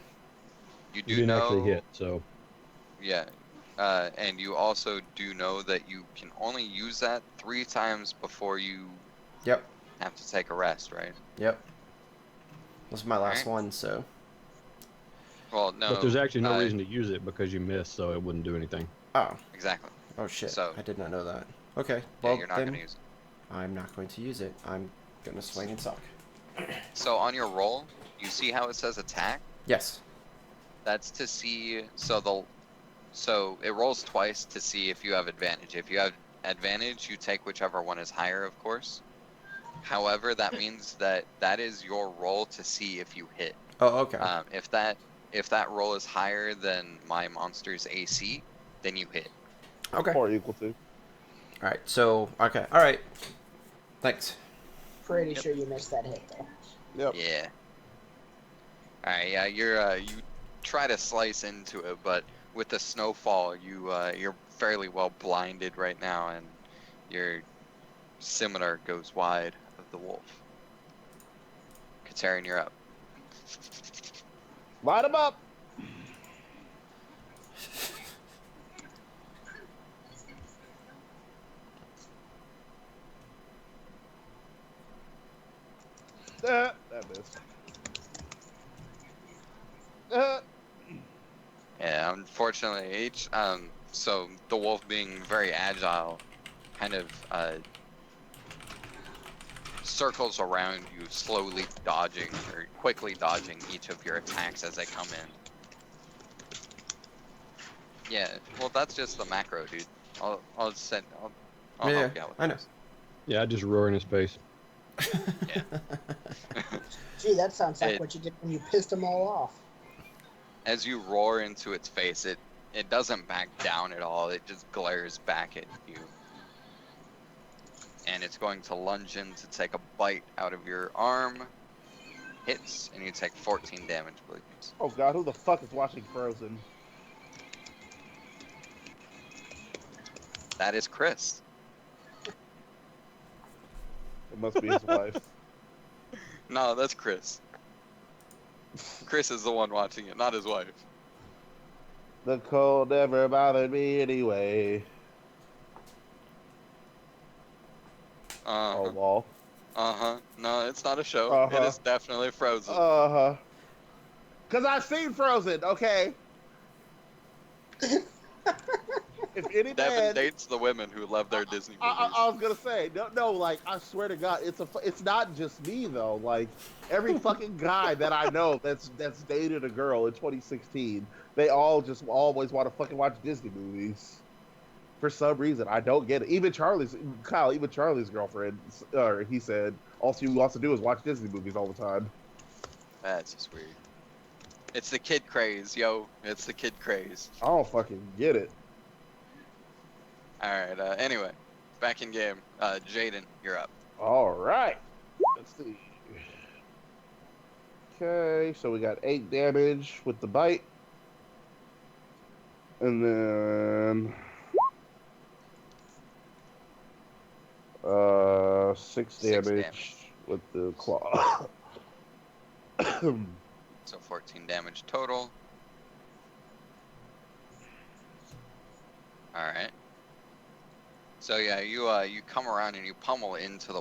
You You do didn't know. actually hit, so Yeah. And you also do know that you can only use that 3 times before you Yep. have to take a rest, right? Yep. This is my last Alright. one, so. Well, no. but there's actually no reason to use it because you missed, so it wouldn't do anything. Oh. Exactly. Oh shit. So- I did not know that. Okay. Yeah, Well, you're not then gonna use it. I'm not going to use it. I'm gonna swing and suck. So on your roll, you see how it says attack? Yes. That's to see. So it rolls twice to see if you have advantage. If you have advantage, you take whichever one is higher, of course. However, that means that is your roll to see if you hit. Oh, okay. If that roll is higher than my monster's AC, then you hit. Okay. Or equal to. All right. So, okay. All right. Thanks. Pretty Yep. sure you missed that hit though. Yep. Yeah. All right. Yeah. You try to slice into it, but with the snowfall, you're fairly well blinded right now, and your scimitar goes wide of the wolf. Katerian, you're up. Light him up! That missed. Yeah, unfortunately, so the wolf being very agile, kind of circles around you, slowly dodging or quickly dodging each of your attacks as they come in. Yeah, well, that's just the macro, dude. I'll help you out with I know. this. Yeah, I just roar in his face. Yeah. Gee, that sounds like It- what you did when you pissed them all off. As you roar into its face, it doesn't back down at all. It just glares back at you. And it's going to lunge in to take a bite out of your arm. Hits, and you take 14 damage, please. Oh god, who the fuck is watching Frozen? That is Chris. It must be his wife. No, that's Chris. Chris is the one watching it, not his wife. The cold never bothered me anyway. Oh, Uh-huh. wall. Uh-huh. No, it's not a show. It Uh-huh. is definitely Frozen. Uh-huh. Because I've seen Frozen, okay? If any Devin man... dates the women who love their Disney movies. I was gonna say no, like I swear to God, it's not just me though. Like every fucking guy that I know that's dated a girl in 2016, they all just always want to fucking watch Disney movies for some reason. I don't get it. Even Charlie's girlfriend, or he said all she wants to do is watch Disney movies all the time. That's just weird. It's the kid craze, yo. It's the kid craze. I don't fucking get it. Alright, anyway. Back in game. Jaden, you're up. All right, let's see. Okay, so we got 8 damage with the bite. And then 6 damage with the claw. So 14 damage total. Alright. So yeah, you come around and you pummel into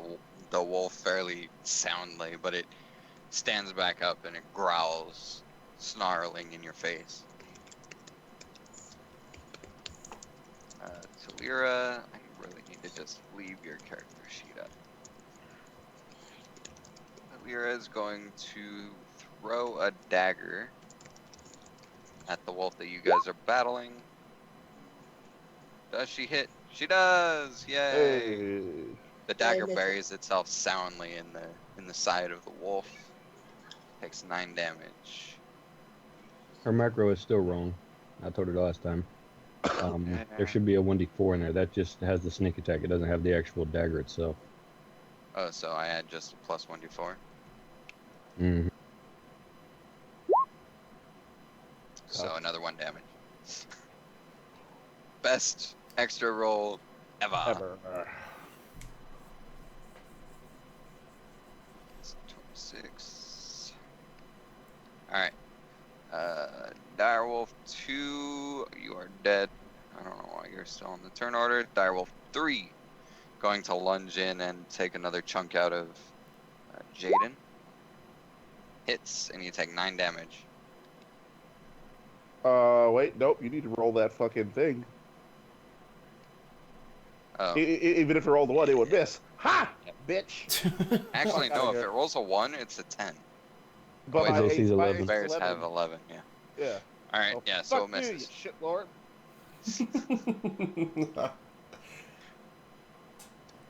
the wolf fairly soundly, but it stands back up and it growls, snarling in your face. Talira, I really need to just leave your character sheet up. Talira is going to throw a dagger at the wolf that you guys are battling. Does she hit? She does! Yay! Hey. The dagger Yay, buries itself soundly in the side of the wolf. Takes 9 damage. Her macro is still wrong. I told her last time. There should be a 1d4 in there. That just has the sneak attack. It doesn't have the actual dagger itself. Oh, so I add just a plus 1d4. Mm-hmm. So another 1 damage. Best extra roll ever. It's 26. Alright. Direwolf 2, you are dead. I don't know why you're still in the turn order. Direwolf 3, going to lunge in and take another chunk out of Jaden. Hits, and you take 9 damage. Wait, nope. You need to roll that fucking thing. Oh. Even if you rolled a 1, it would miss. Ha! Yep. Bitch. Actually, Fuck no, outta if here. it rolls a 1, it's a 10. But Wait, my so AC she's 11. is Bears have 11, yeah. Yeah. Alright, Oh, yeah, so it fuck you, misses. you shit lord.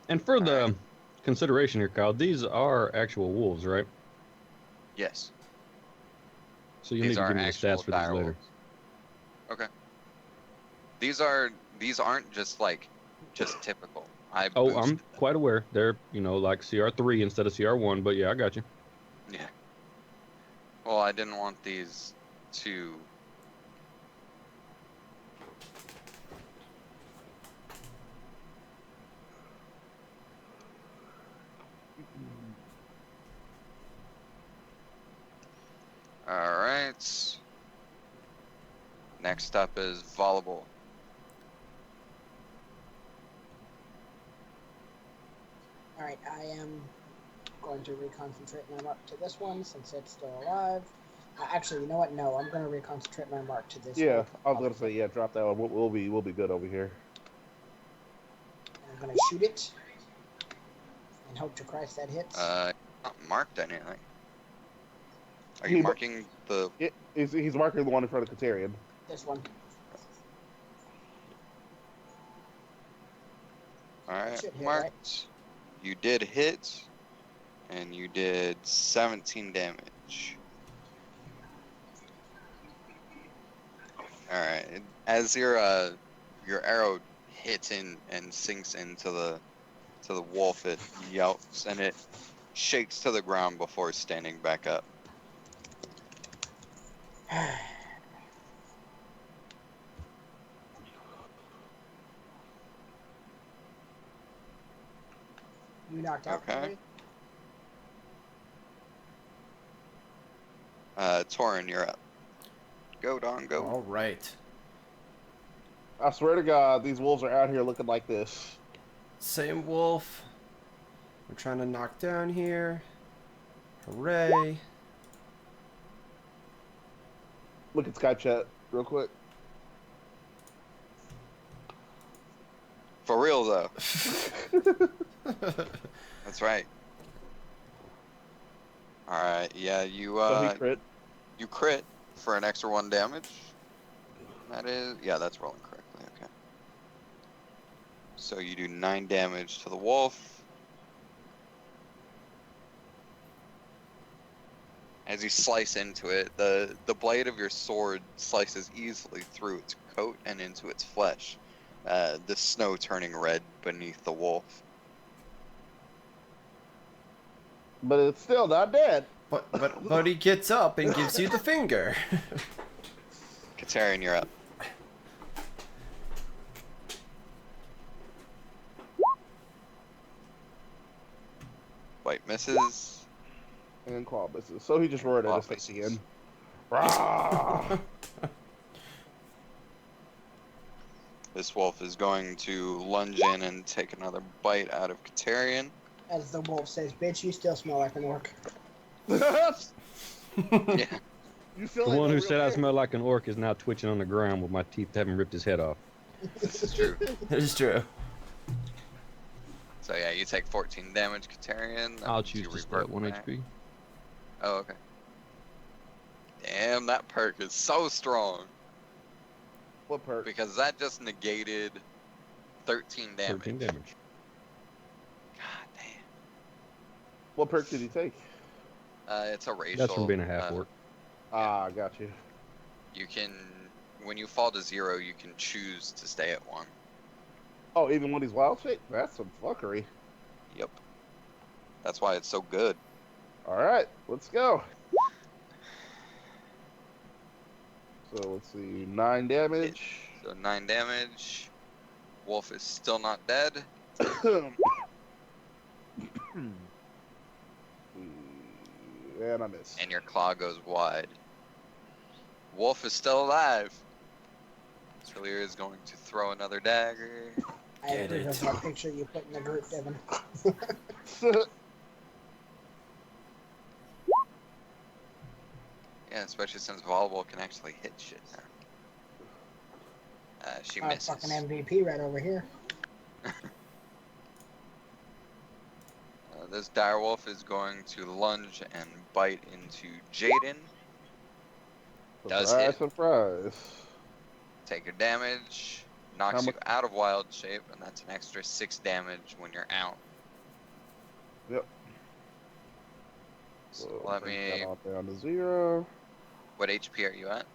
And for the Alright. consideration here, Kyle, these are actual wolves, right? Yes. So you These need to are give me the actual stats for these later. direwolves. Okay. These aren't just typical. I Oh, boosted I'm them. quite aware. They're, like CR3 instead of CR1, but yeah, I got you. Yeah. Well, I didn't want these to. Alright. Next up is volleyball. Alright, I am going to reconcentrate my mark to this one since it's still alive. Actually, you know what? No, I'm going to reconcentrate my mark to this Yeah, one. I was gonna say, yeah, drop that one. We'll be good over here. I'm going to shoot it and hope to Christ that hits. Not marked anything. Are He you ma- marking the? He's marking the one in front of Katerian. This one. Alright, Should hit, marked. right? You did hit, and you did 17 damage. Alright, as your arrow hits in and sinks into the wolf, it yelps and it shakes to the ground before standing back up. You knocked out. Okay. Corey? Torinn, you're up. Go, Don, go. All right. I swear to God, these wolves are out here looking like this. Same wolf. We're trying to knock down here. Hooray. Look at Skype chat real quick. For real, though. That's right. Alright, yeah, you, So he crit. you crit for an extra 1 damage. That is, yeah, that's rolling correctly, okay. So you do 9 damage to the wolf. As you slice into it, the blade of your sword slices easily through its coat and into its flesh, the snow turning red beneath the wolf. But it's still not dead. But he gets up and gives you the finger. Katerian, you're up. Bite misses. And claw misses. So he just roared at Claw his face misses. again. Rah! This wolf is going to lunge in and take another bite out of Katerian. As the wolf says, "Bitch, you still smell like an orc." Yeah. You feel The like one a who real said I man. smell like an orc is now twitching on the ground with my teeth having ripped his head off. This is true. That is true. So yeah, you take 14 damage, Katerian. That I'll means choose you to stay revert at 1 back. HP. Oh, okay. Damn, that perk is so strong. What perk? Because that just negated 13 damage. 13 damage. God damn. What perk did he take? It's a racial. That's from being a half orc. Ah, got you. You can, when you fall to 0, you can choose to stay at 1. Oh, even when he's wild shape? That's some fuckery. Yep. That's why it's so good. Alright, let's go. So let's see, 9 damage. So 9 damage. Wolf is still not dead. And I missed. And your claw goes wide. Wolf is still alive. Trillier is going to throw another dagger. I Get approve it. of that picture you put in the group, Devin. Yeah, especially since volleyball can actually hit shit now. She misses. Fucking MVP right over here. This direwolf is going to lunge and bite into Jaden. Does Surprise, hit. surprise. Take your damage. Knocks How you much- out of wild shape, and that's an extra 6 damage when you're out. Yep. So let take me. that all down to 0. What HP are you at?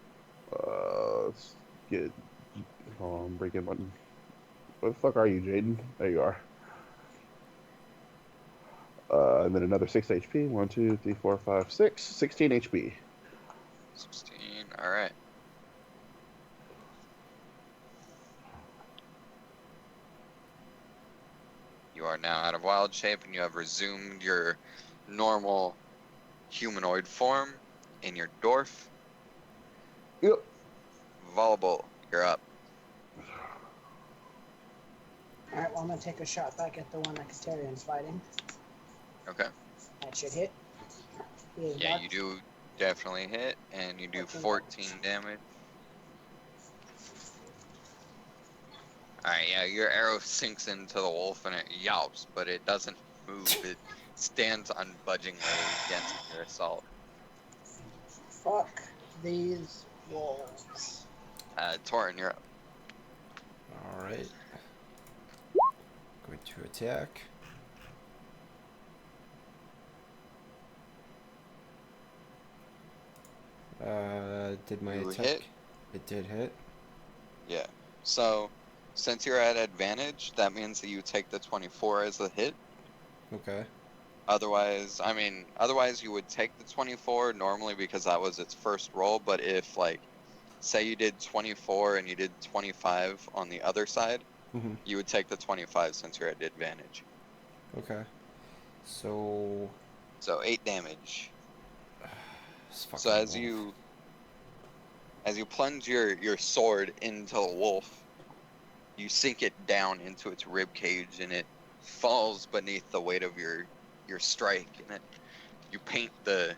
Let's get. Hold on, breaking button. Where the fuck are you, Jaden? There you are. And then another 6 HP. 1, 2, 3, 4, 5, 6. 16 HP. 16. Alright. You are now out of wild shape, and you have resumed your normal humanoid form in your dwarf. Yep. Volleyball, you're up. Alright, well, I'm gonna take a shot back at the one that Katerian's fighting. Okay. That should hit. He is Yeah, knocked. you do definitely hit, and you do 14 damage. Alright, yeah, your arrow sinks into the wolf and it yelps, but it doesn't move. It stands unbudgingly against your assault. Fuck these wolves. Torinn, you're up. Alright. Going to attack. Did my You attack? hit? It did hit. Yeah. So, since you're at advantage, that means that you take the 24 as a hit. Okay. Otherwise, otherwise you would take the 24 normally because that was its first roll, but if, like, say you did 24 and you did 25 on the other side, Mm-hmm. you would take the 25 since you're at advantage. Okay. So. So 8 damage. This fucking So as wolf. you plunge your sword into the wolf, you sink it down into its rib cage, and it falls beneath the weight of your strike, and you paint the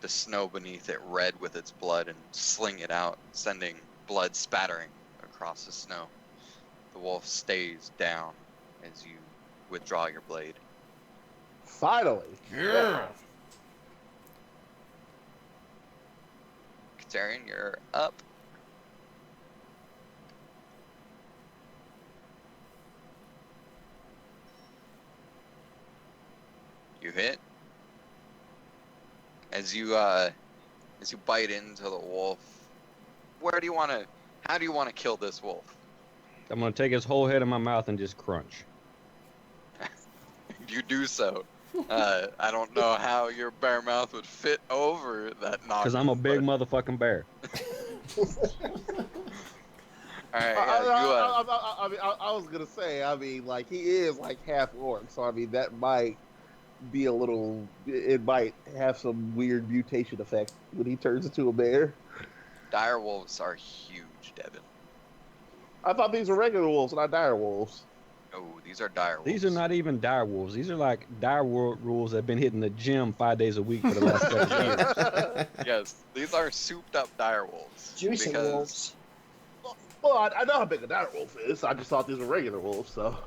snow beneath it red with its blood and sling it out, sending blood spattering across the snow. The wolf stays down as you withdraw your blade. Finally. Yeah. Katerian, you're up. You hit. As you bite into the wolf, how do you want to kill this wolf? I'm gonna take his whole head in my mouth and just crunch. You do so. I don't know how your bare mouth would fit over that noggin. Because I'm a big but- motherfucking bear. All right, yeah, I was gonna say, I mean, like, he is like half orc, so I mean that might be a little. It might have some weird mutation effect when he turns into a bear. dire wolves are huge, Devin. I thought these were regular wolves, not dire wolves. Oh, these are dire wolves. These are not even dire wolves. These are like dire wolves that have been hitting the gym 5 days a week for the last couple years. Yes, these are souped up dire wolves. Juicy because- wolves. Well, I know how big a dire wolf is. I just thought these were regular wolves. So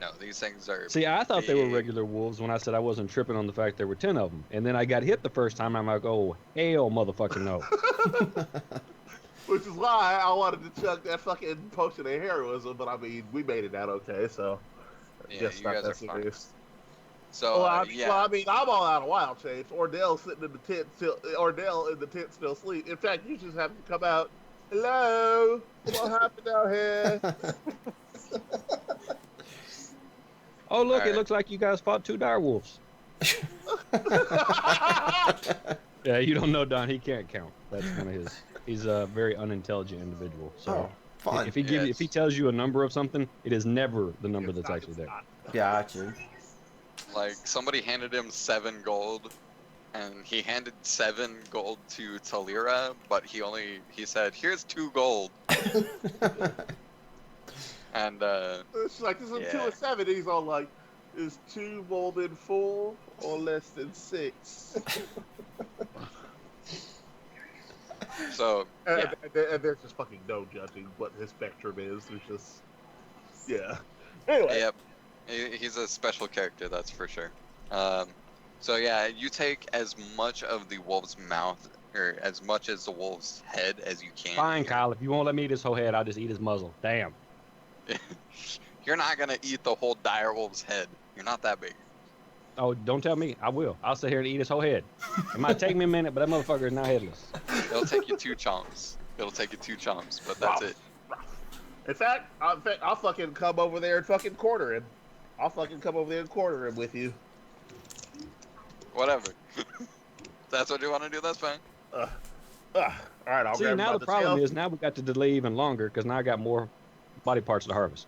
No, these things are. See, I thought they were big. regular wolves when I said I wasn't tripping on the fact there were 10 of them. And then I got hit the first time. I'm like, oh, hell motherfucking no. which is why I wanted to chug that fucking potion of heroism. But I mean, we made it out okay. So Yeah, just you not guys that are fine. serious. So Well, I mean, I'm all out of wild shapes. Ordell's sitting in the tent still. Ordell in the tent still asleep. In fact, you just have to come out. Hello, what happened out here? Oh, look, All it right. looks like you guys fought 2 dire wolves. Yeah, you don't know Don. He can't count. That's one of his. He's a very unintelligent individual. So Oh, fun. if he Yes. if he tells you a number of something, it is never the number that's actually there. Gotcha. like somebody handed him 7 gold, and he handed 7 gold to Talira, but he said, "Here's 2 gold." And It's like this is Yeah. 2 and 7. He's all like, "Is 2 more than 4 or less than 6?" so And, yeah, and there's just fucking no judging what his spectrum is. There's just, yeah. Anyway, yep, he's a special character, that's for sure. So yeah, you take as much of the wolf's mouth, or as much as the wolf's head as you can. Fine, Kyle. If you won't let me eat his whole head, I'll just eat his muzzle. Damn. You're not gonna eat the whole dire wolf's head. You're not that big. Oh, don't tell me. I will. I'll sit here and eat his whole head. It might take me a minute, but that motherfucker is not headless. It'll take you 2 chomps. It'll take you 2 chomps, but that's it. in fact, I'll fucking come over there and fucking corner him. I'll fucking come over there and corner him with you. Whatever. That's what you want to do. That's fine. All right, I'll See, grab him now by the problem tail. is now we got to delay even longer because now I got more body parts to harvest.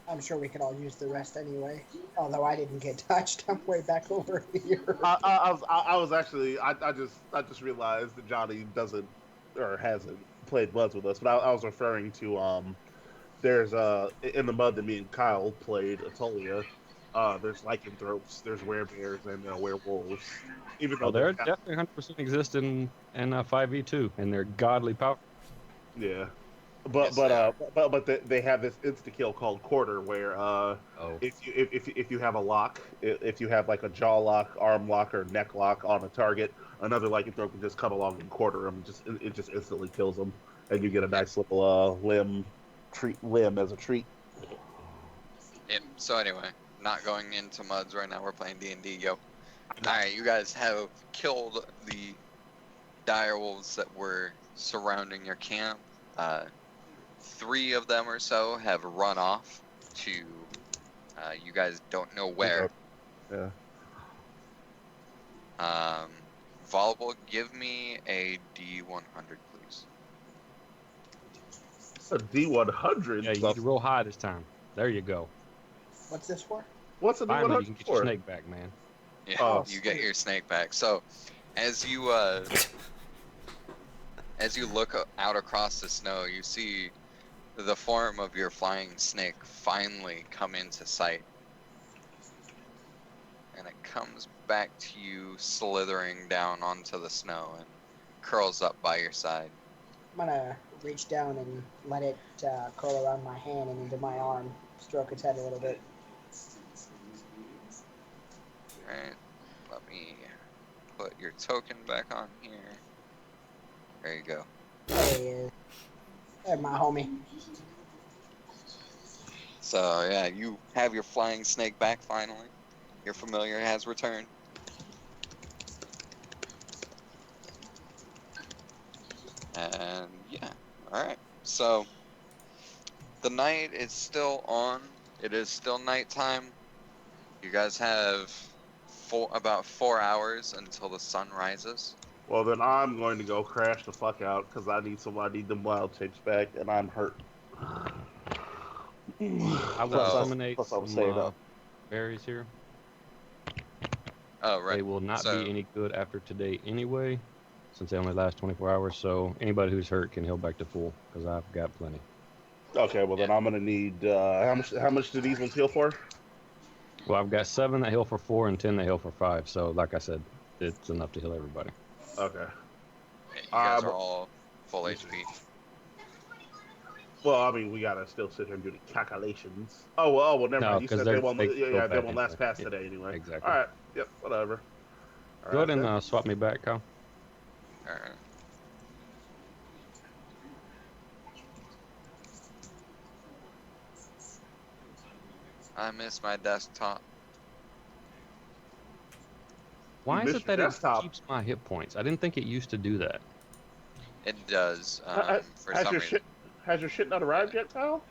I'm sure we could all use the rest anyway. Although I didn't get touched, I'm way back over here. I was actually I just realized that Johnny doesn't or hasn't played Bloods with us, but I was referring to there's in the mud that me and Kyle played Atolia. There's lycanthropes, there's werebears, and werewolves. Even though Oh, they're they're definitely 100% exist in 5v2, and they're godly powerful. yeah, Yes, they are. but they have this insta kill called quarter where Oh. if you have a lock, if you have like a jaw lock, arm lock, or neck lock on a target, another lycanthrope can just come along and quarter them. It just instantly kills them, and you get a nice little limb as a treat. Yeah, so anyway, not going into muds right now. We're playing D&D, yo. Alright, you guys have killed the dire wolves that were surrounding your camp. 3 of them or so have run off to, you guys don't know where. Yeah. Volleyball, give me a D100, please. It's a D100. Yeah, you need to roll high this time. There you go. What's this for? What's the new Finally, 100 you can get your for? snake back, man. Yeah, Oh, you get your snake back. So, as you look out across the snow, you see the form of your flying snake finally come into sight. And it comes back to you slithering down onto the snow and curls up by your side. I'm gonna reach down and let it curl around my hand and into my arm, stroke its head a little bit. Alright, let me put your token back on here. There you go. There he is. There, my homie. So, yeah, you have your flying snake back finally. Your familiar has returned. And yeah, alright. So, the night is still on. It is still nighttime. You guys have about 4 hours until the sun rises. well then I'm going to go crash the fuck out because I need them wild shapes back, and I'm hurt. I will So- eliminate plus I was some staying up. berries here. Oh, right. They will not So- be any good after today anyway, since they only last 24 hours. So anybody who's hurt can heal back to full, because I've got plenty. Okay, well then I'm gonna need how much do these ones heal for? Well, I've got 7 that heal for 4 and 10 that heal for 5. So like I said, it's enough to heal everybody. Okay. You guys but- are all full HP. Well, I mean, we gotta still sit here and do the calculations. Well, never No, mind. You 'cause said they they won't. go They back won't last anyway. past Yeah, today anyway. exactly. All right. Yep. Whatever. All Go ahead right, and then. swap me back, Kyle. Alright. I miss my desktop. Why is missed it that your it desktop. keeps my hit points? I didn't think it used to do that. It does, for has some your reason. has your shit not arrived yet, Kyle?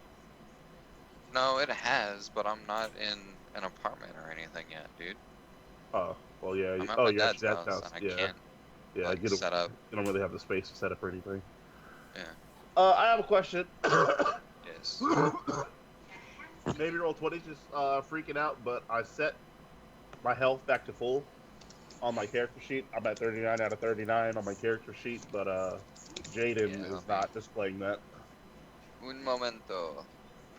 No, it has, but I'm not in an apartment or anything yet, dude. Oh, well, yeah. I'm at Oh, my you're at dad's your house, dad's house. and I Yeah. can't Yeah. like, You don't, set up. you don't really have the space to set up or anything. Yeah. I have a question. Yes. Maybe roll 20's just freaking out, but I set my health back to full on my character sheet. I'm at 39 out of 39 on my character sheet, but Jaden Yeah, is not displaying that. Un momento.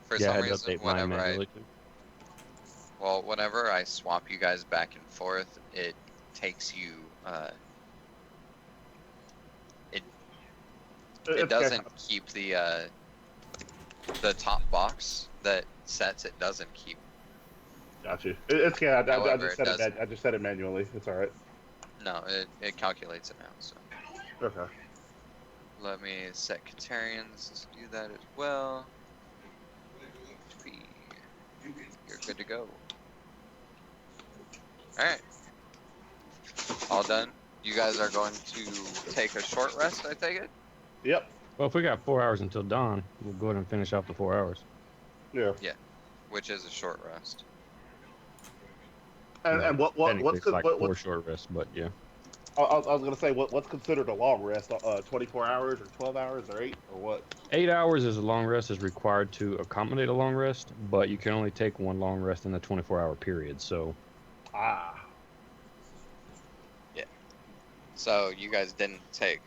For Yeah, I some had to reason, update mine whenever manually too. whenever I swap you guys back and forth, it takes you, it It's doesn't keep the top box that sets it doesn't keep. Got you. It's I However, just it set it. doesn't. I just set it manually. It's all right. No, it calculates it now. So Okay. let me set Katarian's. Let's do that as well. HP. You're good to go. All right. All done. You guys are going to take a short rest, I take it? Yep. Well, if we got 4 hours until dawn, we'll go ahead and finish off the 4 hours. Yeah. Which is a short rest. And what's Technically, it's like 4 what short rests, but yeah. I was gonna say what's considered a long rest? 24 hours or 12 hours or 8 or what? 8 hours is a long rest is required to accommodate a long rest, but you can only take one long rest in the 24-hour period. So So you guys didn't take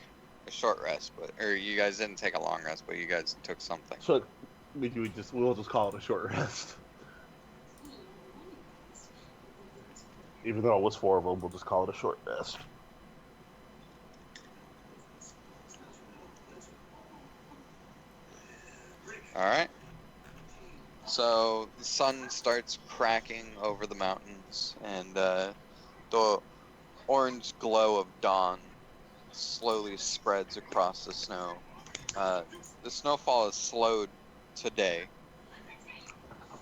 a short rest, or you guys didn't take a long rest, but you guys took something. So we'll just call it a short rest. Even though it was 4 of them, we'll just call it a short rest. Alright. So the sun starts cracking over the mountains, and the orange glow of dawn slowly spreads across the snow. The snowfall is slowed today,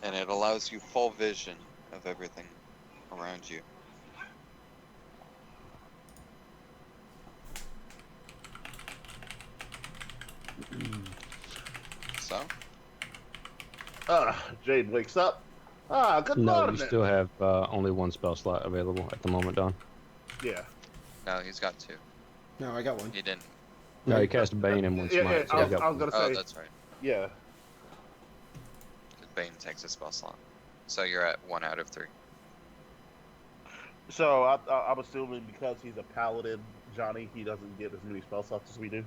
and it allows you full vision of everything around you. So, Jade wakes up. Good no, morning. you still have only one spell slot available at the moment, Don. Yeah. no, he's got 2. No, I got one. He didn't. No, you cast Bane and one Yeah, smite. yeah, so I was gonna Oh, say. that's right. Yeah. Because Bane takes a spell slot. So you're at 1 out of 3. So I'm assuming because he's a paladin, Johnny, he doesn't get as many spell slots as we do.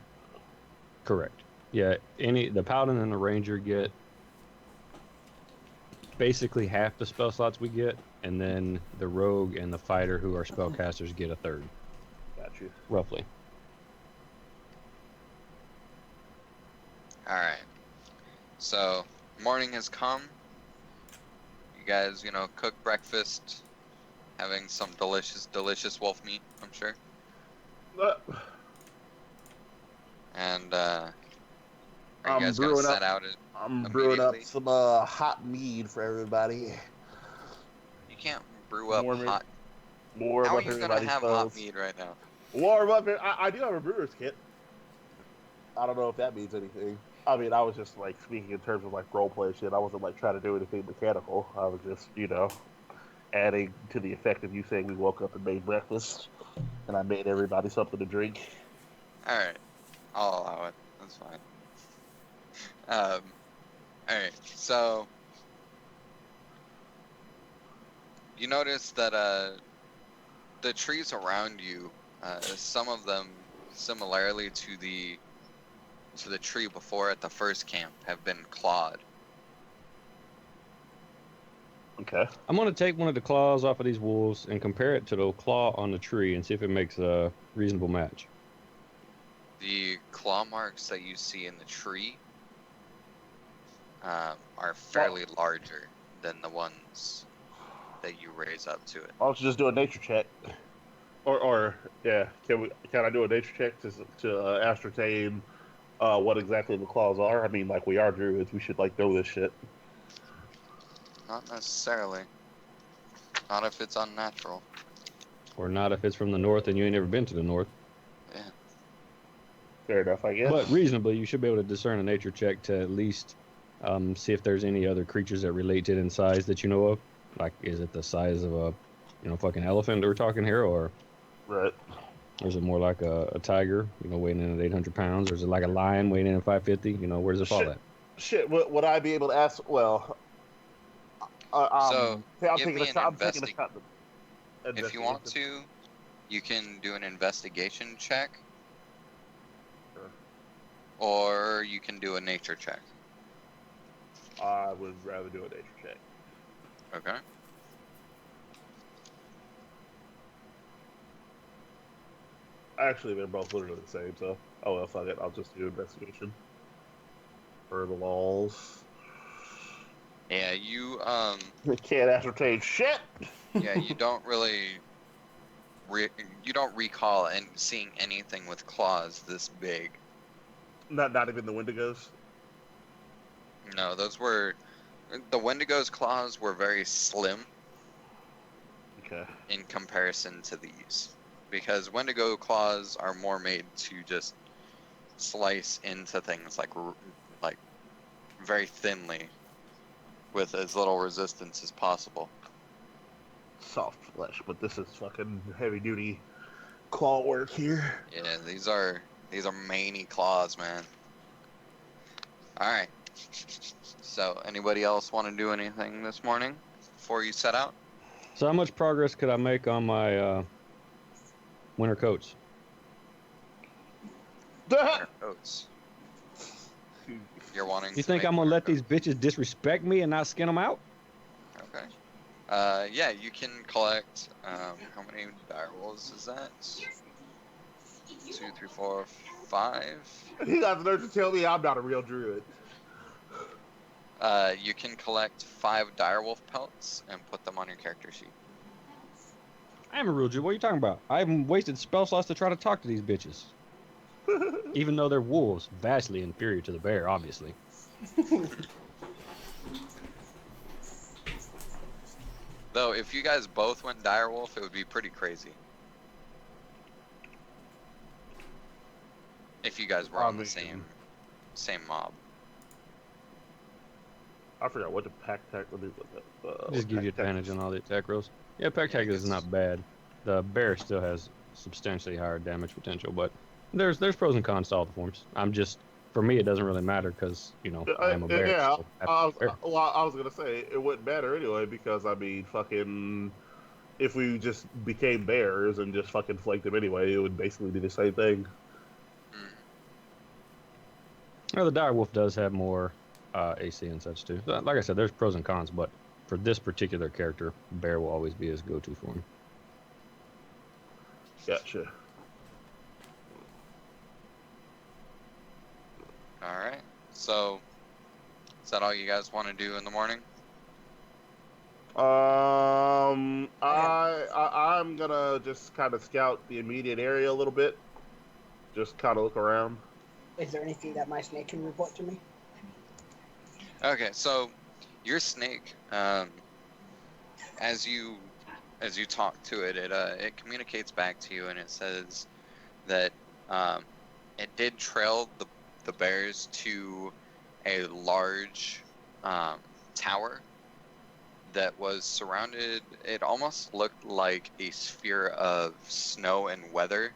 Correct. Yeah, the paladin and the ranger get basically half the spell slots we get, and then the rogue and the fighter, who are spellcasters, get a third, Got you. roughly. Alright. So, morning has come. You guys, cook breakfast. Having some delicious wolf meat, I'm sure. And, are you I'm guys gonna brewing set up- out I'm brewing up immediately? some hot mead for everybody. You can't brew up Warm it. hot. Warm How are up you gonna everybody's have spells. hot mead right now? Warm up. I do have a brewer's kit. I don't know if that means anything. I mean, I was just like speaking in terms of like role play shit. I wasn't like trying to do anything mechanical. I was just, adding to the effect of you saying we woke up and made breakfast, and I made everybody something to drink. Alright. I'll allow it. That's fine. Alright, so you notice that the trees around you, some of them similarly to the tree before at the first camp, have been clawed. Okay. I'm going to take one of the claws off of these wolves and compare it to the claw on the tree and see if it makes a reasonable match. The claw marks that you see in the tree are fairly larger than the ones that you raise up to it. Why don't you just do a nature check? Or yeah, can I do a nature check to ascertain what exactly the claws are? I mean, like we are druids, we should like know this shit. Not necessarily. Not if it's unnatural. Or not if it's from the north and you ain't never been to the north. Yeah. Fair enough, I guess. But reasonably, you should be able to discern a nature check to at least see if there's any other creatures that relate to it in size that you know of. Like, is it the size of a, fucking elephant that we're talking here, or Right. is it more like a tiger, weighing in at 800 pounds, or is it like a lion weighing in at 550? Where does it fall at? Shit, would I be able to ask? Well, So, I'm give taking me a an shot. I'm taking a shot. If you want to, you can do an investigation check. Sure. Or you can do a nature check. I would rather do a nature check. Okay. Actually, they're both literally the same, so well, fuck it. I'll just do investigation for the laws. Yeah, you Can't ascertain shit. yeah, you don't really you don't recall and seeing anything with claws this big. Not even the Wendigos. No, the Wendigo's claws were very slim Okay. in comparison to these, because Wendigo claws are more made to just slice into things like very thinly with as little resistance as possible. Soft flesh, but this is fucking heavy duty claw work here. Yeah, these are maney claws, man. All right. So, anybody else want to do anything this morning before you set out? So how much progress could I make on my winter coats? Winter coats. You're wanting. You to think make I'm going to winter let these coats? bitches disrespect me and not skin them out? Okay. Yeah, you can collect. How many dire wolves is that? 2, 3, 4, 5. He got the nerve to tell me I'm not a real druid. You can collect 5 direwolf pelts and put them on your character sheet. I am a real Jew. What are you talking about? I haven't wasted spell slots to try to talk to these bitches. Even though they're wolves, vastly inferior to the bear, obviously. Though, if you guys both went direwolf, it would be pretty crazy. If you guys were on the same mob. I forgot what the pack tech would do. Just give you advantage on all the attack rolls. Yeah, pack tag is not bad. The bear still has substantially higher damage potential, but there's pros and cons to all the forms. I'm just, for me, it doesn't really matter because I am a bear. Yeah, So I have to be a bear. I was gonna say it wouldn't matter anyway because I mean, fucking, if we just became bears and just fucking flaked them anyway, it would basically be the same thing. Mm. Well, the dire wolf does have more AC and such too. Like I said, there's pros and cons, but for this particular character, bear will always be his go-to for him. Gotcha. All right. So, is that all you guys want to do in the morning? I'm gonna just kind of scout the immediate area a little bit, just kind of look around. Is there anything that my snake can report to me? Okay, so your snake, as you talk to it, it communicates back to you, and it says that it did trail the bears to a large tower that was surrounded. It almost looked like a sphere of snow and weather,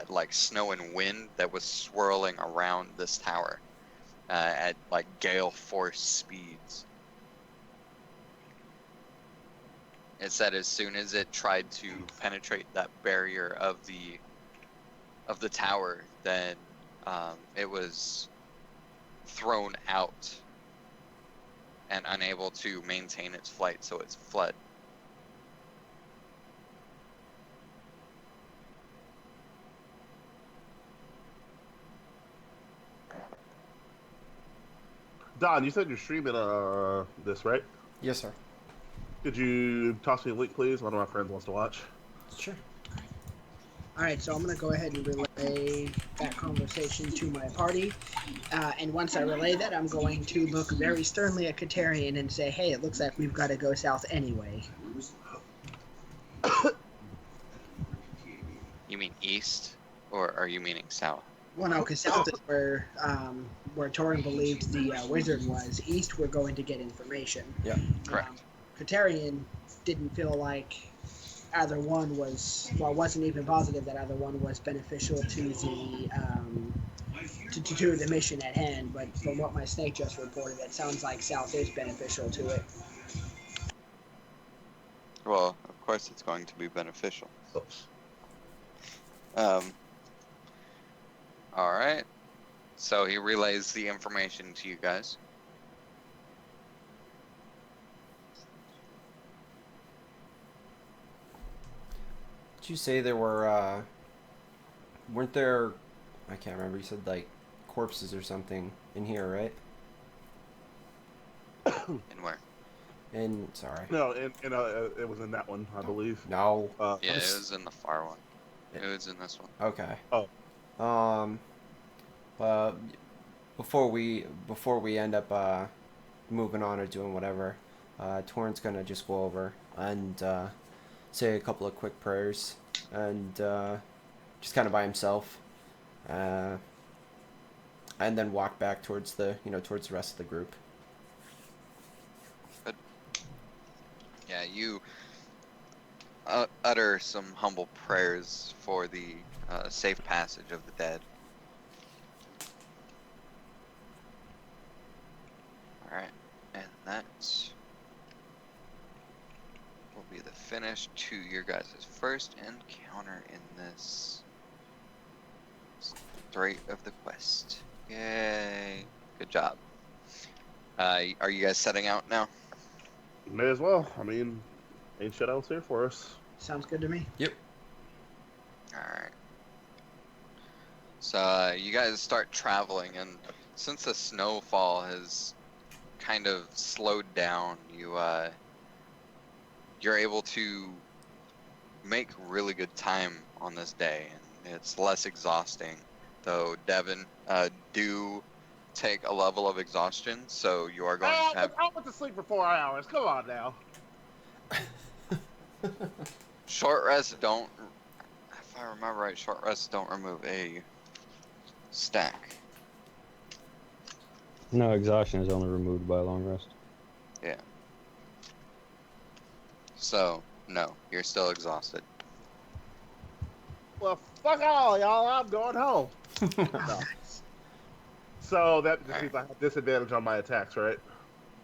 like snow and wind that was swirling around this tower at like gale force speeds. It said as soon as it tried to penetrate that barrier of the tower, then it was thrown out and unable to maintain its flight, so it's fled. Don, you said you're streaming this, right? Yes, sir. Could you toss me a link, please? One of my friends wants to watch. Sure. All right, so I'm going to go ahead and relay that conversation to my party. And once I relay that, I'm going to look very sternly at Katarian and say, hey, it looks like we've got to go south anyway. You mean east, or are you meaning south? Well, no, because south is where Torinn believed the wizard was. East, we're going to get information. Yeah. Correct. Katarian didn't feel like either one was, well, wasn't even positive that either one was beneficial to the to the mission at hand. But from what my snake just reported, it sounds like south is beneficial to it. Well, of course it's going to be beneficial. All right. So he relays the information to you guys. Did you say there were, weren't there, I can't remember, you said like corpses or something in here, right? And where? Sorry. No, it was in that one, I believe. No. Yeah, it was in the far one. It was in this one. Okay. Oh. Before we end up moving on or doing whatever, Torinn's gonna just go over and say a couple of quick prayers and just kind of by himself, and then walk back towards the rest of the group. Good. Yeah, you utter some humble prayers for the safe passage of the dead. Alright, and that will be the finish to your guys' first encounter in this strait of the quest. Yay! Good job. Are you guys setting out now? May as well. I mean, ain't shit else here for us. Sounds good to me. Yep. Alright. So you guys start traveling, and since the snowfall has kind of slowed down, you're able to make really good time on this day, and it's less exhausting. Though Devin, do take a level of exhaustion, so you are going to have. I went to sleep for 4 hours. Come on now. Short rests don't. If I remember right, short rests don't remove a stack. No, exhaustion is only removed by a long rest. Yeah. So, no, you're still exhausted. Well, fuck all, y'all. I'm going home. No. So that just Alright. means I have disadvantage on my attacks, right?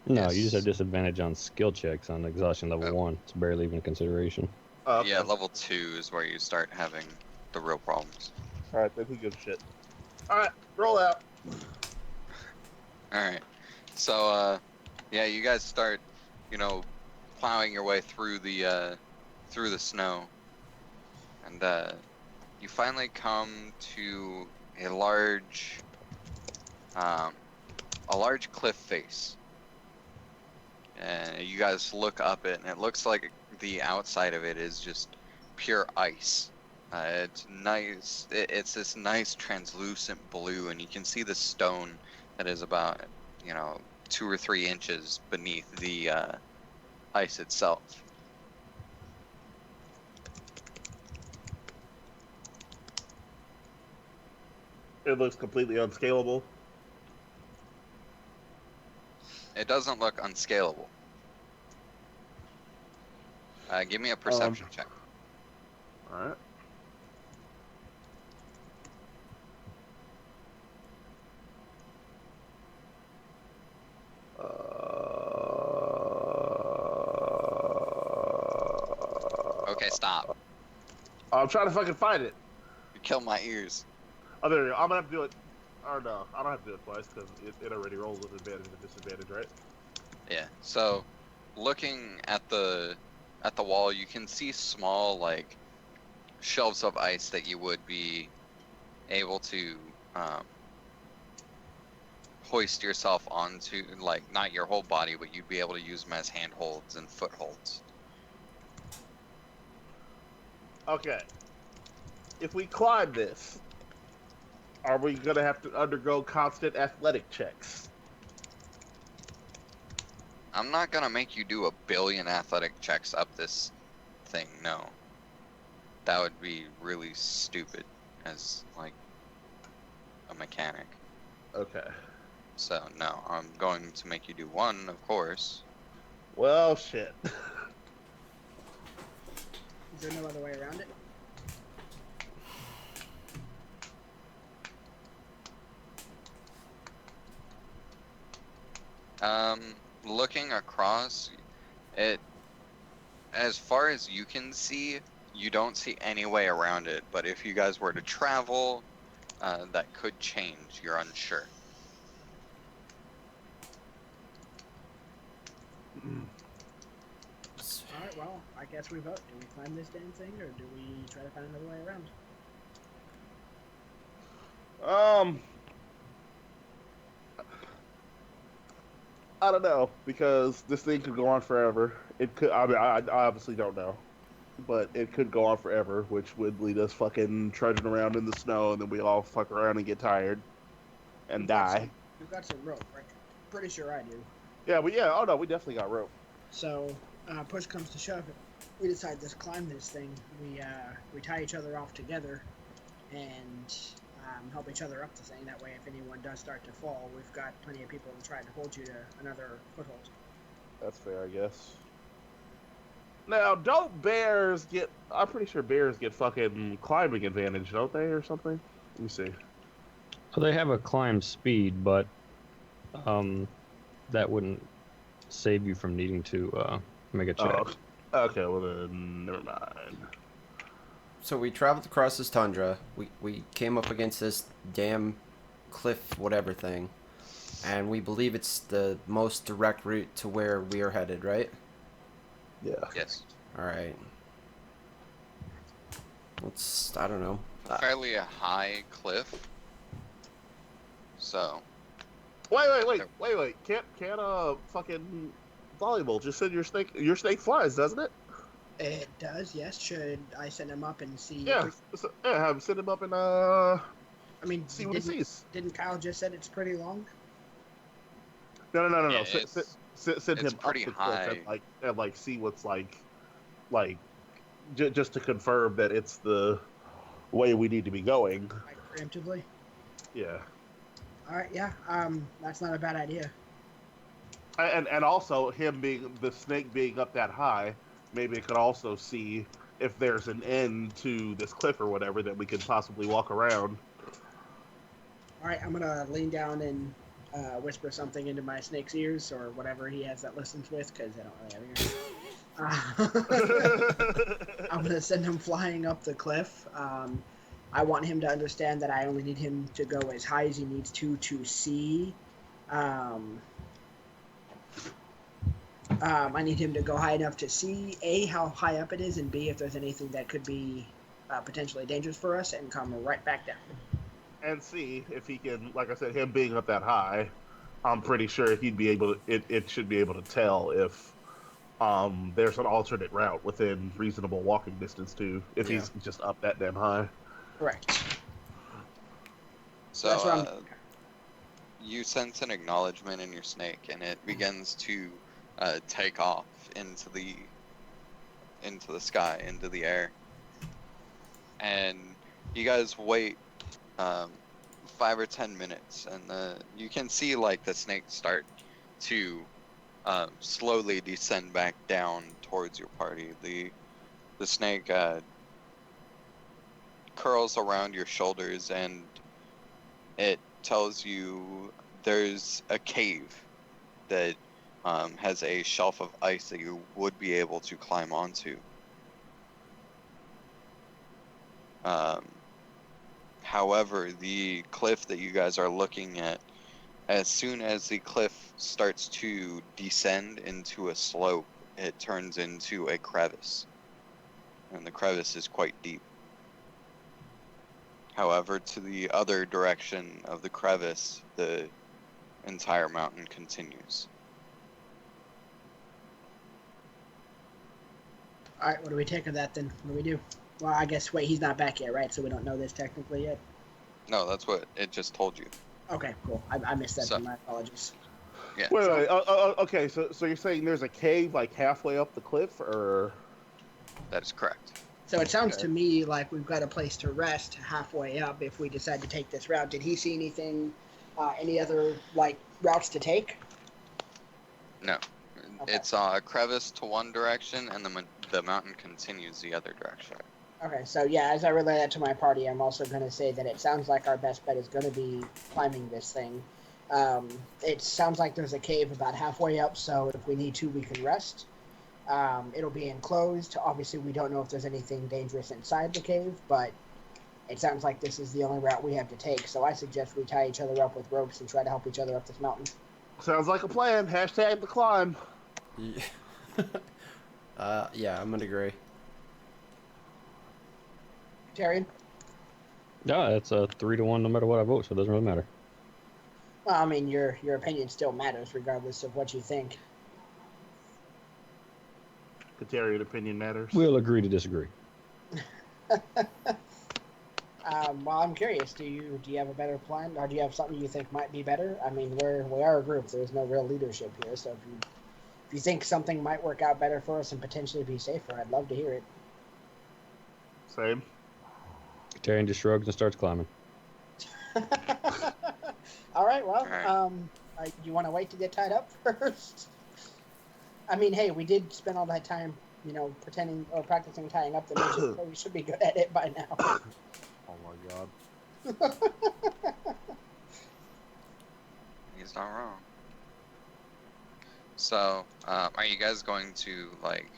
No, you just have Yes. disadvantage on skill checks on exhaustion level Oh. 1. It's barely even a consideration. Okay. Yeah, level 2 is where you start having the real problems. All right, then who gives a shit? All right, roll out. Alright. So, yeah, you guys start, plowing your way through the snow. And, you finally come to a large cliff face. And you guys look up it, and it looks like the outside of it is just pure ice. It's nice. It's this nice translucent blue, and you can see the stone that is about, 2 or 3 inches beneath the ice itself. It looks completely unscalable. It doesn't look unscalable. Give me a perception check. All right. Okay, stop. I'm trying to fucking find it. You killed my ears. Oh, there we go. I'm gonna have to do it. Or no, I don't have to do it twice because it already rolls with advantage and disadvantage, right? Yeah. So, looking at the wall, you can see small shelves of ice that you would be able to hoist yourself onto, not your whole body, but you'd be able to use them as handholds and footholds. Okay. If we climb this, are we gonna have to undergo constant athletic checks? I'm not gonna make you do a billion athletic checks up this thing, no. That would be really stupid as, a mechanic. Okay. So, no, I'm going to make you do one, of course. Well, shit. Is there no other way around it? Looking across, as far as you can see, you don't see any way around it, but if you guys were to travel, that could change, you're unsure. Alright, well, I guess we vote. Do we climb this damn thing, or do we try to find another way around? I don't know because this thing could go on forever. It could. I mean, I obviously don't know, but it could go on forever, which would lead us fucking trudging around in the snow, and then we all fuck around and get tired and die. We've got some rope, right? Pretty sure I do. Yeah, oh no, we definitely got rope. So, push comes to shove, we decide to climb this thing. We tie each other off together, and help each other up the thing. That way, if anyone does start to fall, we've got plenty of people to try to hold you to another foothold. That's fair, I guess. Now, don't bears get... I'm pretty sure bears get fucking climbing advantage, don't they, or something? Let me see. So they have a climb speed, but that wouldn't save you from needing to make a check. Oh, okay, well then, never mind. So we traveled across this tundra. We came up against this damn cliff whatever thing. And we believe it's the most direct route to where we are headed, right? Yeah. Yes. Alright. I don't know. Fairly a high cliff. So. Wait. Can't fucking volleyball just send your snake flies, doesn't it? It does, yes. Should I send him up and see? Yeah, have him send him up and I mean, see what he sees. Didn't Kyle just said it's pretty long? No. Yeah, Send him it's up pretty the cliff high. and see what's just to confirm that it's the way we need to be going. Like preemptively? Yeah. Alright, yeah. That's not a bad idea. And also him being the snake being up that high, maybe it could also see if there's an end to this cliff or whatever that we could possibly walk around. All right, I'm gonna lean down and whisper something into my snake's ears or whatever he has that listens with, because I don't really have ears. I'm gonna send him flying up the cliff. I want him to understand that I only need him to go as high as he needs to see. I need him to go high enough to see A, how high up it is, and B, if there's anything that could be potentially dangerous for us, and come right back down. And see if he can, like I said, him being up that high, I'm pretty sure he'd be able to, it should be able to tell if there's an alternate route within reasonable walking distance too, if Yeah. he's just up that damn high. Correct. So That's what you sense an acknowledgement in your snake, and it begins to take off into the sky, into the air. And you guys wait 5 or 10 minutes, and you can see like the snake start to slowly descend back down towards your party. The snake curls around your shoulders, and it tells you there's a cave that has a shelf of ice that you would be able to climb onto. However, the cliff that you guys are looking at, as soon as the cliff starts to descend into a slope, it turns into a crevice. And the crevice is quite deep. However, to the other direction of the crevice, the entire mountain continues. All right, what do we take of that then? What do we do? Well, I guess, wait, he's not back yet, right? So we don't know this technically yet? No, that's what it just told you. Okay, cool. I missed that, So- my apologies. Yeah. Wait. Okay. So you're saying there's a cave like halfway up the cliff, or? That is correct. So it sounds Okay. to me like we've got a place to rest halfway up if we decide to take this route. Did he see anything, any other, like, routes to take? No. Okay. It's a crevice to one direction, and the mountain continues the other direction. Okay, so yeah, as I relay that to my party, I'm also going to say that it sounds like our best bet is going to be climbing this thing. It sounds like there's a cave about halfway up, so if we need to, we can rest. It'll be enclosed. Obviously, we don't know if there's anything dangerous inside the cave, but it sounds like this is the only route we have to take. So I suggest we tie each other up with ropes and try to help each other up this mountain. Sounds like a plan. Hashtag the climb. Yeah, I'm gonna agree. Torinn? Yeah, it's a 3-1 no matter what I vote, so it doesn't really matter. Well, I mean, your opinion still matters regardless of what you think. Katarian opinion matters. We'll agree to disagree. Well, I'm curious. Do you have a better plan, or do you have something you think might be better? I mean, we are a group. There's no real leadership here, so if you think something might work out better for us and potentially be safer, I'd love to hear it. Same. Tyrion just shrugs and starts climbing. All right. Well, All you want to wait to get tied up first? I mean, hey, we did spend all that time, pretending or practicing tying up the midget, so we should be good at it by now. Oh my god. He's not wrong. So, are you guys going to, like,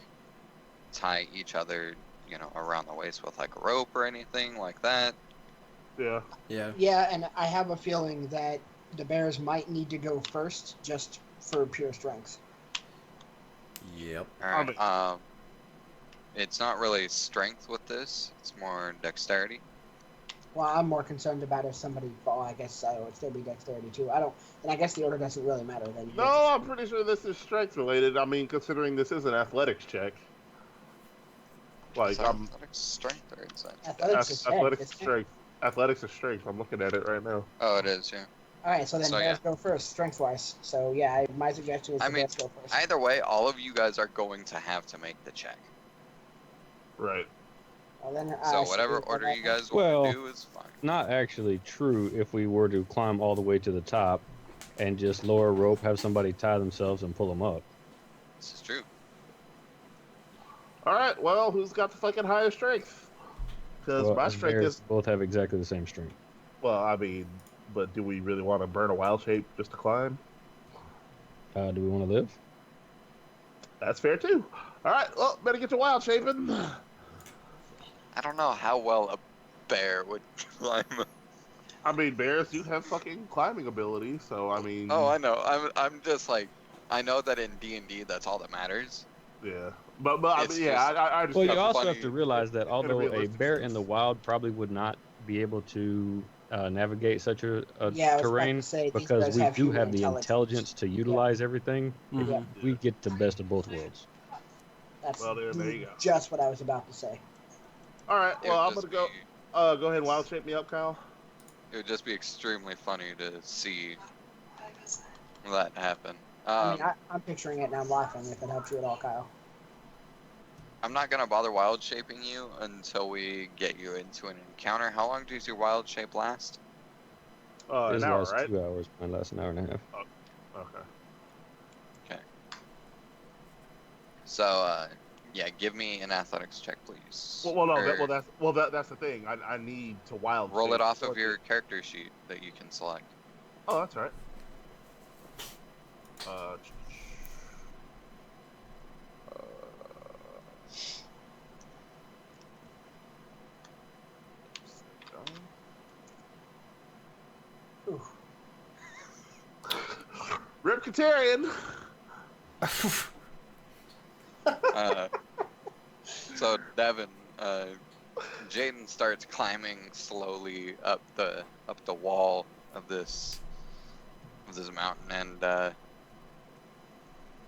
tie each other, around the waist with, like, a rope or anything like that? Yeah. Yeah. Yeah, and I have a feeling that the bears might need to go first, just for pure strength. Yep. Alright, it's not really strength with this, it's more dexterity. Well, I'm more concerned about if somebody fall. I guess it would still be dexterity too. And I guess the order doesn't really matter then. No, I'm pretty sure this is strength related. I mean, considering this is an athletics check. Like, Is that athletics, strength, or is that... Athletics is athletics isn't it? strength. Athletics is strength. I'm looking at it right now. Oh, it is, yeah. All right, so then So, bears go first, strength-wise. So yeah, my suggestion is I the mean, bears go first. Either way, all of you guys are going to have to make the check. Right. Well, then, So should whatever we go order back you then? guys want Well- to do is fine. Not actually true if we were to climb all the way to the top and just lower a rope, have somebody tie themselves and pull them up. This is true. All right. Well, who's got the fucking highest strength? Because Well, my us strength bears is. both have exactly the same strength. Well, I mean, but do we really want to burn a wild shape just to climb? Do we want to live? That's fair too. All right, well, better get to wild shaping. I don't know how well a bear would climb. I mean, bears do have fucking climbing ability, so I mean, Oh, I know. I'm just like, I know that in D&D that's all that matters. yeah. But I It's mean, yeah, just I Well, understand. you a also have to funny. realize that In a although a realistic bear sense. in the wild probably would not be able to navigate such a Yeah, I was about terrain, to say these because bears we have do human have the intelligence. intelligence to utilize everything, Yeah, we get the best of both worlds. that's Well, there you go. just what I was about to say. All right, It well, would I'm just gonna be. go. Go ahead and wild shape me up, Kyle. It would just be extremely funny to see that happen. I mean, I'm picturing it and I'm laughing. If it helps you at all, Kyle. I'm not gonna bother wild shaping you until we get you into an encounter. How long does your wild shape last? His An hour, lasts right? 2 hours, mine lasts an hour and a half. Okay. Okay. So, yeah, give me an athletics check, please. Well, no, Or that's the thing. I need to wild roll shape it off for of the- your character sheet that you can select. Oh, that's right. Uh, Ooh. Rip Katarian. So Devin, Jaden starts climbing slowly up the wall of this mountain, and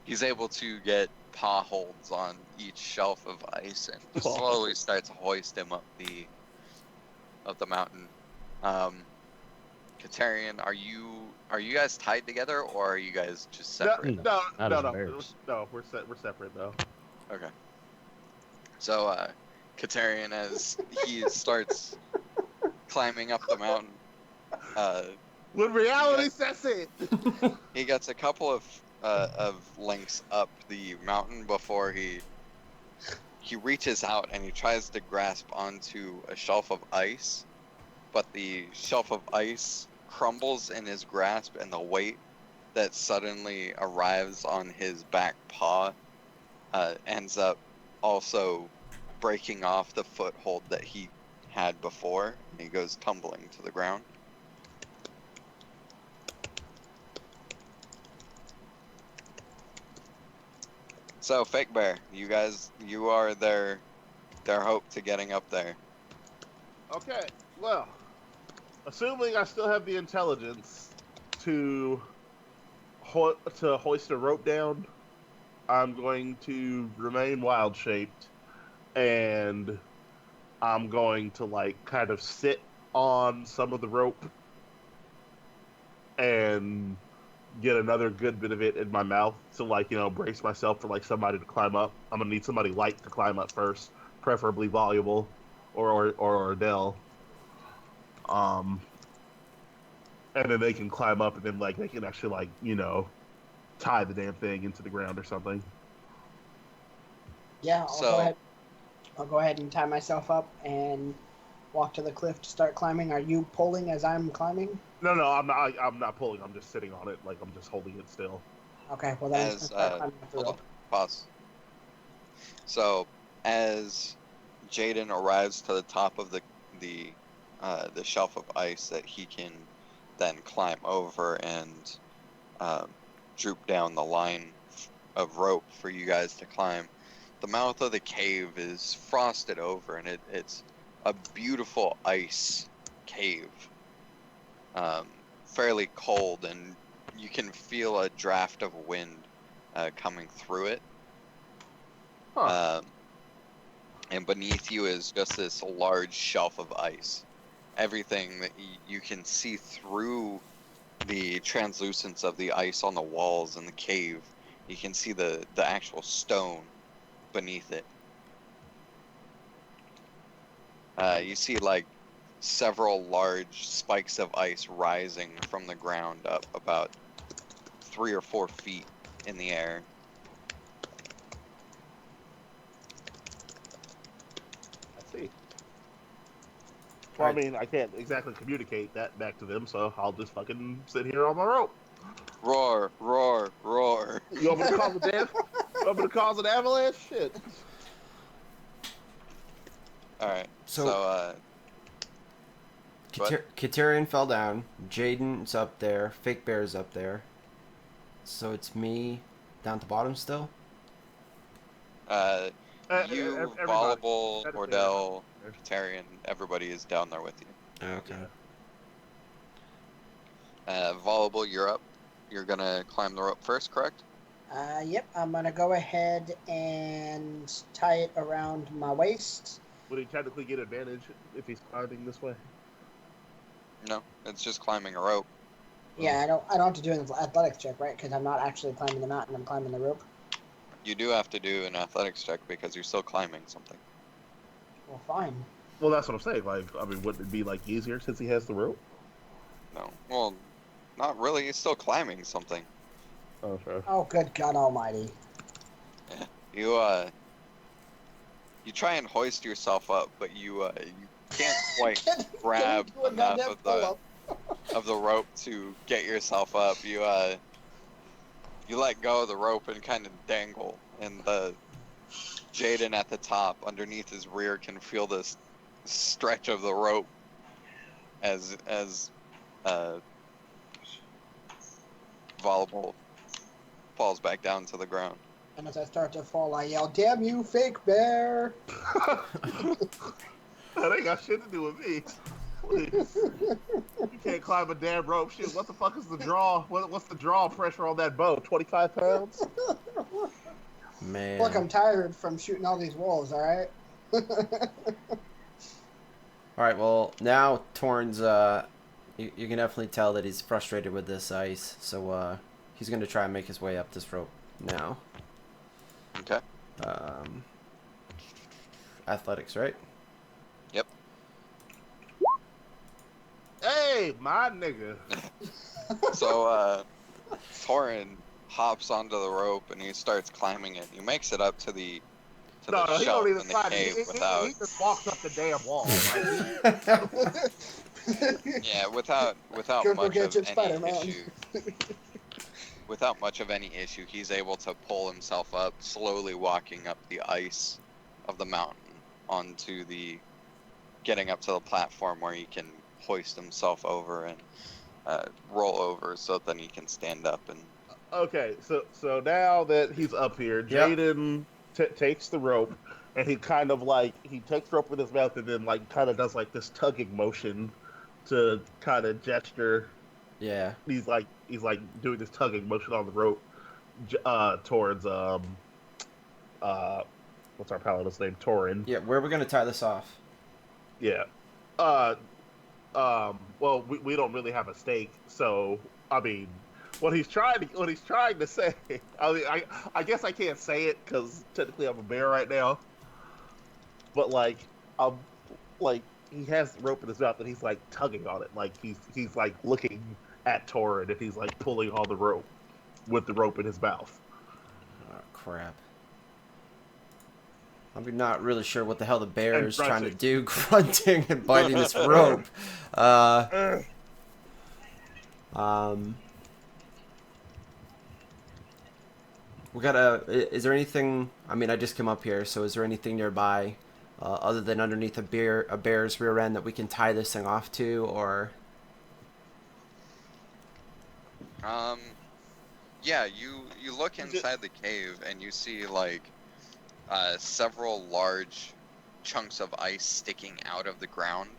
he's able to get paw holds on each shelf of ice and slowly start to hoist him up the mountain. Katarian, are you guys tied together, or are you guys just separate? No, not as bears. No, we're separate though. Okay. So, Katarian, as he starts climbing up the mountain, When reality sets in. he gets a couple of links up the mountain before he reaches out and he tries to grasp onto a shelf of ice, but the shelf of ice crumbles in his grasp, and the weight that suddenly arrives on his back paw ends up also breaking off the foothold that he had before, and he goes tumbling to the ground. So, Fake Bear, you are their hope to getting up there. Okay, well, assuming I still have the intelligence to hoist a rope down, I'm going to remain wild shaped, and I'm going to like kind of sit on some of the rope and get another good bit of it in my mouth to like, brace myself for like somebody to climb up. I'm gonna need somebody light to climb up first, preferably voluble or Adele. And then they can climb up, and then like they can actually like tie the damn thing into the ground or something. Yeah, So- I'll go ahead and tie myself up and walk to the cliff to start climbing. Are you pulling as I'm climbing? No, I'm not. I'm not pulling. I'm just sitting on it, like I'm just holding it still. Okay, well then As start climbing up the hold on, rope. pause. So as Jaden arrives to the top of the shelf of ice that he can then climb over and droop down the line of rope for you guys to climb, the mouth of the cave is frosted over, and it's a beautiful ice cave, fairly cold, and you can feel a draft of wind coming through it. Huh. And beneath you is just this large shelf of ice. Everything that you can see through the translucence of the ice on the walls in the cave. You can see the actual stone beneath it. You see like several large spikes of ice rising from the ground up about 3 or 4 feet in the air. Let's see. Well, I Alright. mean, I can't exactly communicate that back to them, so I'll just fucking sit here on my rope. Roar, roar, roar. You want me to cause a damn? You want me to cause an avalanche? Shit. Alright, So- so, what? Katerian fell down. Jaden's up there. Fake Bear's up there. So it's me down to bottom still? You, Everybody. Volleyball, Gotta say Ordell, everybody. Katarian, everybody is down there with you. Okay. Volleyball, you're up. You're gonna climb the rope first, correct? Yep, I'm gonna go ahead and tie it around my waist. Would he technically get advantage if he's climbing this way? No, it's just climbing a rope. Yeah, I don't have to do an athletics check, right? Because I'm not actually climbing the mountain. I'm climbing the rope. You do have to do an athletics check because you're still climbing something. Well, fine. Well, that's what I'm saying. Like, I mean, wouldn't it be like easier since he has the rope? No, well, not really. You're still climbing something. Oh, sure. Oh, good God Almighty! You try and hoist yourself up, but you can't quite grab Do a enough goddamn of pull-up. the rope to get yourself up. You let go of the rope and kind of dangle, and the Jaden at the top underneath his rear can feel this stretch of the rope as Volleyball falls back down to the ground. And as I start to fall, I yell, "Damn you, fake bear!" That ain't got shit to do with me. Please. You can't climb a damn rope. Shit, what the fuck is the draw? What's the draw pressure on that bow? 25 pounds? Man. Look, I'm tired from shooting all these wolves. All right. Alright, well, now Torrin's, you can definitely tell that he's frustrated with this ice, so, he's gonna try and make his way up this rope now. Okay. Athletics, right? Yep. Hey, my nigga. So Torinn hops onto the rope and he starts climbing it. He makes it up to the No, he shelf don't even in the climb. cave He without just walks up the damn wall. without Go much get of your any Spider-Man. issue. Without much of any issue, he's able to pull himself up, slowly walking up the ice of the mountain onto getting up to the platform where he can hoist himself over and roll over so then he can stand up and Okay, so now that he's up here, Yep. Jaden takes the rope, and he kind of like, he takes the rope with his mouth and then like kind of does like this tugging motion to kind of gesture. Yeah. He's like doing this tugging motion on the rope towards what's our paladin's name? Torinn. Yeah, where are we gonna tie this off? Yeah. Well, we don't really have a stake, so I mean, what he's trying to say. I mean, I guess I can't say it because technically I'm a bear right now. But like, like he has the rope in his mouth and he's like tugging on it, like he's like looking at Torinn and he's like pulling on the rope with the rope in his mouth. Oh, crap. I'm not really sure what the hell the bear And is trying to grunting. do, grunting and biting this rope. We gotta. Is there anything? I mean, I just came up here, so is there anything nearby, other than underneath a bear's rear end that we can tie this thing off to, or? yeah, you look inside the cave and you see like several large chunks of ice sticking out of the ground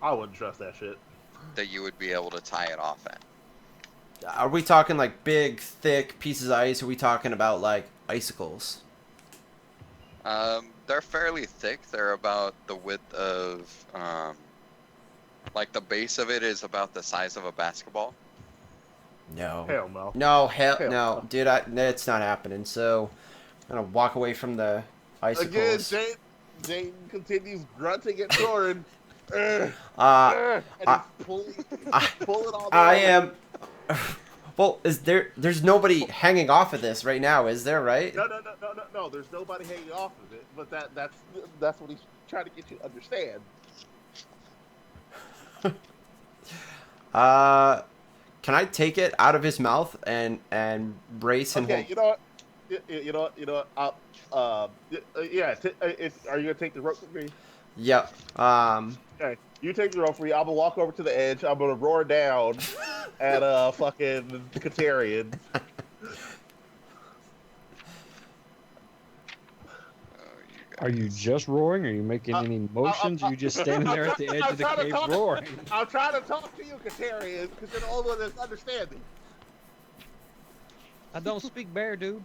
I wouldn't trust that shit. that you would be able to tie it off at. Are we talking like big, thick pieces of ice? Or are we talking about like icicles? They're fairly thick. They're about the width of like the base of it is about the size of a basketball. No. Hell no. No, Hell no, no. dude, it's not happening. So, I'm gonna walk away from the Again, icicles. Jaden continues grunting at Torinn. And I he's pulling on the am. Well, there's nobody hanging off of this right now, is there? Right? No. There's nobody hanging off of it, but that's what he's trying to get you to understand. Can I take it out of his mouth and brace and Okay, hold? you know what? You know what? Yeah. Are you gonna take the rope with me? Yep. Okay, you take the rope for me. I'm gonna walk over to the edge. I'm gonna roar down at fucking Katarian. Are you just roaring? Are you making Uh, any motions? Or are you just standing there at the edge of the cave roaring? I'm trying to talk to you, Katarian, because you're the only one that's understanding. I don't speak bear, dude.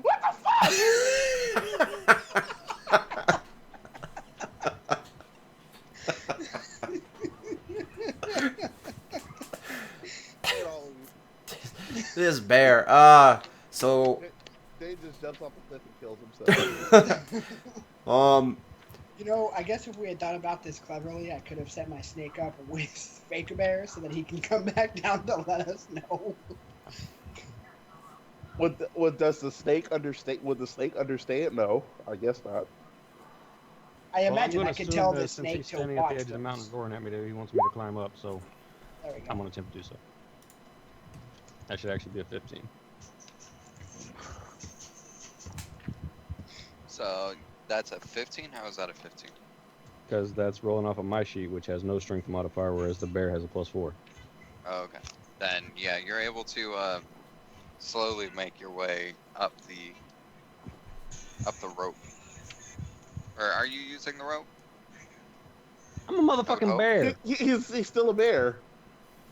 What the fuck? This bear. So Dave just jumps off the cliff and kills himself. You know, I guess if we had thought about this cleverly, I could have set my snake up with Fake Bear so that he can come back down to let us know. Does the snake understand? Would the snake understand? No, I guess not. I Well, imagine I'm I gonna could assume tell that the since snake he's to standing at watch the edge of the mountain those. roaring at me, that he wants me to climb up, so There we go. I'm gonna attempt to do so. That should actually be a 15. So that's a 15? How is that a 15? Because that's rolling off of my sheet, which has no strength modifier, whereas the bear has a +4. Oh, okay. Then, yeah, you're able to slowly make your way up the rope. Or are you using the rope? I'm a motherfucking hope. bear. He's still a bear.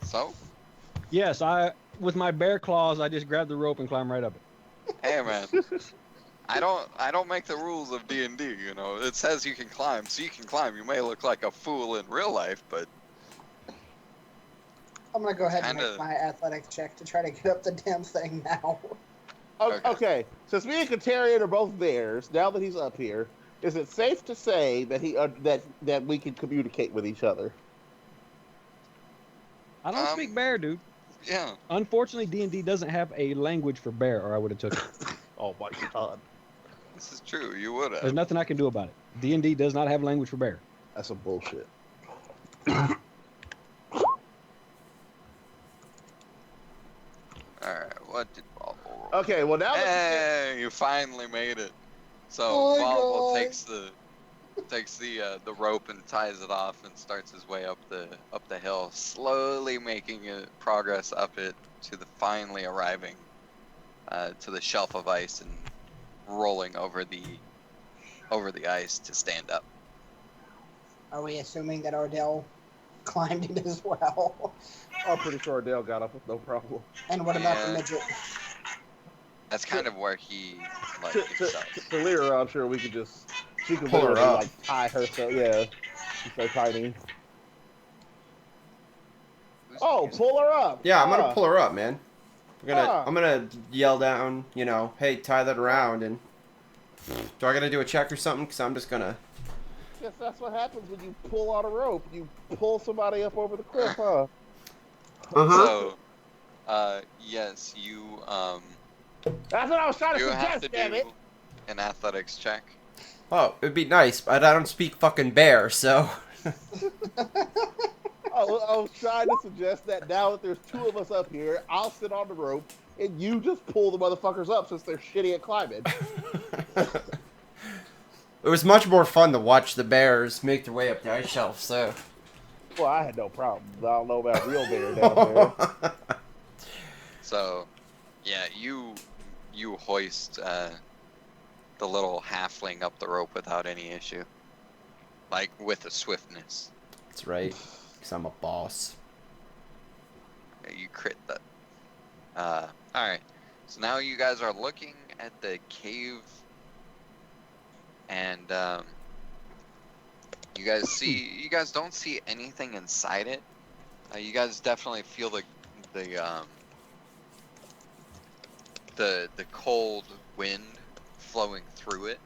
So? Yes, with my bear claws, I just grab the rope and climb right up it. Hey, man. I don't make the rules of D&D, you know. It says you can climb, so you can climb. You may look like a fool in real life, but I'm gonna go ahead and Kinda- make my athletics check to try to get up the damn thing now. Okay. Since me and Katarian are both bears, now that he's up here, is it safe to say that that we can communicate with each other? I don't speak bear, dude. yeah. Unfortunately, D&D doesn't have a language for bear, or I would have took it. Oh my god, This is true. You would There's have. nothing I can do about it. D&D does not have a language for bear. that's some bullshit. Alright, what did Bobble roll? Okay, well now that Hey, you finally made it. So Oh my Bobble God. takes the rope and ties it off and starts his way up the hill, slowly making progress up it to the finally arriving to the shelf of ice and rolling over the ice to stand up. Are we assuming that Ordell climbed it as well? I'm pretty sure Adele got up with no problem. And what about the Yeah. midget? That's kind of where he like To excels. Lyra, I'm sure she could Pull her literally up. like tie herself. Yeah, she's so tiny. Oh, pull her up. Yeah, I'm gonna pull her up, man. I'm Ah. gonna yell down, hey, tie that around, and do I gotta do a check or something? Cause I'm just gonna. Yes, that's what happens when you pull on a rope. You pull somebody up over the cliff, huh? So, yes, you That's what I was trying to you have suggest. to Damn do it! an athletics check. Oh, it'd be nice, but I don't speak fucking bear, so. I was trying to suggest that now that there's two of us up here, I'll sit on the rope and you just pull the motherfuckers up since they're shitty at climbing. It was much more fun to watch the bears make their way up the ice shelf, so. Well, I had no problem. I don't know about real bear down there. So, yeah, you hoist the little halfling up the rope without any issue, like with a swiftness. That's right, because I'm a boss. You crit that. All right. So now you guys are looking at the cave, and you guys don't see anything inside it. You guys definitely feel the cold wind flowing through it.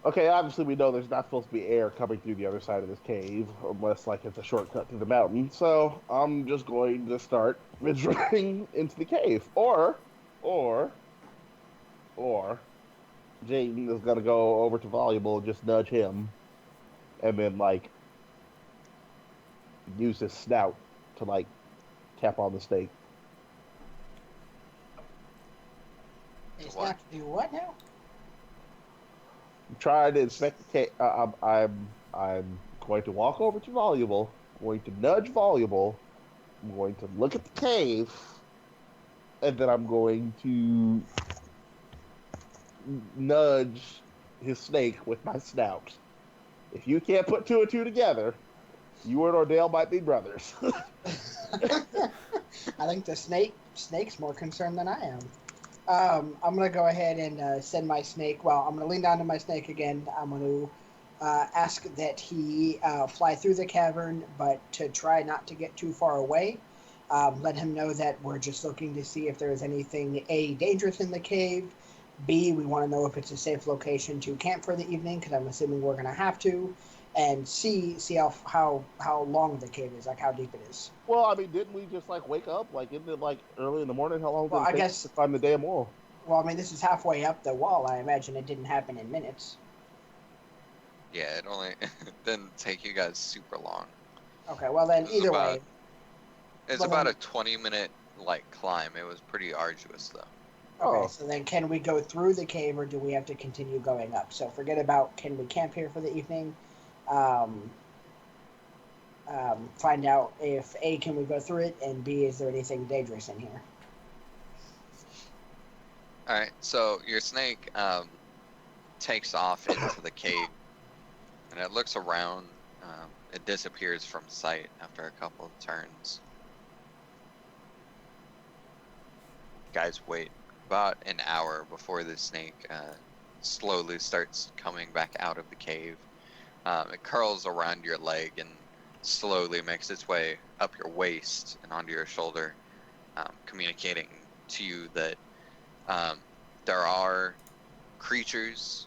Okay, obviously we know there's not supposed to be air coming through the other side of this cave unless like it's a shortcut through the mountain. So I'm just going to start running into the cave. Or, or Jaden is gonna go over to volleyball and just nudge him, and then like use his snout to like tap on the snake. It's What? not to do what now? I'm trying to inspect the cave. I'm going to walk over to volleyball. Going to nudge volleyball. I'm going to look at the cave, and then I'm going to nudge his snake with my snout. If you can't put two and two together, you and Ordell might be brothers. I think the snake's more concerned than I am. I'm gonna go ahead and send my snake. Well, I'm gonna lean down to my snake again. I'm gonna ask that he fly through the cavern, but to try not to get too far away. Let him know that we're just looking to see if there is anything A, dangerous in the cave. B, we want to know if it's a safe location to camp for the evening, because I'm assuming we're gonna have to. And C, see how long the cave is, like how deep it is. Well, I mean, didn't we just like wake up? Like, isn't it like early in the morning? How long did Well, it I take guess- to climb the damn wall? Well, I mean, this is halfway up the wall. I imagine it didn't happen in minutes. Yeah, it only didn't take you guys super long. Okay, well then, It's either about- way, It's Well, about then- a 20-minute like climb. It was pretty arduous though. okay, Oh. so then can we go through the cave or do we have to continue going up? So forget about can we camp here for the evening. Find out if A, can we go through it, and B, is there anything dangerous in here? All right, so your snake takes off into the cave, and it looks around. It disappears from sight after a couple of turns. Guys, wait about an hour before the snake slowly starts coming back out of the cave. It curls around your leg and slowly makes its way up your waist and onto your shoulder, communicating to you that there are creatures.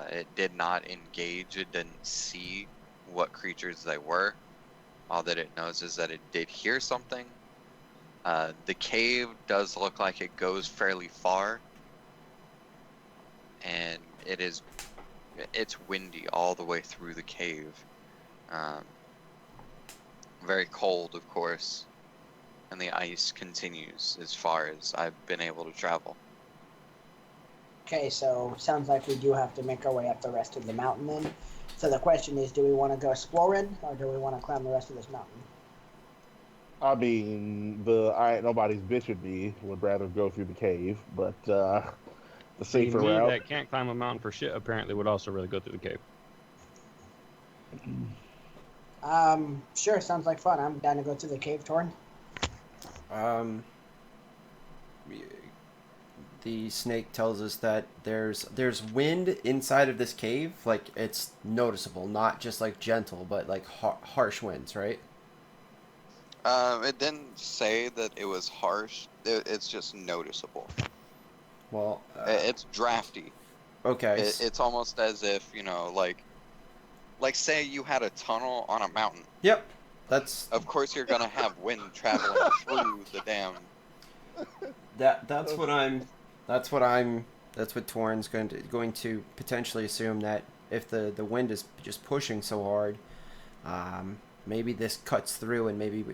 It did not engage. It didn't see what creatures they were. All that it knows is that it did hear something. The cave does look like it goes fairly far, and it's windy all the way through the cave. Very cold, of course, and the ice continues as far as I've been able to travel. Okay, so sounds like we do have to make our way up the rest of the mountain then. So the question is, do we want to go exploring or do we want to climb the rest of this mountain? I mean, I ain't nobody's bitch would be would rather go through the cave, but the See, safer me route. that can't climb a mountain for shit apparently would also really go through the cave. Sure, sounds like fun. I'm down to go through the cave, Torn. The snake tells us that there's wind inside of this cave, like it's noticeable, not just like gentle, but like harsh winds, right? It didn't say that it was harsh. It's just noticeable. Well, It's drafty. okay. It's almost as if, like say you had a tunnel on a mountain. Yep, that's Of course you're gonna have wind traveling through the damn. that's what Torrin's going to potentially assume, that if the wind is just pushing so hard, maybe this cuts through, and maybe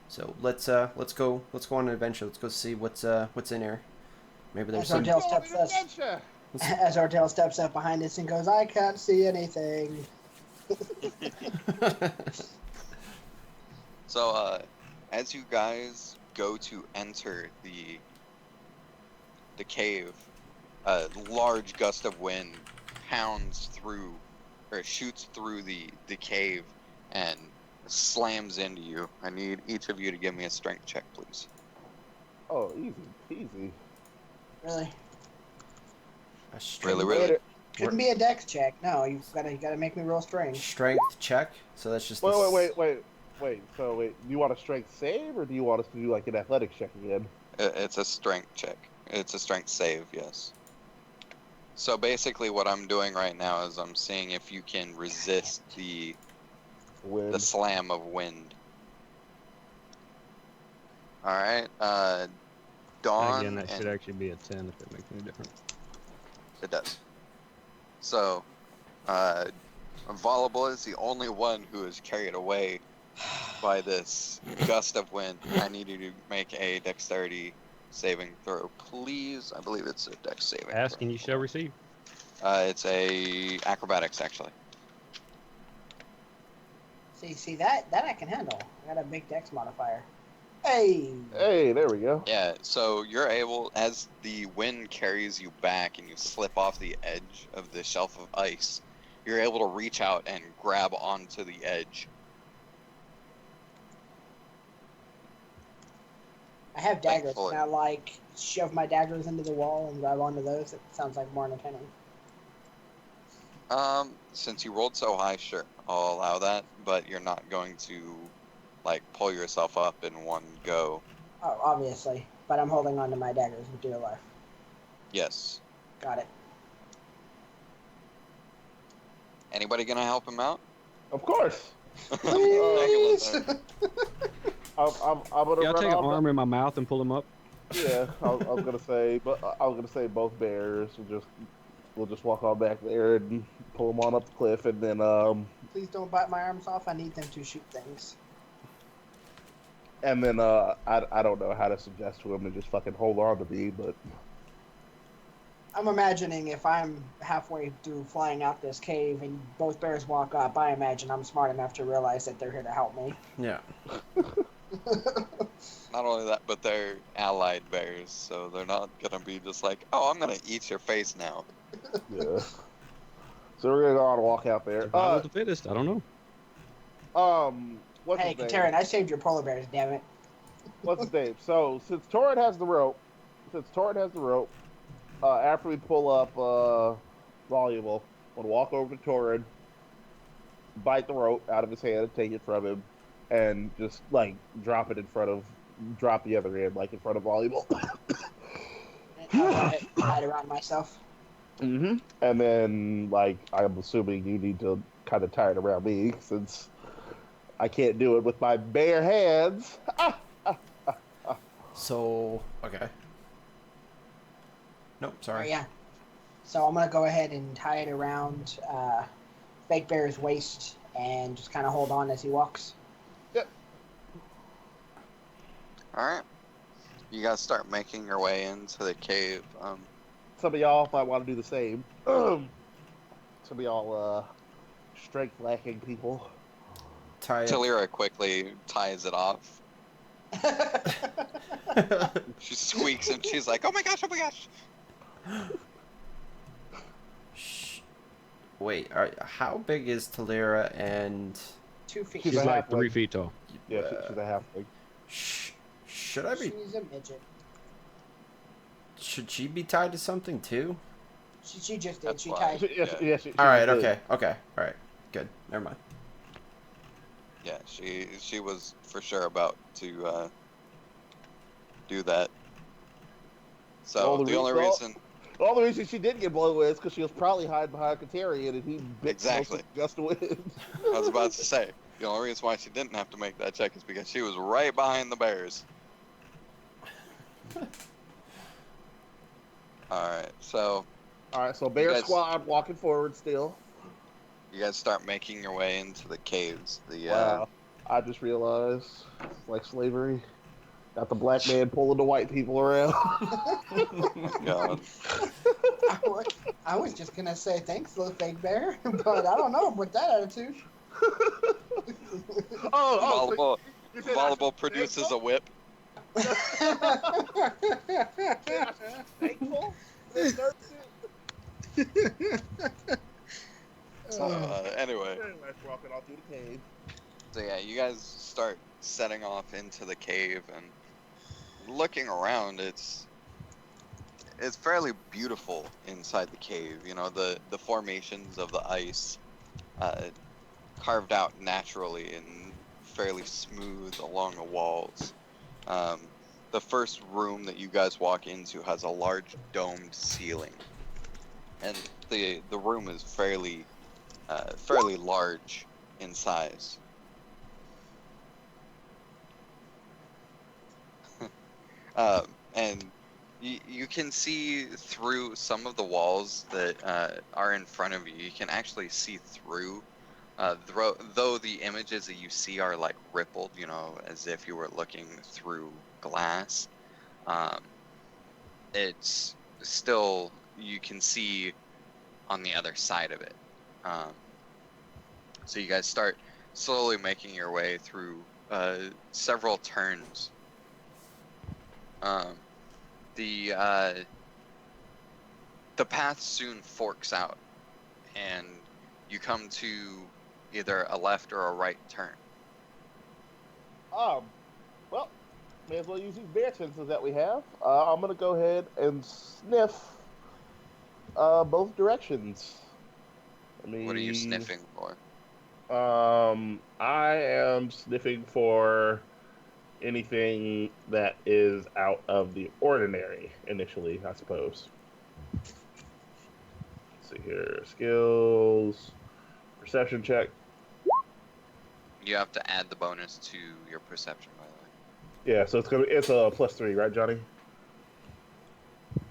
So let's go on an adventure. Let's go see what's in here. Maybe there's some. Ordell as Ordell steps up behind us and goes, "I can't see anything." So as you guys go to enter the cave, a large gust of wind pounds through, or shoots through the cave and slams into you. I need each of you to give me a strength check, please. Oh, easy peasy. Really? A strength, Really? Couldn't be a dex check. No, you gotta make me roll strength. strength check. So that's just. Wait. So wait, do you want a strength save, or do you want us to do like an athletics check again? It's a strength check. It's a strength save, yes. So basically, what I'm doing right now is I'm seeing if you can resist the Wind. slam of wind. All right. Dawn. Again, that should and actually be a 10 if it makes any difference. It does. So, Volleyball is the only one who is carried away by this gust of wind. I need you to make a dexterity saving throw, please. I believe it's a dex saving Ask throw. and you shall receive. It's a acrobatics, actually. See that I can handle. I got a big dex modifier. Hey. Hey, there we go. Yeah, so you're able, as the wind carries you back and you slip off the edge of the shelf of ice, you're able to reach out and grab onto the edge. I have daggers. Thankfully. Can I like shove my daggers into the wall and grab onto those? It sounds like more entertaining. Since you rolled so high, sure, I'll allow that, but you're not going to, like, pull yourself up in one go. Oh, obviously. But I'm holding on to my daggers with dear life. Yes. Got it. Anybody gonna help him out? Of course. Please. I'm gonna Yeah, I'll run take an off. arm in my mouth and pull him up. Yeah, I was gonna say, but I was gonna say both bears. We'll just walk on back there and pull them on up the cliff, and then Please don't bite my arms off. I need them to shoot things. I don't know how to suggest to him to just fucking hold on to me, but I'm imagining if I'm halfway through flying out this cave and both bears walk up, I imagine I'm smart enough to realize that they're here to help me. Yeah. Not only that, but they're allied bears, so they're not gonna be just like, oh, I'm gonna eat your face now. yeah. So we're gonna go on and walk out there. Survival of the fittest. I don't know. What's Hey, his name? Torinn, I saved your polar bears, damn it. What's his name? So since Torinn has the rope, after we pull up Voluble, I'm gonna walk over to Torinn, bite the rope out of his hand, take it from him, and just like drop the other end like in front of Voluble. I'll hide around myself. Mm-hmm. And then, like, I'm assuming you need to kind of tie it around me since I can't do it with my bare hands. So, okay. Nope, sorry. Yeah. So I'm going to go ahead and tie it around Fake Bear's waist and just kind of hold on as he walks. Yep. Alright. You guys start making your way into the cave. Some of y'all might want to do the same. Some of y'all strength lacking people. Tie it. Talira quickly ties it off. She squeaks and she's like, oh my gosh, oh my gosh. Shh. Wait, how big is Talira and... 2 feet. She's She's a like halfling. 3 feet tall. Yeah, she's a halfling. Should I be... She's a midget. Should she be tied to something too? She just did. That's She fine. tied. Yeah, All right, did. okay. All right. Good. Never mind. Yeah, she was for sure about to do that. So All the only reason... All the reason she didn't get blown away is because she was probably hiding behind Katarian and he bit Exactly. just to win. I was about to say, the only reason why she didn't have to make that check is because she was right behind the bears. Alright, so Alright, so Bear guys- Squad walking forward still. you guys start making your way into the caves. The Wow. I just realized it's like slavery. Got the black man pulling the white people around. God. I was just going to say thanks, little Fake Bear, but I don't know with that attitude. Volleyball, you said Volleyball produces a whip. thankful? So anyway, Walking all through the cave. so yeah, you guys start setting off into the cave and looking around. It's fairly beautiful inside the cave. You know, the formations of the ice carved out naturally and fairly smooth along the walls. The first room that you guys walk into has a large domed ceiling. and the room is fairly large in size. And you can see through some of the walls that are in front of you. You can actually see through, though the images that you see are like rippled, you know, as if you were looking through glass. Um, it's still, you can see on the other side of it. Um, so you guys start slowly making your way through several turns. Um, the the path soon forks out, and you come to either a left or a right turn. Well, may as well use these bear senses that we have. I'm gonna go ahead and sniff both directions. I What are you mean, sniffing for? I am sniffing for anything that is out of the ordinary initially, I suppose. Let's see here. Skills, perception check. You have to add the bonus to your perception, by the way. Yeah, so it's a +3, right, Johnny?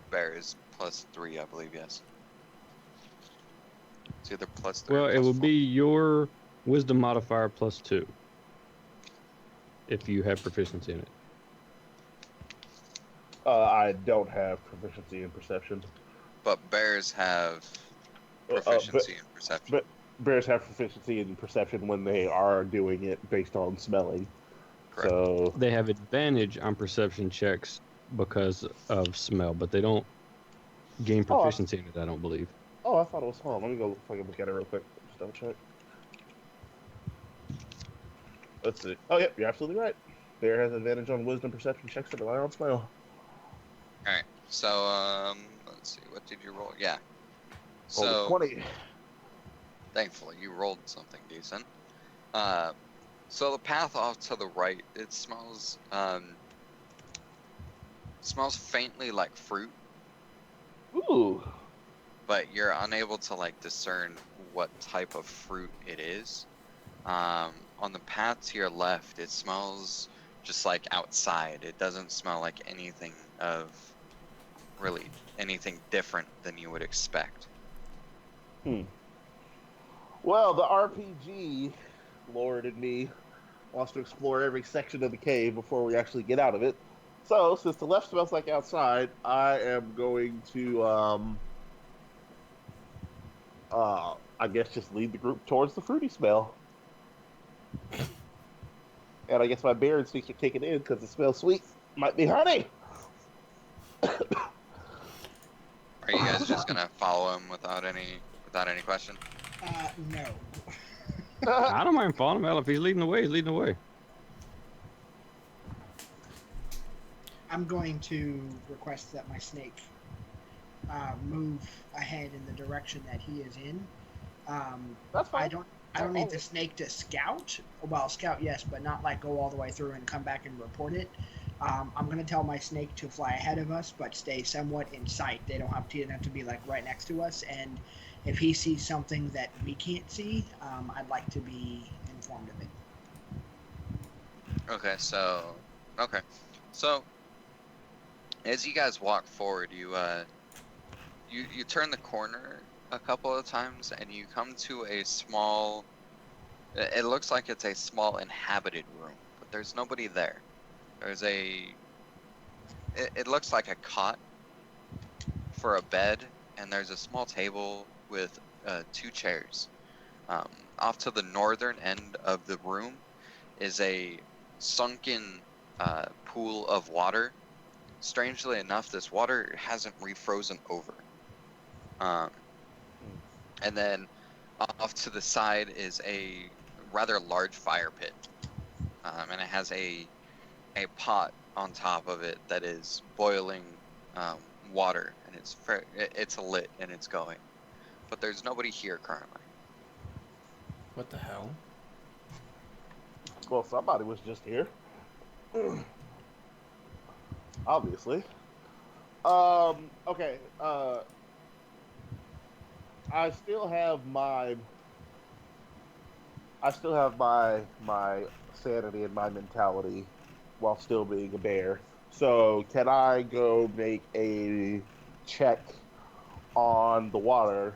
Bear is +3, I believe, yes. It's either +3 Well, or it would +4. be your wisdom modifier +2 if you have proficiency in it. I don't have proficiency in perception. But bears have But proficiency in perception. bears have proficiency in perception when they are doing it based on smelling. Correct. So They have advantage on perception checks because of smell, but they don't gain proficiency in it, I don't believe. I thought it was. Hold on, let me go look at it real quick. Just double check. Let's see. Oh, yep, you're absolutely right. Bear has advantage on wisdom perception checks that rely on smell. Alright, so, let's see, what did you roll? Yeah. Rolled a So, 20. thankfully, you rolled something decent. So the path off to the right, it smells faintly like fruit, Ooh. but you're unable to like discern what type of fruit it is. On the path to your left, it smells just like outside. It doesn't smell like anything of really anything different than you would expect. Well, the RPG Lord in me wants to explore every section of the cave before we actually get out of it. So, since the left smells like outside, I am going to, I guess just lead the group towards the fruity smell. And I guess my bear instincts are kicking in because it smells sweet. Might be honey. Are you guys just gonna follow him without any question? No. I don't mind following him. Hell, if he's leading the way, he's leading the way. I'm going to request that my snake move ahead in the direction that he is in. That's fine. I don't need the snake to scout. Well, scout yes, but not like go all the way through and come back and report it. I'm gonna tell my snake to fly ahead of us, but stay somewhat in sight. They don't have to be like right next to us. And if he sees something that we can't see, I'd like to be informed of it. Okay, so as you guys walk forward, you turn the corner a couple of times and you come to a small, it looks like it's a small inhabited room, but there's nobody there. It looks like a cot for a bed, and there's a small table with 2 chairs. Off to the northern end of the room is a sunken pool of water. Strangely enough, this water hasn't refrozen over. And then off to the side is a rather large fire pit. And it has a pot on top of it that is boiling water, and it's lit and it's going. But there's nobody here currently. What the hell? Well, somebody was just here. Obviously. Okay. I still have my sanity and my mentality while still being a bear. So can I go make a check on the water?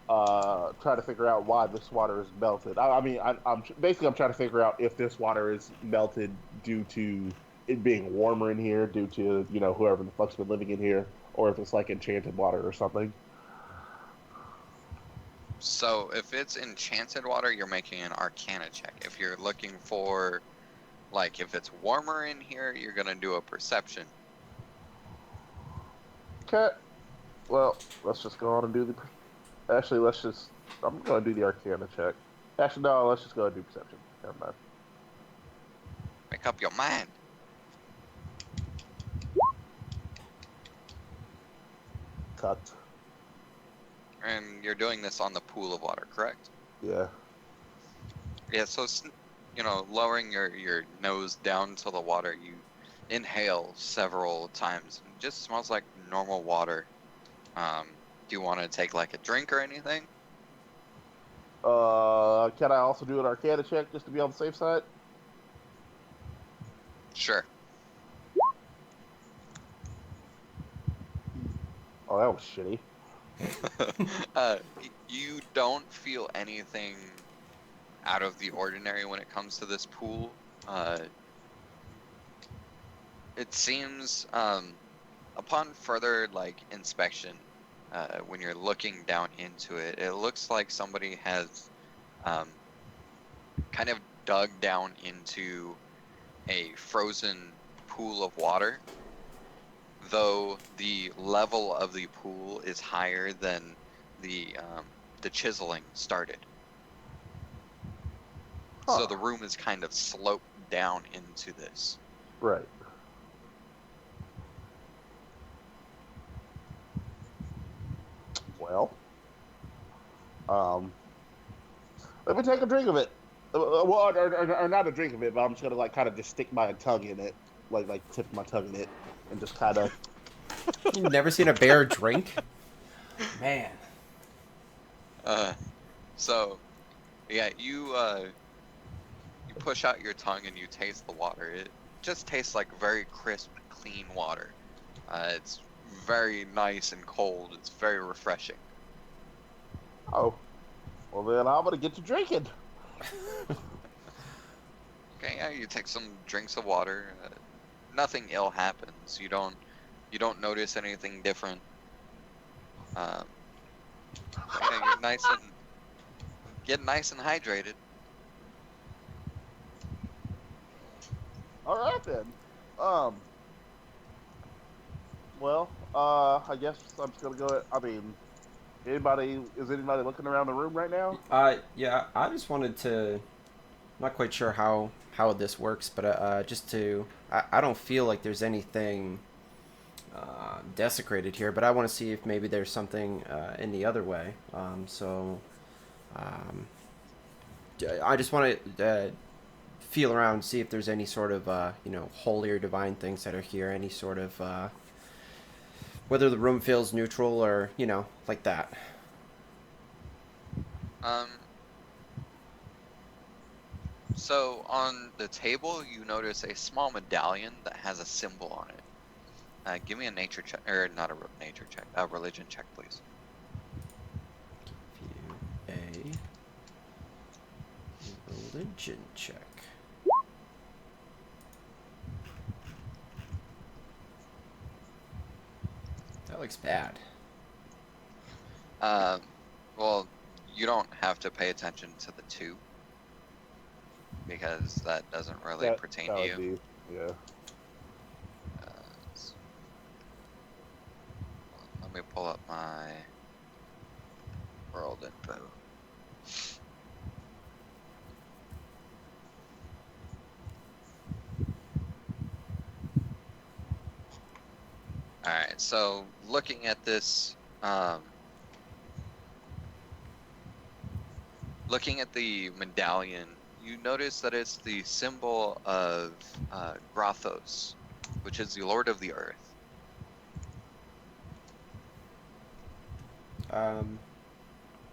Try to figure out why this water is melted. I mean, I'm basically I'm trying to figure out if this water is melted due to it being warmer in here, due to whoever the fuck's been living in here, or if it's like enchanted water or something. So if it's enchanted water, you're making an Arcana check. If you're looking for, like, if it's warmer in here, you're gonna do a Perception. Okay. Well, let's just go on and do the. Actually, let's just. I'm going to do the Arcana check. Actually, no. Let's just go and do Perception. Never mind. Make up your mind. Cut. And you're doing this on the pool of water, correct? Yeah. Yeah, so it's, lowering your nose down to the water, you inhale several times. It just smells like normal water. Do you want to take like a drink or anything? Can I also do an Arcana check just to be on the safe side? Sure. Oh, that was shitty. You don't feel anything out of the ordinary when it comes to this pool. It seems, upon further inspection, when you're looking down into it, it looks like somebody has kind of dug down into a frozen pool of water, though the level of the pool is higher than the chiseling started. Huh. So the room is kind of sloped down into this. Right. Well, let me take a drink of it. Well, or not a drink of it, but I'm just gonna kind of just stick my tongue in it, like tip my tongue in it, and just kind of. You've never seen a bear drink? Man. So, yeah, you push out your tongue and you taste the water. It just tastes like very crisp, clean water. It's very nice and cold. It's very refreshing. Oh, well then I'm gonna get to drinking. Okay, yeah, you take some drinks of water. Nothing ill happens. You don't notice anything different. Yeah, you're get nice and hydrated. All right then. Well, I guess I'm just gonna go. I mean, is anybody looking around the room right now? Yeah, I just wanted to. Not quite sure how this works, but just to. I don't feel like there's anything desecrated here, but I want to see if maybe there's something in the other way. I just want to feel around, see if there's any sort of holy or divine things that are here. Any sort of whether the room feels neutral or like that. So on the table, you notice a small medallion that has a symbol on it. Give me a nature check, or not a nature check, a religion check, please. A religion check. That looks bad. Well, you don't have to pay attention to the 2 because that doesn't really pertain to you. Yeah. Let me pull up my world info. Alright, so looking at this, looking at the medallion, you notice that it's the symbol of Grothos, which is the Lord of the Earth.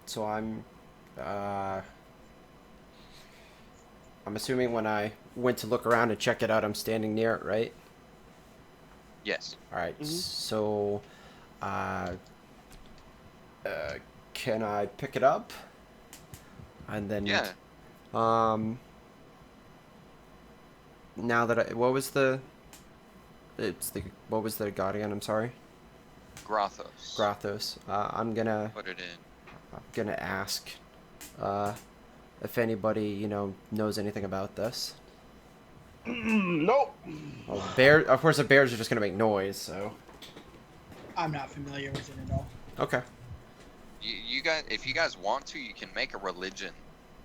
So I'm assuming when I went to look around and check it out, I'm standing near it, right? Yes. All right. Mhm. So, uh, can I pick it up? And then, Yeah. um, now that what was the, what was the god again? I'm sorry. Grothos. Grathos. Put it in. I'm gonna ask, uh, if anybody, knows anything about this. Nope. Well, of course the bears are just gonna make noise, so. I'm not familiar with it at all. Okay. You guys, if you guys want to, you can make a religion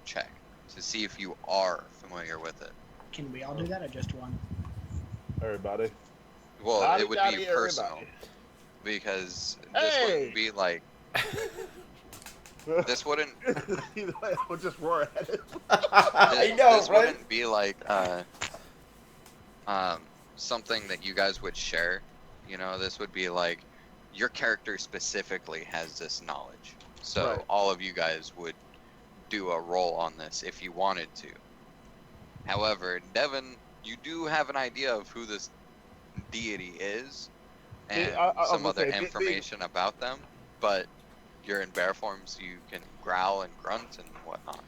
check to see if you are familiar with it. Can we all do that or just one? Everybody. Well, Howdy, it would howdy, be personal everybody. because this Hey! wouldn't be like this wouldn't I'll just roar at it. I know, this right? wouldn't be like something that you guys would share. You know, this would be like your character specifically has this knowledge, so Right. all of you guys would do a roll on this if you wanted to. However, Devin, you do have an idea of who this deity is and I was some gonna other say, information about them, but you're in bear form, so you can growl and grunt and whatnot.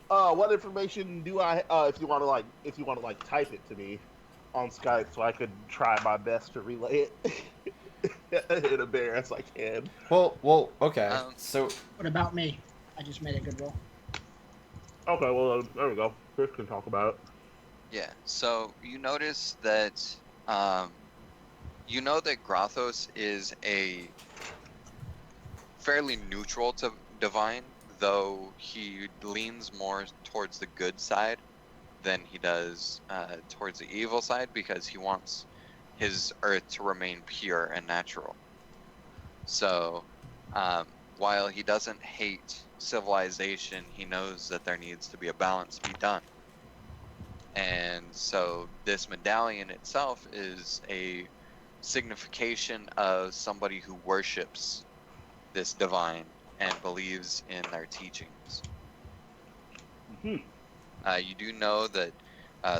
What information do I? If you want to like type it to me on Skype, so I could try my best to relay it in a bear as I can. Well, okay. So, What about me? I just made a good roll. Okay, well there we go. Chris can talk about it. Yeah, so you notice that you know that Grothos is a fairly neutral to divine, though he leans more towards the good side than he does towards the evil side because he wants his earth to remain pure and natural. So, while he doesn't hate civilization, he knows that there needs to be a balance be done. And so this medallion itself is a signification of somebody who worships this divine and believes in their teachings. Hmm. You do know that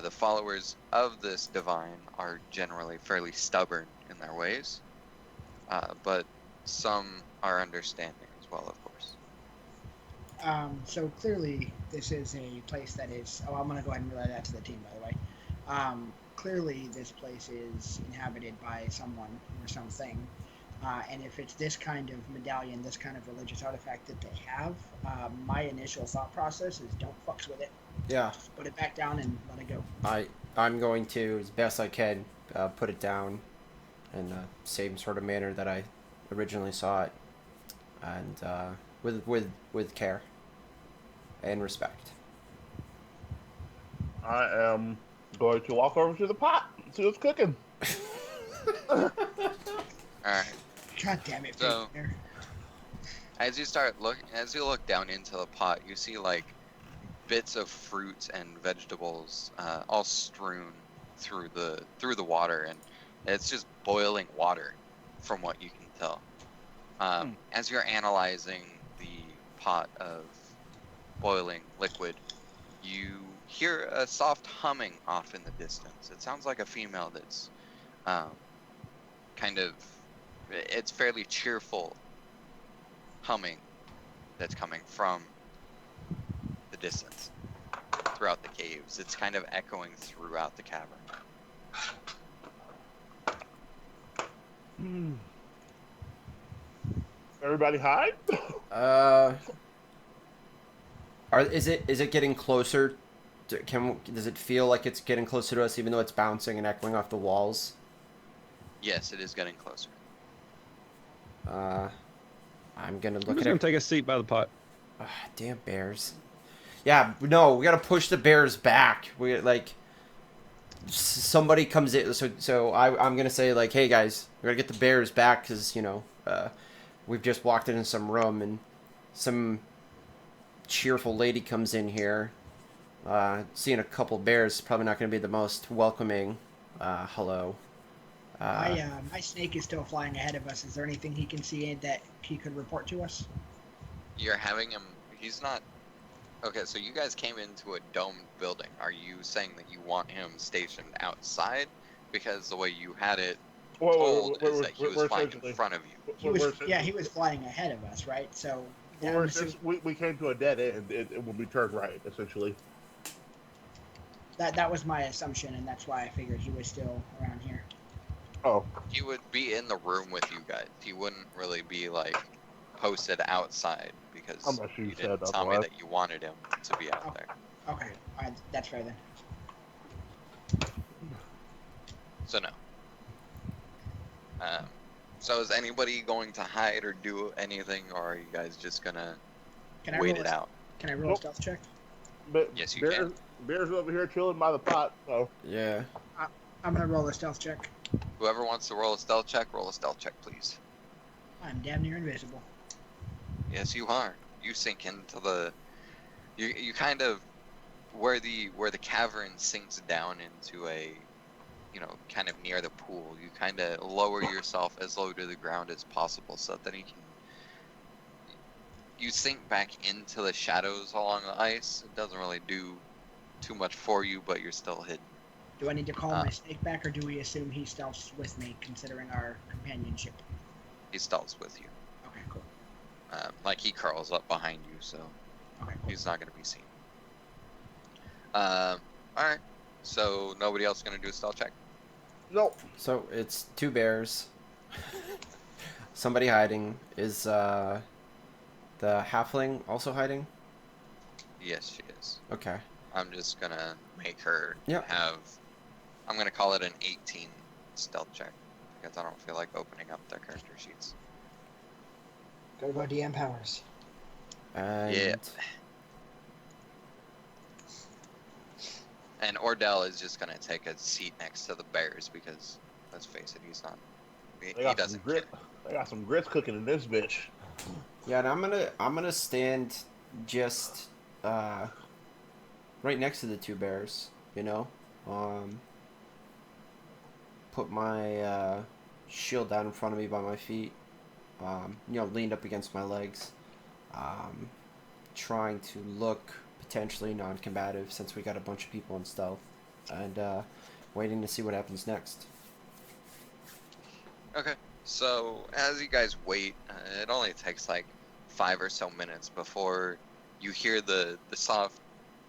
the followers of this divine are generally fairly stubborn in their ways, but some are understanding as well, of course. So clearly, this is a place that is. Oh, I'm going to go ahead and relay that to the team, by the way. Clearly, this place is inhabited by someone or something. And if it's this kind of medallion, this kind of religious artifact that they have, my initial thought process is don't fucks with it. yeah, Just put it back down and let it go. I'm going to, as best I can, put it down in the same sort of manner that I originally saw it, and with care and respect. I am going to walk over to the pot and see what's cooking. All right. God damn it, So- Peter. As you look down into the pot, you see like bits of fruit and vegetables all strewn through the water, and it's just boiling water, from what you can tell. As you're analyzing the pot of boiling liquid, you hear a soft humming off in the distance. It sounds like a female that's it's fairly cheerful humming that's coming from the distance throughout the caves. It's kind of echoing throughout the cavern. Everybody hide? Is it getting closer? Does it feel like it's getting closer to us, even though it's bouncing and echoing off the walls? Yes, it is getting closer. I'm gonna I'm look just at gonna it. take a seat by the pot. Damn bears. Yeah, no, we gotta push the bears back. We like somebody comes in. So I'm gonna say like, hey guys, we're gonna get the bears back because we've just walked into some room and some cheerful lady comes in here. Seeing a couple bears is probably not gonna be the most welcoming hello. My snake is still flying ahead of us. Is there anything he can see that he could report to us? You're having him. He's not. Okay, so you guys came into a domed building. Are you saying that you want him stationed outside? Because the way you had it told is that he was flying in front of you. He was flying ahead of us, right? So we came to a dead end when we turned right, essentially. that was my assumption, and that's why I figured he was still around here. Oh, He would be in the room with you guys. He wouldn't really be like posted outside because I'm not sure you you said didn't tell me that you wanted him to be out there. Okay, all right, that's fair then. So no. So is anybody going to hide or do anything, or are you guys just gonna wait it out? Can I roll a stealth check? but Yes, you can. Bear's over here chilling by the pot. So Yeah. I'm gonna roll a stealth check. Whoever wants to roll a stealth check, please. I'm damn near invisible. Yes, you are. You sink into the. You kind of where the cavern sinks down into a, kind of near the pool. You kind of lower yourself as low to the ground as possible, so that you sink back into the shadows along the ice. It doesn't really do too much for you, but you're still hidden. Do I need to call my snake back, or do we assume he stealths with me, considering our companionship? He stealths with you. Okay, cool. Like he curls up behind you, so Okay, cool. he's not going to be seen. Alright. So nobody else going to do a stealth check? nope. So it's two bears. Somebody hiding. Is the halfling also hiding? Yes, she is. Okay. I'm just going to make her Yep. have... I'm going to call it an 18 stealth check, because I don't feel like opening up their character sheets. Gotta go DM powers. And Yeah. And Ordell is just gonna take a seat next to the bears because, let's face it, he's not. He doesn't care. I got some grits cooking in this bitch. Yeah, and I'm gonna stand just right next to the two bears, put my shield down in front of me by my feet, leaned up against my legs, trying to look potentially non-combative since we got a bunch of people in stealth, and waiting to see what happens next. Okay, so as you guys wait, it only takes like 5 or so minutes before you hear the soft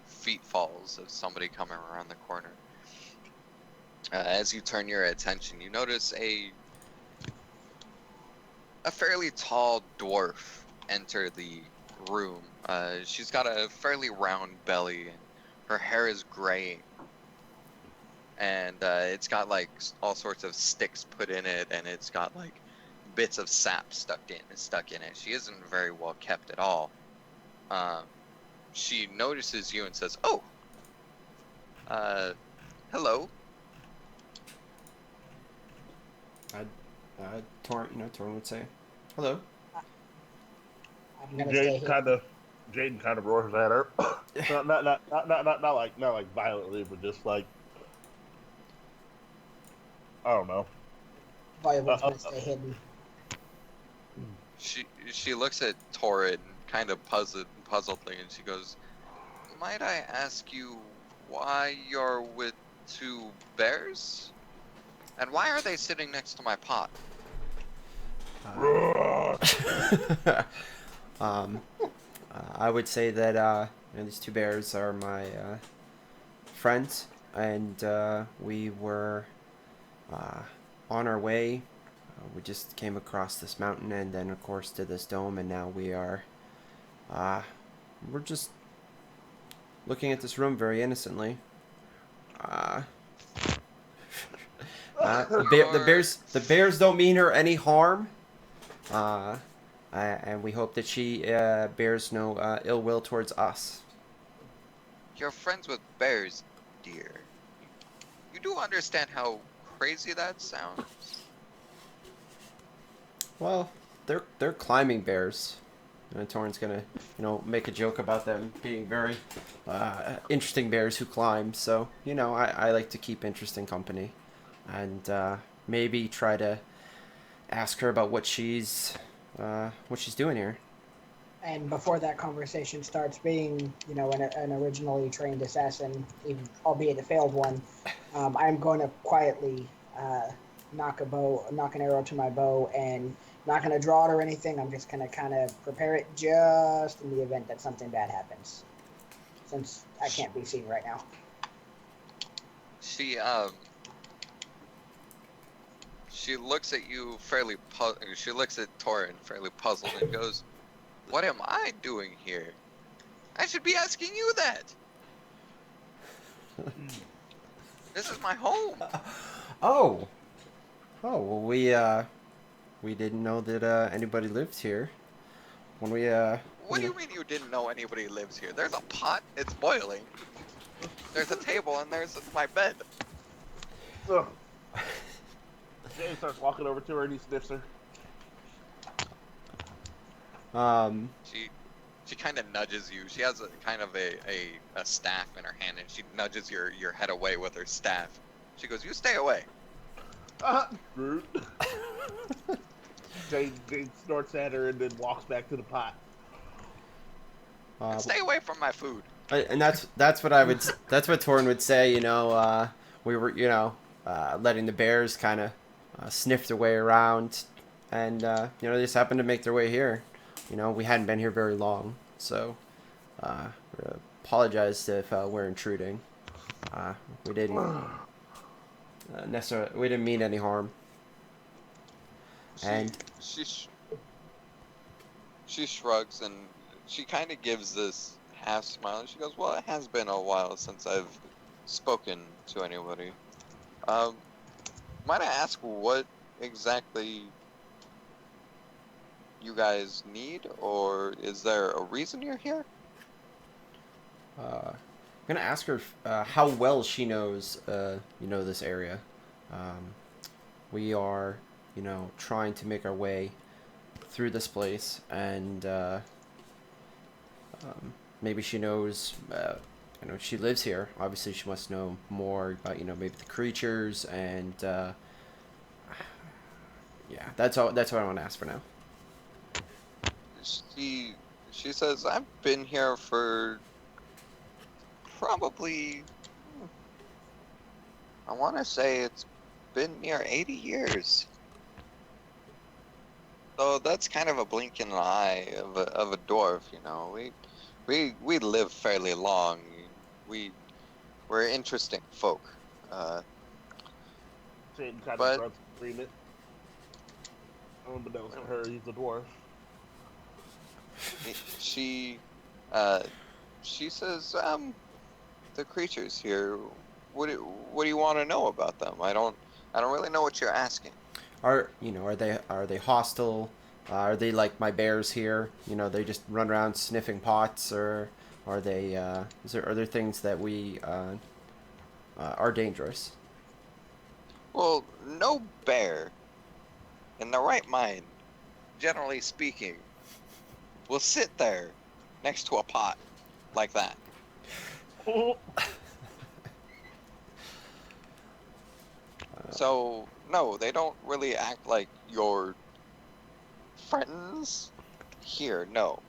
feet falls of somebody coming around the corner. As you turn your attention, you notice a fairly tall dwarf enter the room. She's got a fairly round belly, and her hair is gray, and it's got like all sorts of sticks put in it, and it's got like bits of sap stuck in it. She isn't very well kept at all. She notices you and says, "Oh, hello." Torinn would say, "Hello." I'm gonna stay here. Jaden kind of roars at her. not like violently, but just like, I don't know. Violet's gonna stay hidden. She looks at Torrid kind of puzzledly, and she goes, "Might I ask you why you're with two bears? And why are they sitting next to my pot?" I would say that these two bears are my friends, and we were on our way. We just came across this mountain, and then of course to this dome, and now we're just looking at this room very innocently. The bears don't mean her any harm. And we hope that she bears no ill will towards us. You're friends with bears, dear. You do understand how crazy that sounds? Well, they're climbing bears. And Torinn's gonna, make a joke about them being very interesting bears who climb. So, I like to keep interesting company. And maybe try to ask her about what she's doing here. And before that conversation starts, being an originally trained assassin, even, albeit a failed one, I'm going to quietly knock an arrow to my bow, and not going to draw it or anything. I'm just going to kind of prepare it just in the event that something bad happens, since I can't be seen right now. She looks at you she looks at Torinn fairly puzzled and goes, "What am I doing here? I should be asking you that. This is my home." Oh, well, we didn't know that anybody lived here. When we What do you mean you didn't know anybody lives here? There's a pot, it's boiling. There's a table, and there's my bed. Ugh. Jay starts walking over to her and he sniffs her. She kind of nudges you. She has a kind of a staff in her hand, and she nudges your head away with her staff. She goes, "You stay away." Jay snorts at her and then walks back to the pot. And stay away from my food. And that's what that's what Torinn would say. We were letting the bears kind of sniff their way around, and they just happened to make their way here. We hadn't been here very long, so apologize if we're intruding. We didn't necessarily. We didn't mean any harm. She shrugs, and she kind of gives this half smile. And she goes, "Well, it has been a while since I've spoken to anybody. Might I ask what exactly you guys need, or is there a reason you're here?" I'm gonna ask her how well she knows this area. We are trying to make our way through this place, and maybe she knows. She lives here. Obviously, she must know more about maybe the creatures, and yeah, that's all. That's what I want to ask for now. She says, "I've been here for probably, I want to say it's been near 80 years. So that's kind of a blink in the eye of a dwarf, We live fairly long. We're interesting folk. Jane kind But- of grunts agreement. Unbeknownst to her, he's a dwarf. She says, the creatures here, what do you want to know about them? I don't really know what you're asking." Are they hostile? Are they like my bears here? They just run around sniffing pots, or are they? Are there things that we are dangerous? Well, no bear in the right mind, generally speaking, will sit there next to a pot like that. So, no, they don't really act like your friends here, no.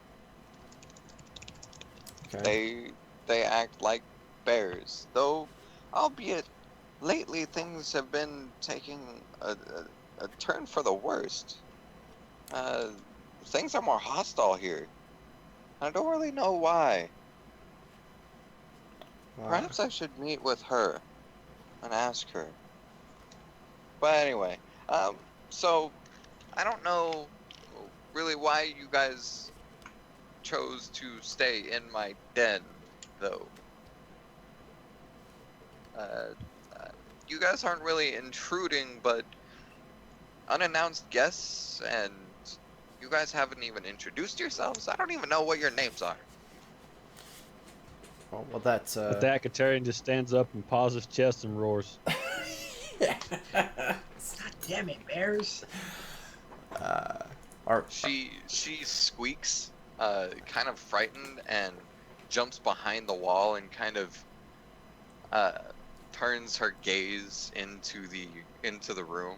Okay. They act like bears, though, albeit lately things have been taking a turn for the worst. Things are more hostile here. I don't really know why. Perhaps I should meet with her and ask her. But anyway, so I don't know really why you guys chose to stay in my den, though. You guys aren't really intruding, but unannounced guests, and you guys haven't even introduced yourselves. I don't even know what your names are. Oh, well, that's With that, Katerian just stands up and paws his chest and roars. God damn it, bears! She squeaks, kind of frightened, and jumps behind the wall and kind of turns her gaze into the room.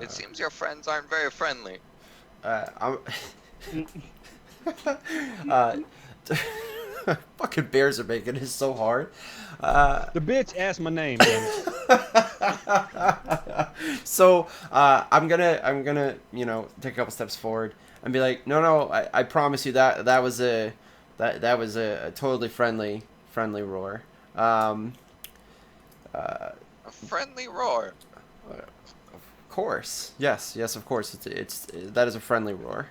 It seems your friends aren't very friendly. I'm. uh, fucking bears are making it so hard. The bitch asked my name, damn it. So I'm gonna take a couple steps forward and be like, no, I promise you that was a totally friendly roar. A friendly roar. Of course, yes, of course, that is a friendly roar.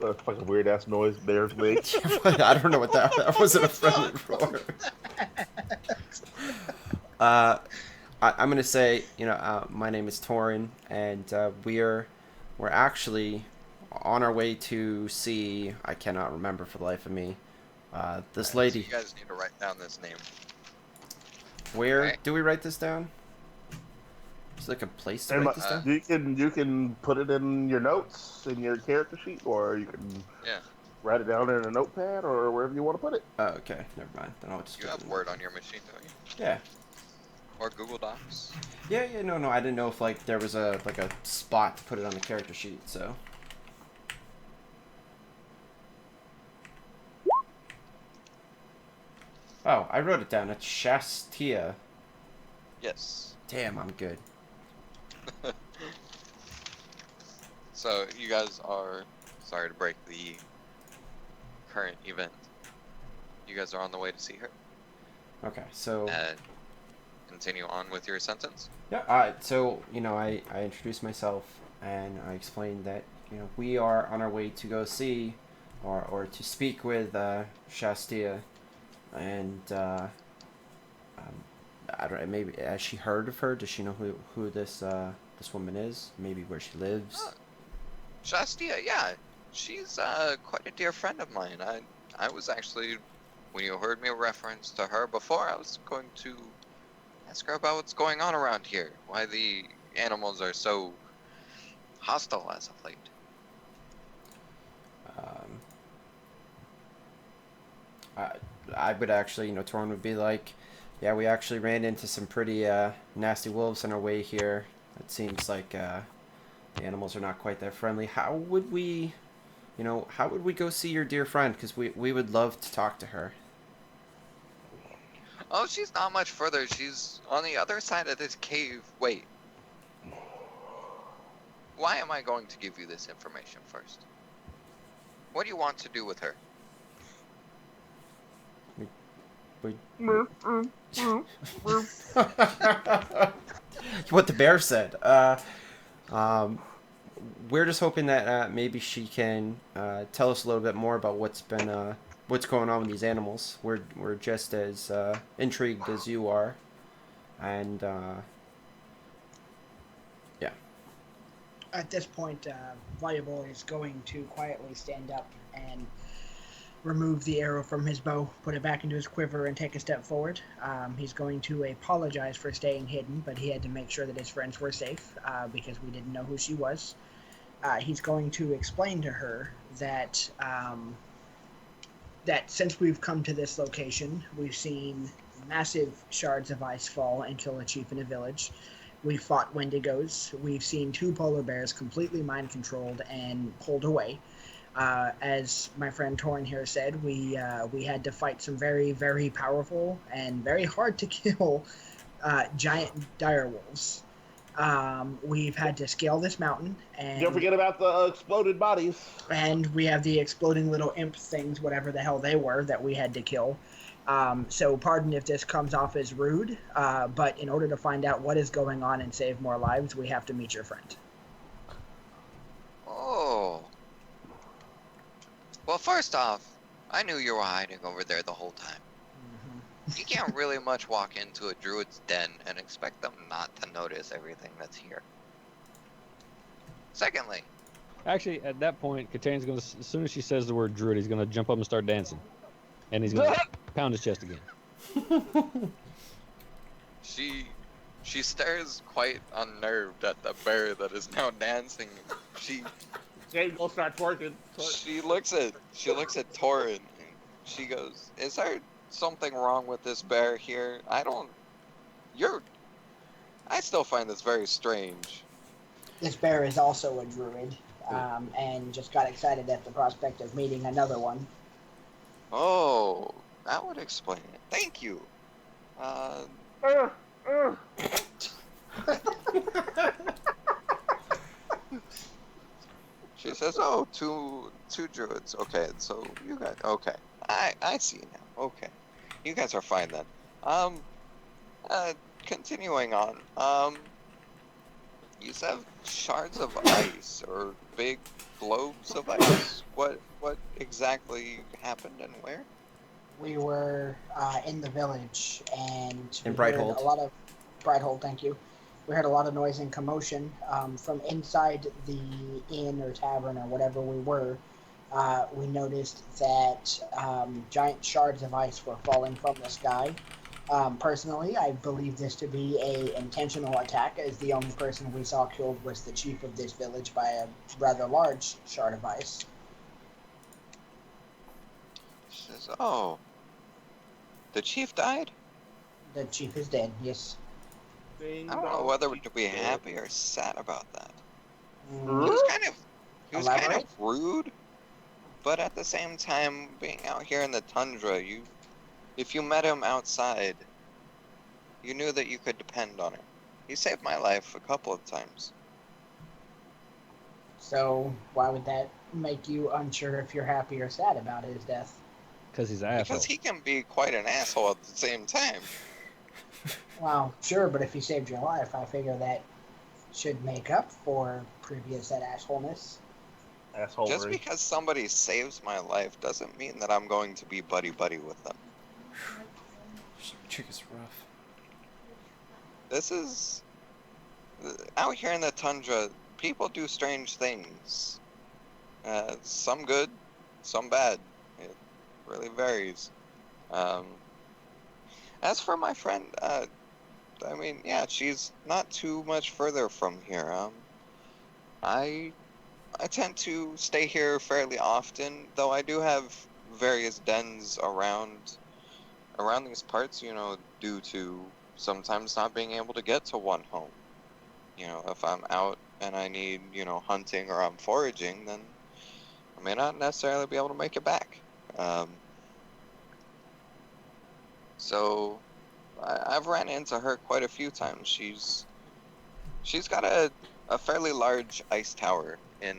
That's fucking weird ass noise bears make. I don't know what that wasn't a friendly roar. I'm gonna say, my name is Torinn, and we're actually on our way to see. I cannot remember for the life of me. This Alright, so lady. you guys need to write down this name. Where Okay. do we write this down? Is there like a place to write this down? You can put it in your notes in your character sheet, or you can write it down in a notepad or wherever you want to put it. Oh, okay, never mind. Then I'll just. You have Word on your machine, don't you? Yeah. Or Google Docs. Yeah. No. I didn't know if there was a spot to put it on the character sheet. So. Oh, I wrote it down. It's Shastia. Yes. Damn, I'm good. So you guys are, sorry to break the current event. You guys are on the way to see her. Okay, so. Continue on with your sentence. Yeah. So I introduced myself and I explained that we are on our way to go see, or to speak with Shastia, and I don't know, maybe has she heard of her? Does she know who this woman is? Maybe where she lives. Shastia, yeah, she's quite a dear friend of mine. I was actually, when you heard me reference to her before, I was going to ask her about what's going on around here. Why the animals are so hostile as of late. I would actually, Torn would be like, yeah, we actually ran into some pretty nasty wolves on our way here. It seems like the animals are not quite that friendly. How would we go see your dear friend? Because we would love to talk to her. Oh, she's not much further. She's on the other side of this cave. Wait. Why am I going to give you this information first? What do you want to do with her? What the bear said. We're just hoping that maybe she can tell us a little bit more about what's going on with these animals. We're just as intrigued as you are, and yeah. At this point, Voluble is going to quietly stand up and remove the arrow from his bow, put it back into his quiver, and take a step forward. He's going to apologize for staying hidden, but he had to make sure that his friends were safe because we didn't know who she was. He's going to explain to her that that since we've come to this location, we've seen massive shards of ice fall and kill a chief in a village. We fought Wendigos. We've seen 2 polar bears completely mind-controlled and pulled away. As my friend Torinn here said, we had to fight some very, very powerful and very hard to kill giant dire wolves. We've had to scale this mountain, and Don't forget about the exploded bodies. And we have the exploding little imp things, whatever the hell they were, that we had to kill. So pardon if this comes off as rude, but in order to find out what is going on and save more lives, we have to meet your friend. Oh. Well, first off, I knew you were hiding over there the whole time. You can't really much walk into a druid's den and expect them not to notice everything that's here. Secondly, Actually, at that point, Katane's gonna, as soon as she says the word druid, he's gonna jump up and start dancing, and he's gonna pound his chest again. she stares quite unnerved at the bear that is now dancing. She Go start twerking. She looks at Torinn and she goes, "Is there something wrong with this bear here? You're I still find this very strange. This bear is also a druid, and just got excited at the prospect of meeting another one. Oh, that would explain it. Thank you. She says, "Oh, two druids. Okay, so you guys. Okay, I see now. Okay, you guys are fine then. Um, continuing on. You said shards of ice or big globes of ice. What exactly happened and where? We were in the village, and In we heard a Brighthold. lot of Brighthold. Thank you. We heard a lot of noise and commotion from inside the inn or tavern or whatever we were. We noticed that giant shards of ice were falling from the sky. Personally, I believe this to be a intentional attack, as the only person we saw killed was the chief of this village by a rather large shard of ice. She says, "Oh, the chief died. The chief is dead. Yes. Ding I don't know dong, whether chief to be dead. happy or sad about that. He Mm, was kind of he was kind of Elaborate? rude, but at the same time, being out here in the tundra, if you met him outside, you knew that you could depend on him. He saved my life a couple of times. So why would that make you unsure if you're happy or sad about his death? Because he's an asshole. Because he can be quite an asshole at the same time. Well, sure, but if he saved your life, I figure that should make up for previous that assholeness. Assholery. Just because somebody saves my life doesn't mean that I'm going to be buddy-buddy with them. Chick is rough. This is... Out here in the tundra, people do strange things. Some good, some bad. It really varies. As for my friend, I mean, yeah, she's not too much further from here. I tend to stay here fairly often, though I do have various dens around these parts, due to sometimes not being able to get to one home. If I'm out and I need, hunting or I'm foraging, then I may not necessarily be able to make it back. So I've ran into her quite a few times. She's got a fairly large ice tower in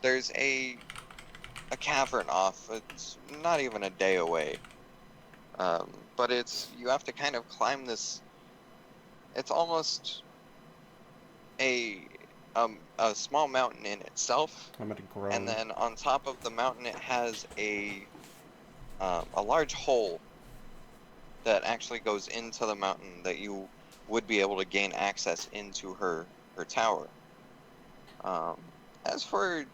there's a cavern off. It's not even a day away. But you have to kind of climb this. It's almost a small mountain in itself, I'm gonna groan. and then on top of the mountain it has a large hole that actually goes into the mountain that you would be able to gain access into her tower. As for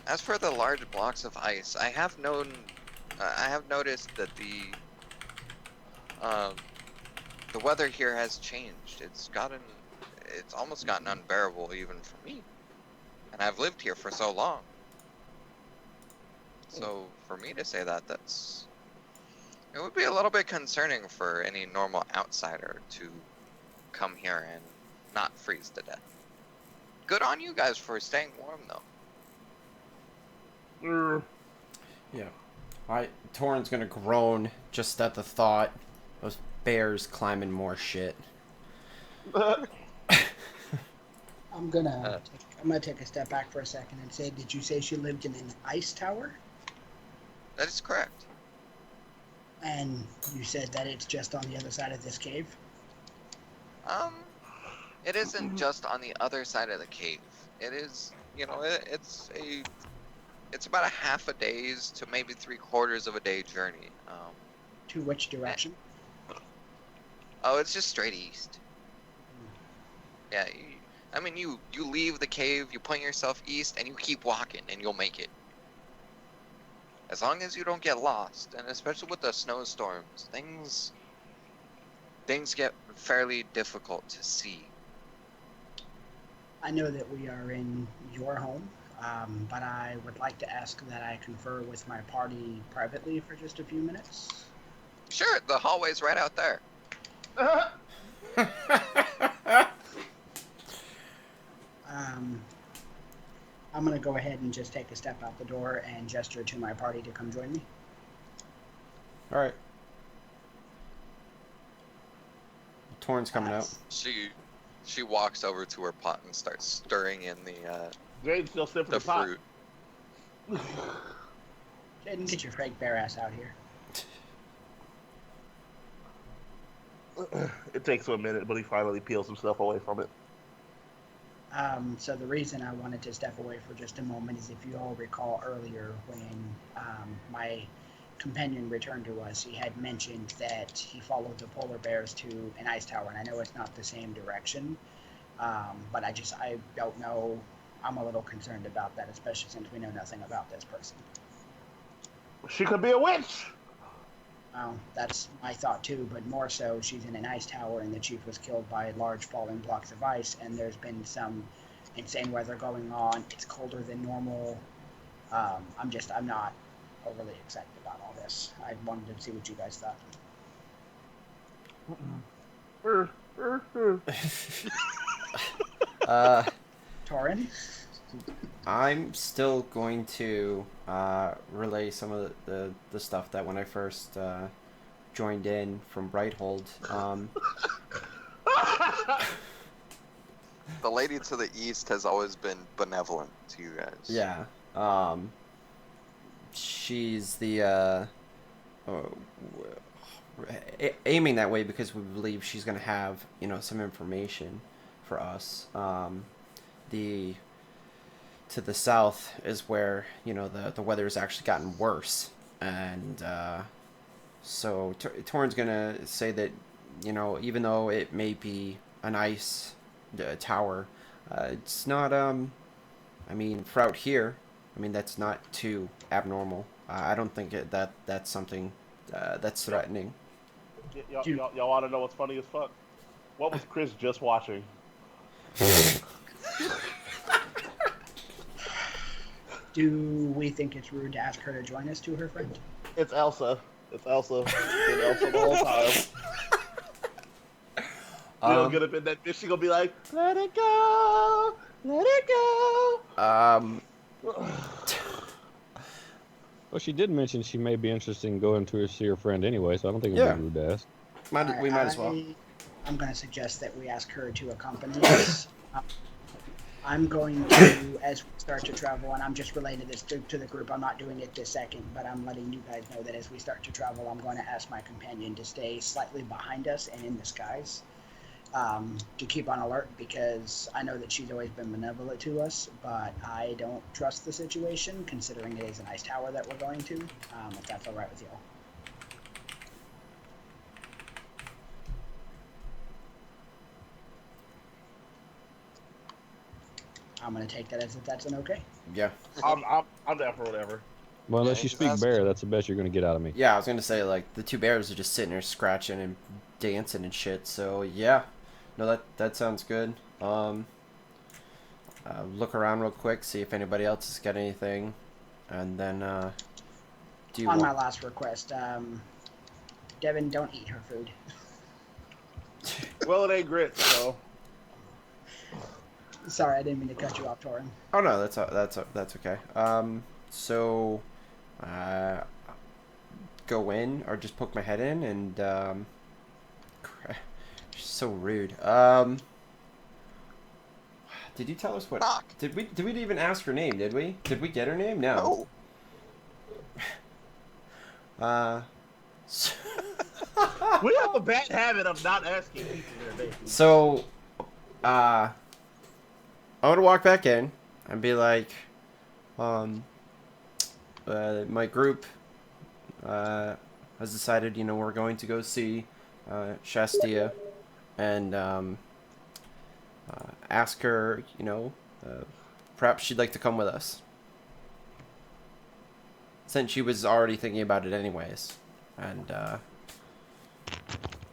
the large blocks of ice, I have noticed that the weather here has changed. It's almost gotten unbearable even for me, and I've lived here for so long. So for me to say it would be a little bit concerning for any normal outsider to come here and not freeze to death. Good on you guys for staying warm, though. Yeah. Torinn's gonna groan just at the thought. Those bears climbing more shit. I'm gonna take a step back for a second and say, did you say she lived in an ice tower? That is correct. And you said that it's just on the other side of this cave? It isn't just on the other side of the cave. It is, it's about a half a day's to maybe 3/4 of a day journey. To which direction? Oh, it's just straight east. Yeah, you leave the cave, you point yourself east, and you keep walking, and you'll make it. As long as you don't get lost, and especially with the snowstorms, things get fairly difficult to see. I know that we are in your home, but I would like to ask that I confer with my party privately for just a few minutes. Sure, the hallway's right out there. I'm gonna go ahead and just take a step out the door and gesture to my party to come join me. All right. Torrin's coming out. She walks over to her pot and starts stirring in Jade's still sniffing the the pot. fruit. Jaden, get your fake bear ass out here. It takes him a minute, but he finally peels himself away from it. So the reason I wanted to step away for just a moment is if you all recall earlier when my companion returned to us, he had mentioned that he followed the polar bears to an ice tower, and I know it's not the same direction, but I don't know. I'm a little concerned about that, especially since we know nothing about this person. She could be a witch! Well, that's my thought too, but more so, she's in an ice tower, and the chief was killed by large falling blocks of ice, and there's been some insane weather going on. It's colder than normal. I'm not overly excited about all this. I wanted to see what you guys thought. Torinn? I'm still going to relay some of the stuff that when I first joined in from Brighthold. The lady to the east has always been benevolent to you guys. Yeah. She's the aiming that way because we believe she's going to have, some information for us. To the south is where, the weather has actually gotten worse. And so Torinn's going to say that, even though it may be an ice tower, it's not, for out here, that's not too abnormal. I don't think that's something that's threatening. Y'all want to know what's funny as fuck? What was Chris just watching? Do we think it's rude to ask her to join us to her friend? It's Elsa. It's Elsa. It's been Elsa the whole time. You don't get up in that bitch, she gonna be like, let it go, let it go. Well, she did mention she may be interested in going to see her friend anyway, so I don't think it would be rude to ask. We might as well. I'm going to suggest that we ask her to accompany us. I'm going to, as we start to travel, and I'm just relating this to the group, I'm not doing it this second, but I'm letting you guys know that as we start to travel, I'm going to ask my companion to stay slightly behind us and in the skies. To keep on alert, because I know that she's always been benevolent to us, but I don't trust the situation considering it is an ice tower that we're going to, if that's alright with y'all. I'm gonna take that as if that's an okay. Yeah. I'm down for whatever. Well, unless you speak bear, that's the best you're going to get out of me. Yeah, I was going to say, the two bears are just sitting there scratching and dancing and shit, so yeah. No, that sounds good. Look around real quick, see if anybody else has got anything, and then, my last request, Devin, don't eat her food. Well, it ain't grits, so. Sorry, I didn't mean to cut you off, Torinn. Oh no, that's okay. So, go in or just poke my head in and she's so rude. Did you tell us what? Knock. Did we even ask her name? Did we? Did we get her name? No. We have a bad habit of not asking people their name. So, I want to walk back in and be like, my group has decided, we're going to go see Shastia and ask her, perhaps she'd like to come with us. Since she was already thinking about it anyways. And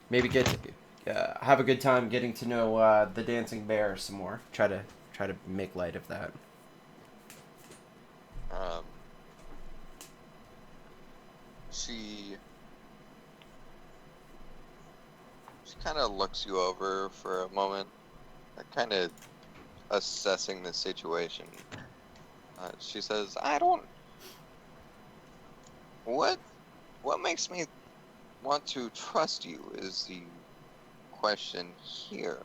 maybe have a good time getting to know the dancing bear some more. Try to make light of that. She kind of looks you over for a moment, kind of assessing the situation. She says, "I don't. What makes me want to trust you is the question here."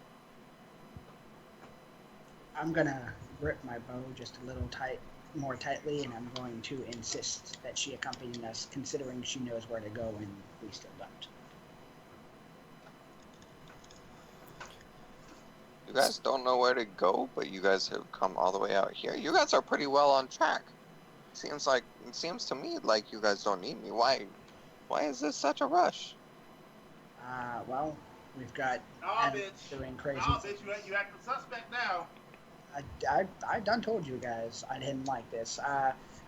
I'm gonna grip my bow just a little more tightly, and I'm going to insist that she accompany us, considering she knows where to go and we still don't. You guys don't know where to go, but you guys have come all the way out here. You guys are pretty well on track. It seems to me like you guys don't need me. Why is this such a rush? Well, we've got Evan doing crazy. Bitch, you acting suspect now. I done told you guys I didn't like this.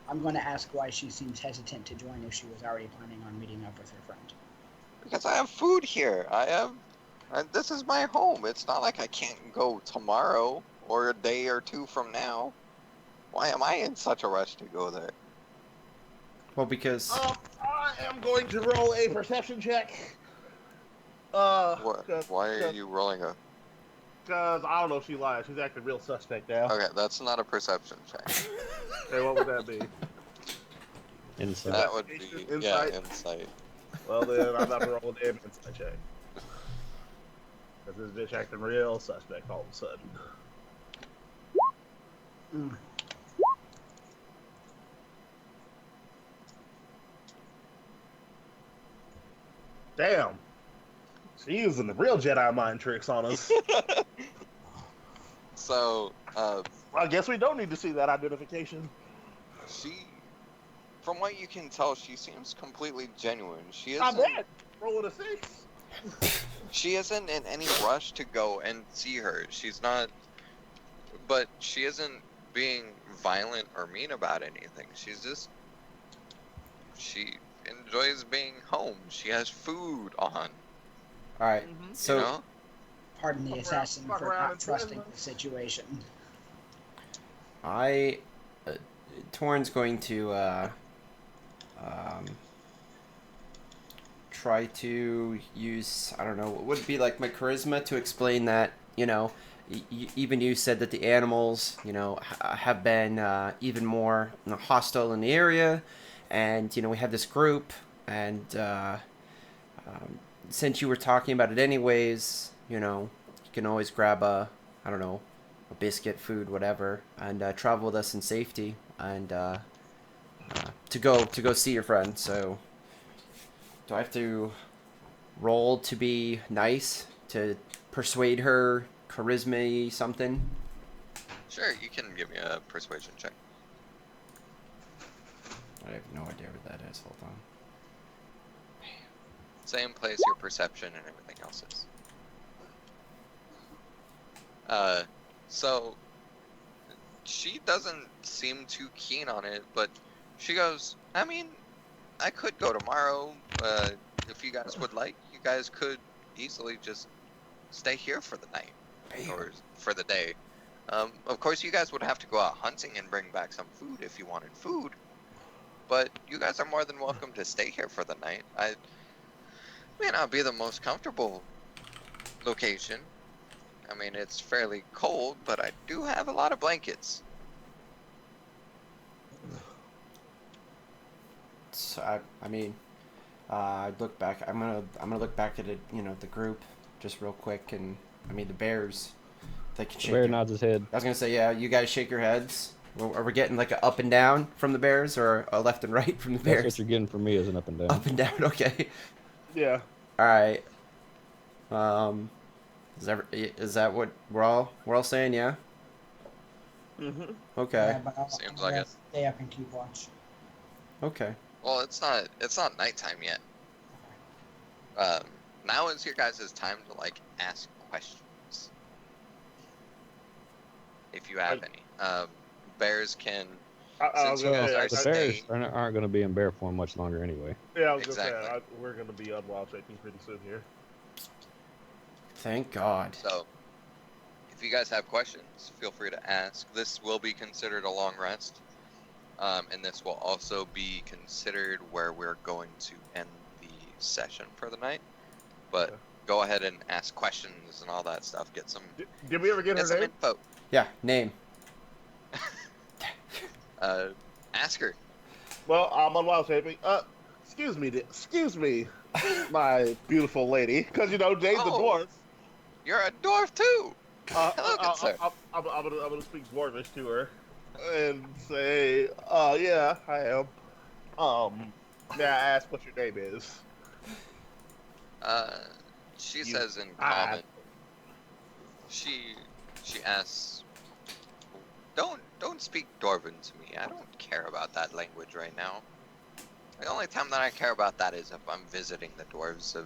I'm going to ask why she seems hesitant to join if she was already planning on meeting up with her friend. Because I have food here. This is my home. It's not like I can't go tomorrow or a day or two from now. Why am I in such a rush to go there? Well, because I am going to roll a perception check. Why are you rolling a... Because I don't know if she lies. She's acting real suspect now. Okay, that's not a perception check. Hey, what would that be? Insight. That would be, Insight? insight. Well, then I'm not rolling a damn insight check. Because this bitch acting real suspect all of a sudden. Mm. Damn. She's using the real Jedi mind tricks on us. So, I guess we don't need to see that identification. from what you can tell, she seems completely genuine. I bet. Rolling a 6. She isn't in any rush to go and see her. She's not, but she isn't being violent or mean about anything. She enjoys being home. She has food on. all right. So You know? Pardon the Fuck assassin around for and not trusting twist. the situation. Torrin's going to try to use, I don't know, what would be like my charisma to explain that, even you said that the animals, have been even more hostile in the area, and, we have this group, and since you were talking about it anyways, you can always grab a biscuit, food, whatever, and travel with us in safety, and to go see your friend. So, do I have to roll to be nice to persuade her, charisma something? Sure, you can give me a persuasion check. I have no idea what that is. Hold on. Same place your perception and everything else is. So she doesn't seem too keen on it, but she goes, I mean, I could go tomorrow, if you guys would like. You guys could easily just stay here for the night, or for the day. Of course, you guys would have to go out hunting and bring back some food if you wanted food, but you guys are more than welcome to stay here for the night. I may not be the most comfortable location. I mean, it's fairly cold, but I do have a lot of blankets. So I look back. I'm gonna look back at it. The group, just real quick, and the bears. They can shake. Bear their- nods his head. I was gonna say, yeah. You guys shake your heads. Are we getting like a up and down from the bears, or a left and right from the That's bears? what you're getting from me is an up and down. Up and down. Okay. Yeah. All right. Is that what we're all saying? Yeah. Mm-hmm. Okay. Yeah, but I'll Seems like it. stay up and keep watch. Okay. Well, it's not nighttime yet. Now is your guys' time to ask questions, if you have any. Bears can. I was Since you gonna guys say, The are bears staying, aren't going to be in bear form much longer anyway. yeah, I was gonna Exactly. say we're gonna be on wild shaking pretty soon here. Thank God. so if you guys have questions, feel free to ask. This will be considered a long rest, and this will also be considered where we're going to end the session for the night. But go ahead and ask questions and all that stuff. Get some Did we ever get her some name? info. Yeah, name. Ask her. Well, I'm on wild shaping. Excuse me, my beautiful lady, because Jane's a Oh, dwarf. you're a dwarf too. Uh, Hello, good sir. I'm gonna speak dwarvish to her and say, yeah, I am. May I ask what your name is? Uh, she You- says in Ah. common. She asks, don't speak Dwarven to me. I don't care about that language right now. The only time that I care about that is if I'm visiting the dwarves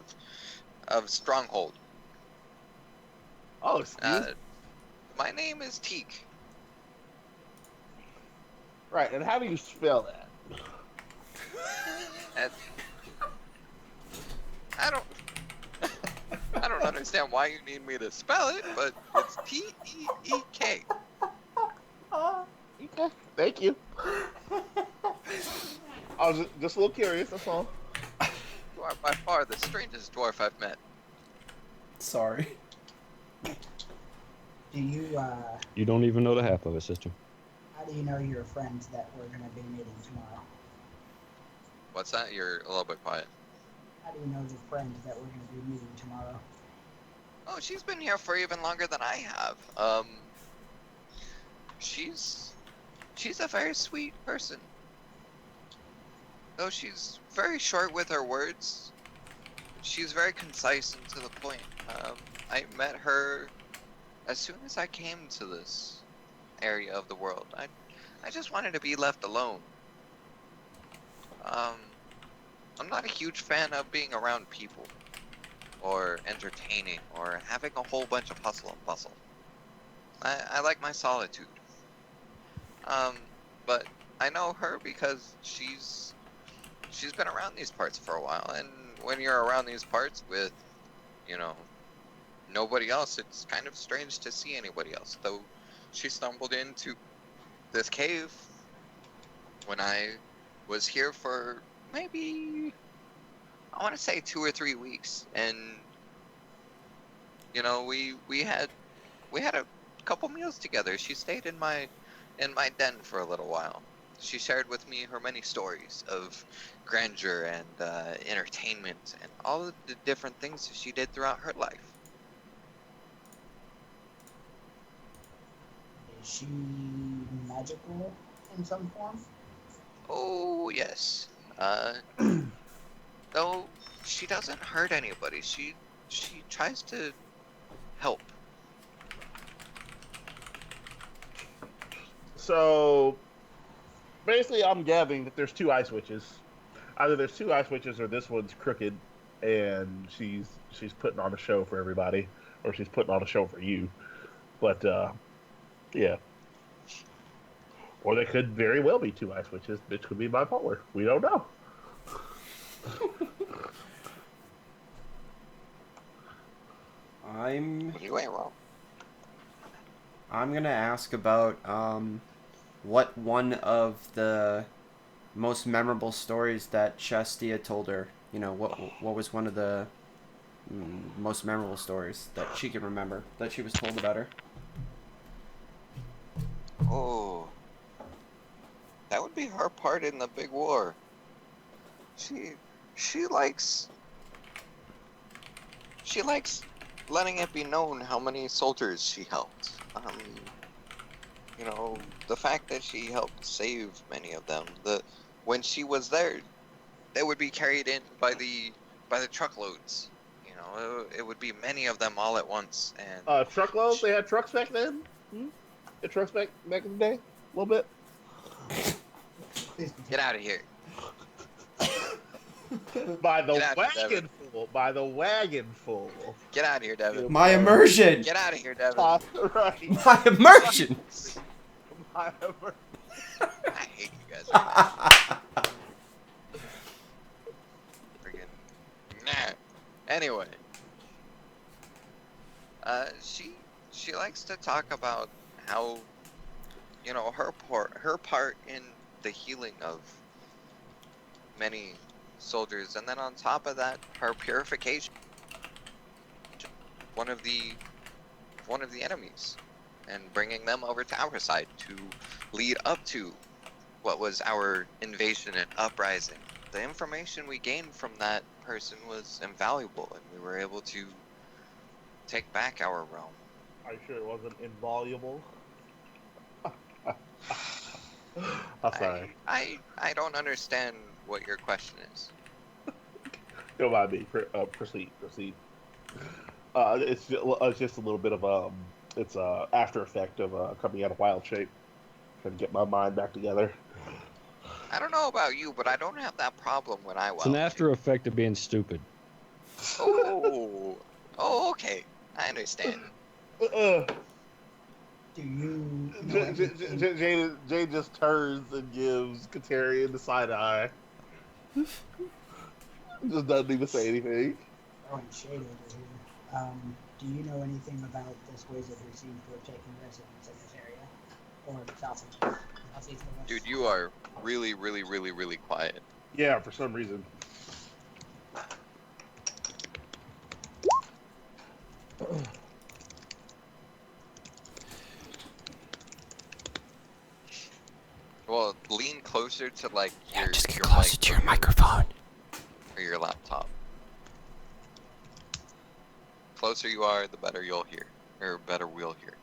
of Stronghold. Oh, excuse. My name is Teak. Right, and how do you spell that? And I don't I don't understand why you need me to spell it, but it's Teek. Okay, thank you. I was just a little curious, that's all. You are by far the strangest dwarf I've met. Sorry. Do you, You don't even know the half of it, sister. how do you know your friends that we're going to be meeting tomorrow? What's that? You're a little bit quiet. How do you know your friends that we're going to be meeting tomorrow? Oh, she's been here for even longer than I have. She's a very sweet person. Though she's very short with her words, she's very concise and to the point. I met her as soon as I came to this area of the world. I just wanted to be left alone. I'm not a huge fan of being around people, or entertaining, or having a whole bunch of hustle and bustle. I like my solitude. But I know her because she's been around these parts for a while, and when you're around these parts with, nobody else, it's kind of strange to see anybody else. Though she stumbled into this cave when I was here for maybe, I want to say 2 or 3 weeks, and we had a couple meals together. She stayed in my den for a little while. She shared with me her many stories of grandeur and entertainment and all of the different things that she did throughout her life. Is she magical in some form? Oh yes. Though she doesn't hurt anybody. She tries to help. So, basically, I'm gathering that there's 2 ice witches. Either there's 2 ice witches, or this one's crooked, and she's putting on a show for everybody, or she's putting on a show for you. But yeah. Or they could very well be 2 ice witches. Bitch could be bipolar. We don't know. You ain't wrong. I'm gonna ask about what one of the most memorable stories that Shastia told her. What was one of the most memorable stories that she can remember that she was told about her. Oh, that would be her part in the big war. She likes letting it be known how many soldiers she helped. The fact that she helped save many of them. When she was there, they would be carried in by the truckloads. It would be many of them all at once. And Truckloads? They had trucks back then? Had trucks back in the day? A little bit? Get out of here. By the Get out of here, wagon full. By the wagon full. Get out of here, Devin. My immersion! Get out of here, Devin. Right. My immersion! My immersion. I hate you guys right now. Friggin' nah. Anyway. She likes to talk about how, her part in the healing of many soldiers, and then on top of that, her purification. one of the enemies and bringing them over to our side to lead up to what was our invasion and uprising. The information we gained from that person was invaluable, and we were able to take back our realm. Are you sure it wasn't involuble? I'm sorry. I don't understand what your question is. Don't mind me. Proceed. It's just a little bit of it's after effect of coming out of wild shape. Trying to get my mind back together. I don't know about you, but I don't have that problem when I It's an after effect of being stupid. Oh, okay. I understand. Do you know anything? Jay just turns and gives Katarian the side eye. Just doesn't even say anything. Throwing shade over here. Do you know anything about this wizard who seems to have taken residence in this area? Or southeast of us? Dude, you are really, really, really, really quiet. Yeah, for some reason. Well, lean closer to like your just get your closer mic to your microphone. or your laptop. Closer you are, the better you'll hear, or better we'll hear.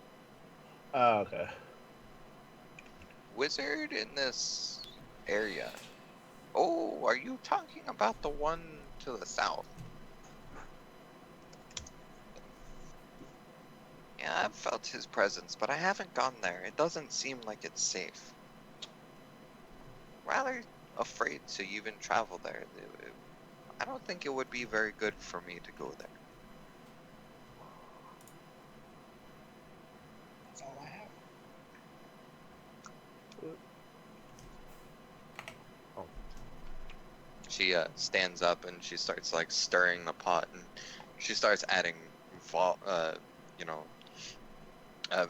Okay. Wizard in this area. Oh, are you talking about the one to the south? Yeah, I've felt his presence, but I haven't gone there. It doesn't seem like it's safe. Rather afraid to even travel there. I don't think it would be very good for me to go there. That's all I have. She stands up and she starts like stirring the pot, and she starts adding you know,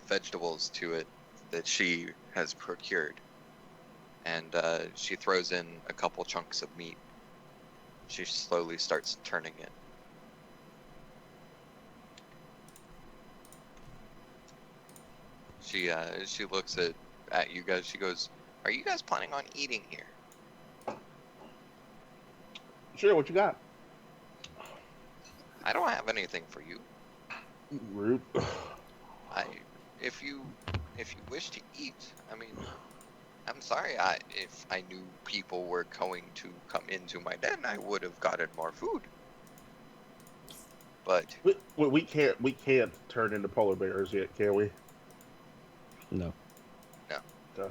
vegetables to it that she has procured, and she throws in a couple chunks of meat. She slowly starts turning it. She looks at you guys. She goes, "Are you guys planning on eating here?" Sure, what you got? I don't have anything for you. Rude. If you wish to eat, I mean, I'm sorry. If I knew people were going to come into my den, I would have gotten more food. But We can't turn into polar bears yet, can we? No. Okay.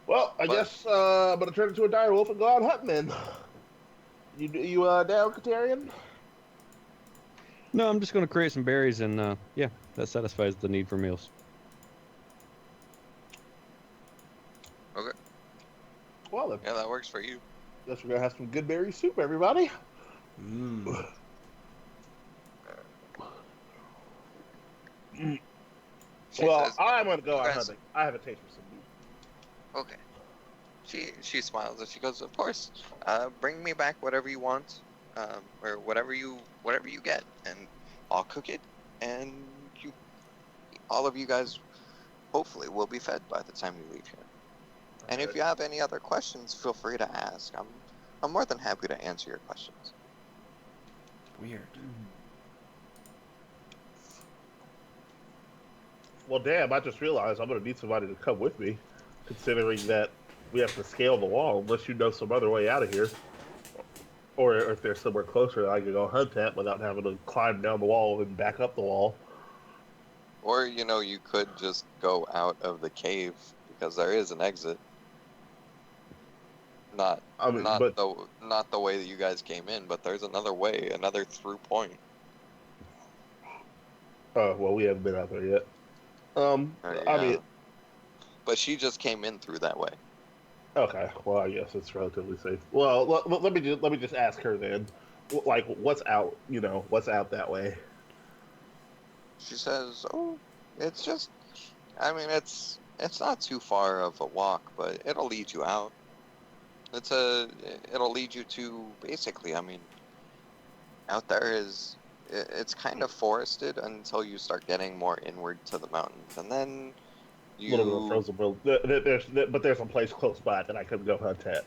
Well, I guess I'm gonna turn into a dire wolf and go out hunting then. You down, Katarian? No, I'm just going to create some berries, and yeah, that satisfies the need for meals. okay, Well then, yeah, that works for you. guess we're gonna have some good berry soup, everybody. Mmm. She Well, says, I'm gonna go you out guys- hunting. I have a taste for some meat. Okay. She smiles and she goes, "Of course. Bring me back whatever you want, or whatever you get, and I'll cook it, and all of you guys, hopefully, will be fed by the time you leave here. And if you have any other questions, feel free to ask. I'm more than happy to answer your questions." Weird. Well, damn, I just realized I'm gonna need somebody to come with me, considering that we have to scale the wall unless you know some other way out of here. Or if there's somewhere closer that I can go hunt at without having to climb down the wall and back up the wall. Or you could just go out of the cave because there is an exit. Not the way that you guys came in, but there's another way, another through point. Oh, well, we haven't been out there yet. I mean, but she just came in through that way. okay. Well, I guess it's relatively safe. Well, let me just ask her then. Like, what's out? What's out that way? She says, "Oh, it's just, I mean, it's not too far of a walk, but it'll lead you out. It'll lead you to basically, I mean, out there is it's kind of forested until you start getting more inward to the mountains, and then A little bit of you. frozen world. But there's a place close by that I could go hunt at.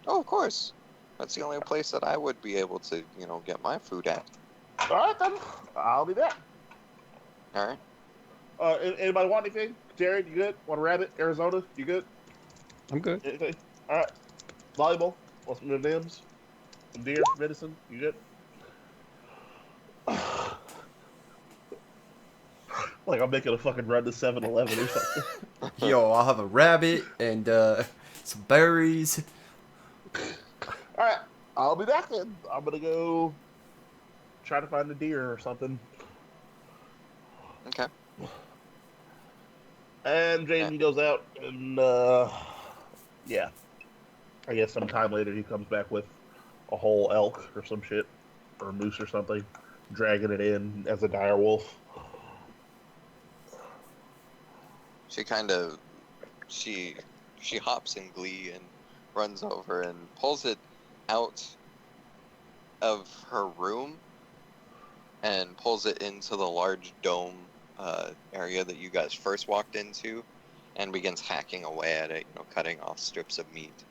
Oh, of course. That's the only place that I would be able to, get my food at. All right, then. I'll be there. All right. Anybody want anything? Jared, you good? Want a rabbit? Arizona, you good? I'm good. Anything? All right. Volleyball? Want some M&Ms? Some deer medicine? You good? Like I'm making a fucking run to 7-Eleven or something. Yo, I'll have a rabbit and some berries. All right, I'll be back then. I'm gonna go try to find a deer or something. Okay. And Jaden goes out, and yeah, I guess sometime later he comes back with a whole elk or some shit, or a moose or something, dragging it in as a dire wolf. She kind of, she hops in glee and runs over and pulls it out of her room and pulls it into the large dome area that you guys first walked into, and begins hacking away at it, cutting off strips of meat.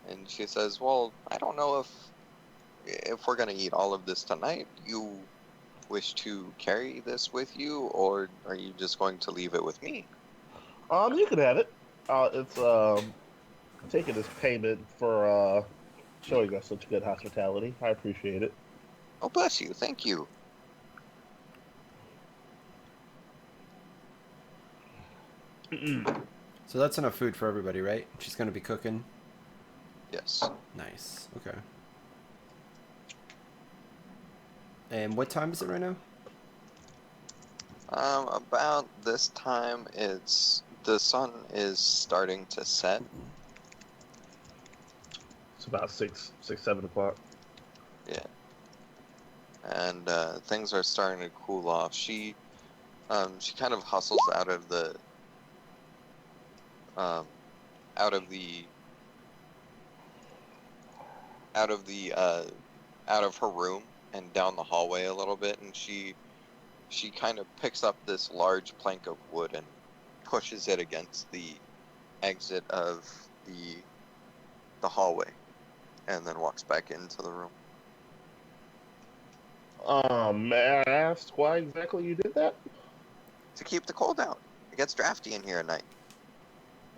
And she says, "Well, I don't know if we're gonna eat all of this tonight. You wish to carry this with you, or are you just going to leave it with me?" You can have it. It's taking as payment for showing us such good hospitality. I appreciate it. Oh, bless you. Thank you. So that's enough food for everybody, right? She's gonna be cooking. Yes. Nice. Okay. And what time is it right now? About this time, the sun is starting to set. It's about 7 o'clock. Yeah. And things are starting to cool off. She kind of hustles out of the out of the out of the out of her room and down the hallway a little bit, and she kind of picks up this large plank of wood and pushes it against the exit of the hallway, and then walks back into the room. May I ask why exactly you did that? To keep the cold out. It gets drafty in here at night.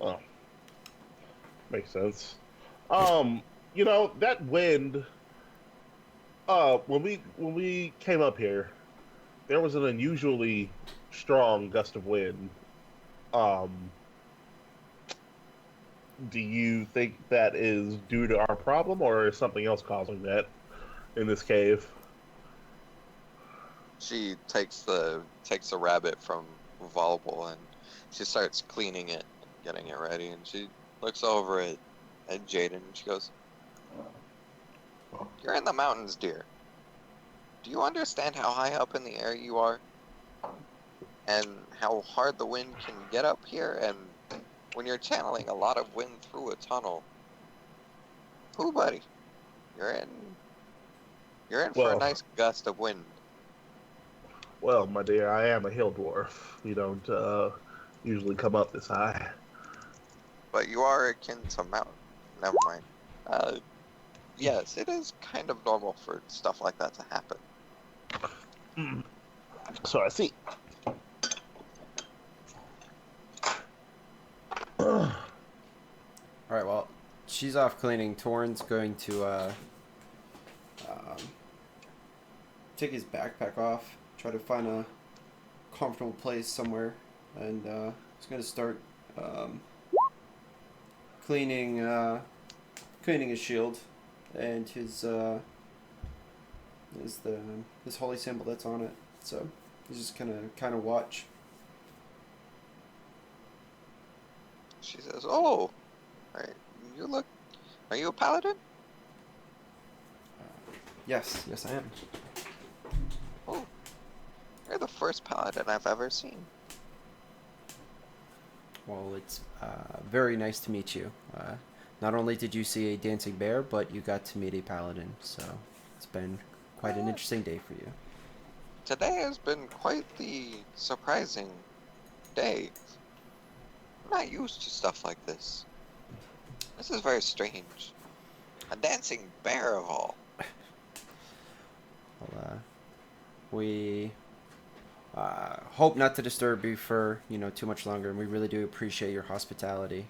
Oh, makes sense. That wind. When we came up here, there was an unusually strong gust of wind. Um, do you think that is due to our problem, or is something else causing that in this cave? She takes the rabbit from Volleyball and she starts cleaning it, getting it ready, and she looks over at Jaden and she goes, "You're in the mountains, dear. Do you understand how high up in the air you are? And how hard the wind can get up here? And when you're channeling a lot of wind through a tunnel, ooh, buddy, you're in for a Well, nice gust of wind." well, my dear, I am a hill dwarf. We don't usually come up this high. But you are akin to mountain. Never mind. Yes, it is kind of normal for stuff like that to happen. So I see. All right. Well, she's off cleaning. Torinn's going to take his backpack off, try to find a comfortable place somewhere, and he's going to start cleaning his shield and his holy symbol that's on it. So he's just gonna kind of watch. She says, "Oh, are you a paladin?" Yes, I am. Oh, you're the first paladin I've ever seen. Well, it's very nice to meet you. Not only did you see a dancing bear, but you got to meet a paladin, so it's been quite an interesting day for you. today has been quite the surprising day. I'm not used to stuff like this. This is very strange. A dancing bear of all. Well, we hope not to disturb you for too much longer, and we really do appreciate your hospitality.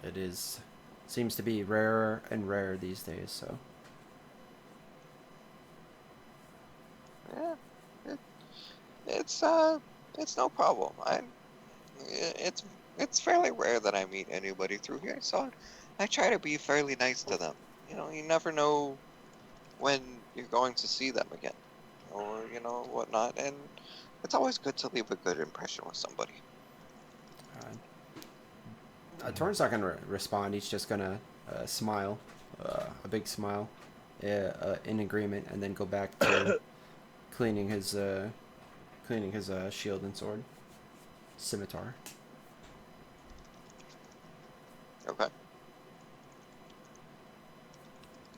It seems to be rarer and rarer these days. So Yeah, it's no problem. It's fairly rare that I meet anybody through here, so I try to be fairly nice to them. You never know when you're going to see them again, or whatnot, and it's always good to leave a good impression with somebody. Torinn's not gonna respond. He's just gonna smile, a big smile, in agreement, and then go back to cleaning his shield and sword, scimitar. Okay.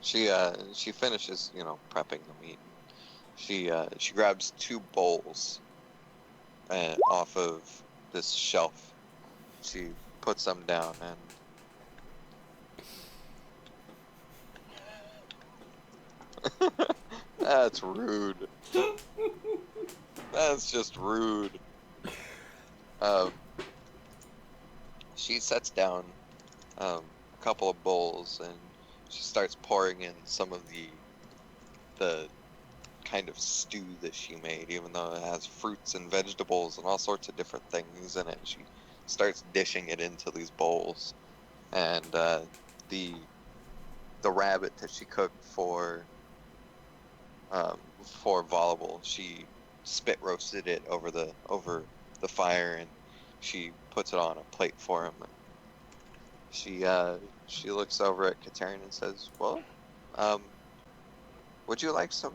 She finishes, prepping the meat. She grabs 2 bowls off of this shelf. She puts them down and that's rude. That's just rude. She sets down a couple of bowls and she starts pouring in some of the kind of stew that she made, even though it has fruits and vegetables and all sorts of different things in it. She starts dishing it into these bowls, and the rabbit that she cooked for Volleyball, she spit roasted it over the fire, and she puts it on a plate for him. She looks over at Katerin and says, "Well, would you like some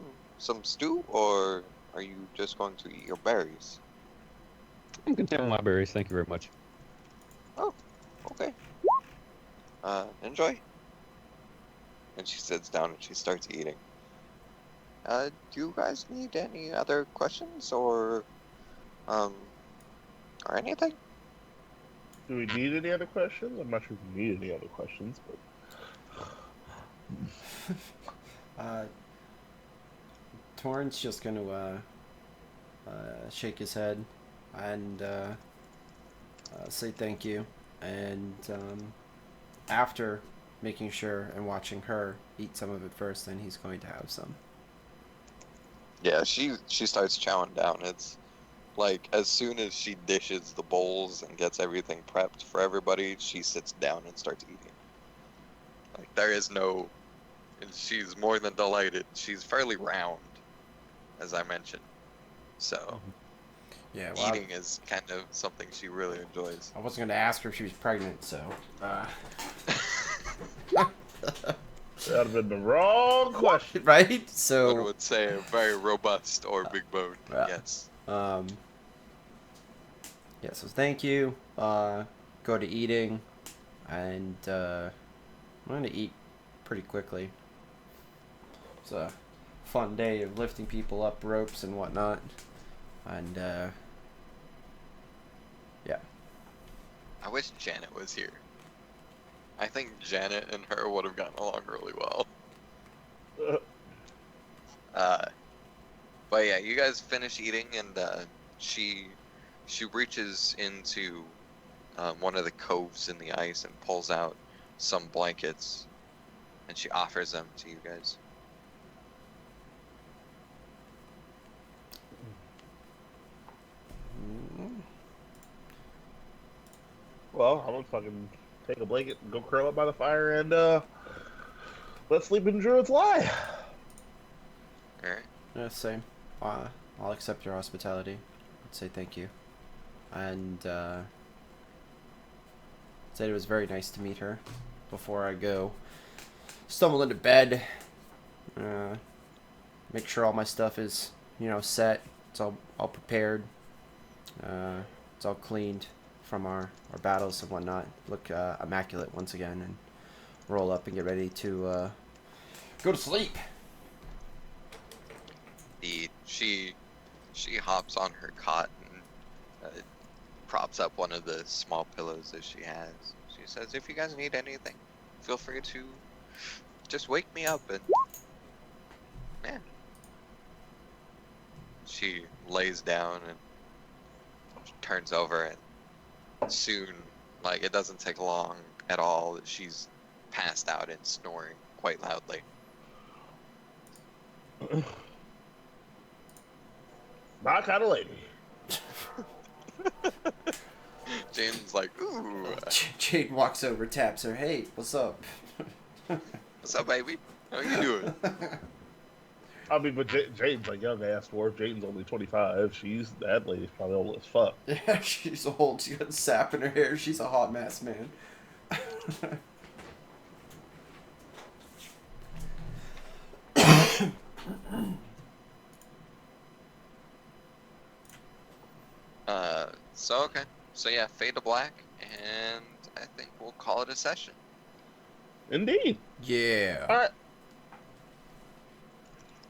stew, or are you just going to eat your berries?" I'm content with my berries. Thank you very much. Oh, okay. Enjoy. And she sits down and she starts eating. Do you guys need any other questions or anything? Do we need any other questions? I'm not sure if we need any other questions, but Torinn's just gonna shake his head and say thank you, and after making sure and watching her eat some of it first, then he's going to have some. Yeah, she starts chowing down. It's like as soon as she dishes the bowls and gets everything prepped for everybody, she sits down and starts eating. Like there is no, and she's more than delighted. She's fairly round, as I mentioned. So Yeah, well, eating is kind of something she really enjoys. I wasn't going to ask her if she was pregnant, so. that would have been the wrong question. Right? So. So. I would say very robust or big bone. Yes. Yeah, so thank you. Go to eating, and I'm going to eat pretty quickly. It's a fun day of lifting people up ropes and whatnot. And, yeah. I wish Janet was here. I think Janet and her would have gotten along really well. But yeah, you guys finish eating, and she reaches into one of the coves in the ice and pulls out some blankets, and she offers them to you guys. Well, I'm gonna fucking take a blanket and go curl up by the fire and let sleeping druids lie. Alright. Yeah, same. I'll accept your hospitality. I'd say thank you. And said it was very nice to meet her. Before I go stumble into bed, make sure all my stuff is, set. It's all prepared. It's all cleaned from our battles and whatnot. Look immaculate once again, and roll up and get ready to go to sleep. Indeed. she hops on her cot and props up one of the small pillows that she has. She says, "If you guys need anything, feel free to just wake me up." And man, she lays down and turns over, and soon, like, it doesn't take long at all, she's passed out and snoring quite loudly. My kind of lady. Jane's like, "Ooh, Jade walks over, taps her. Hey, what's up? what's up, baby? How you doing?" I mean, but Jaden's a young ass dwarf. Jaden's only 25. That lady's probably old as fuck. Yeah, she's old. She got sap in her hair. She's a hot mess, man. So okay. So yeah, fade to black, and I think we'll call it a session. Indeed. Yeah. All right.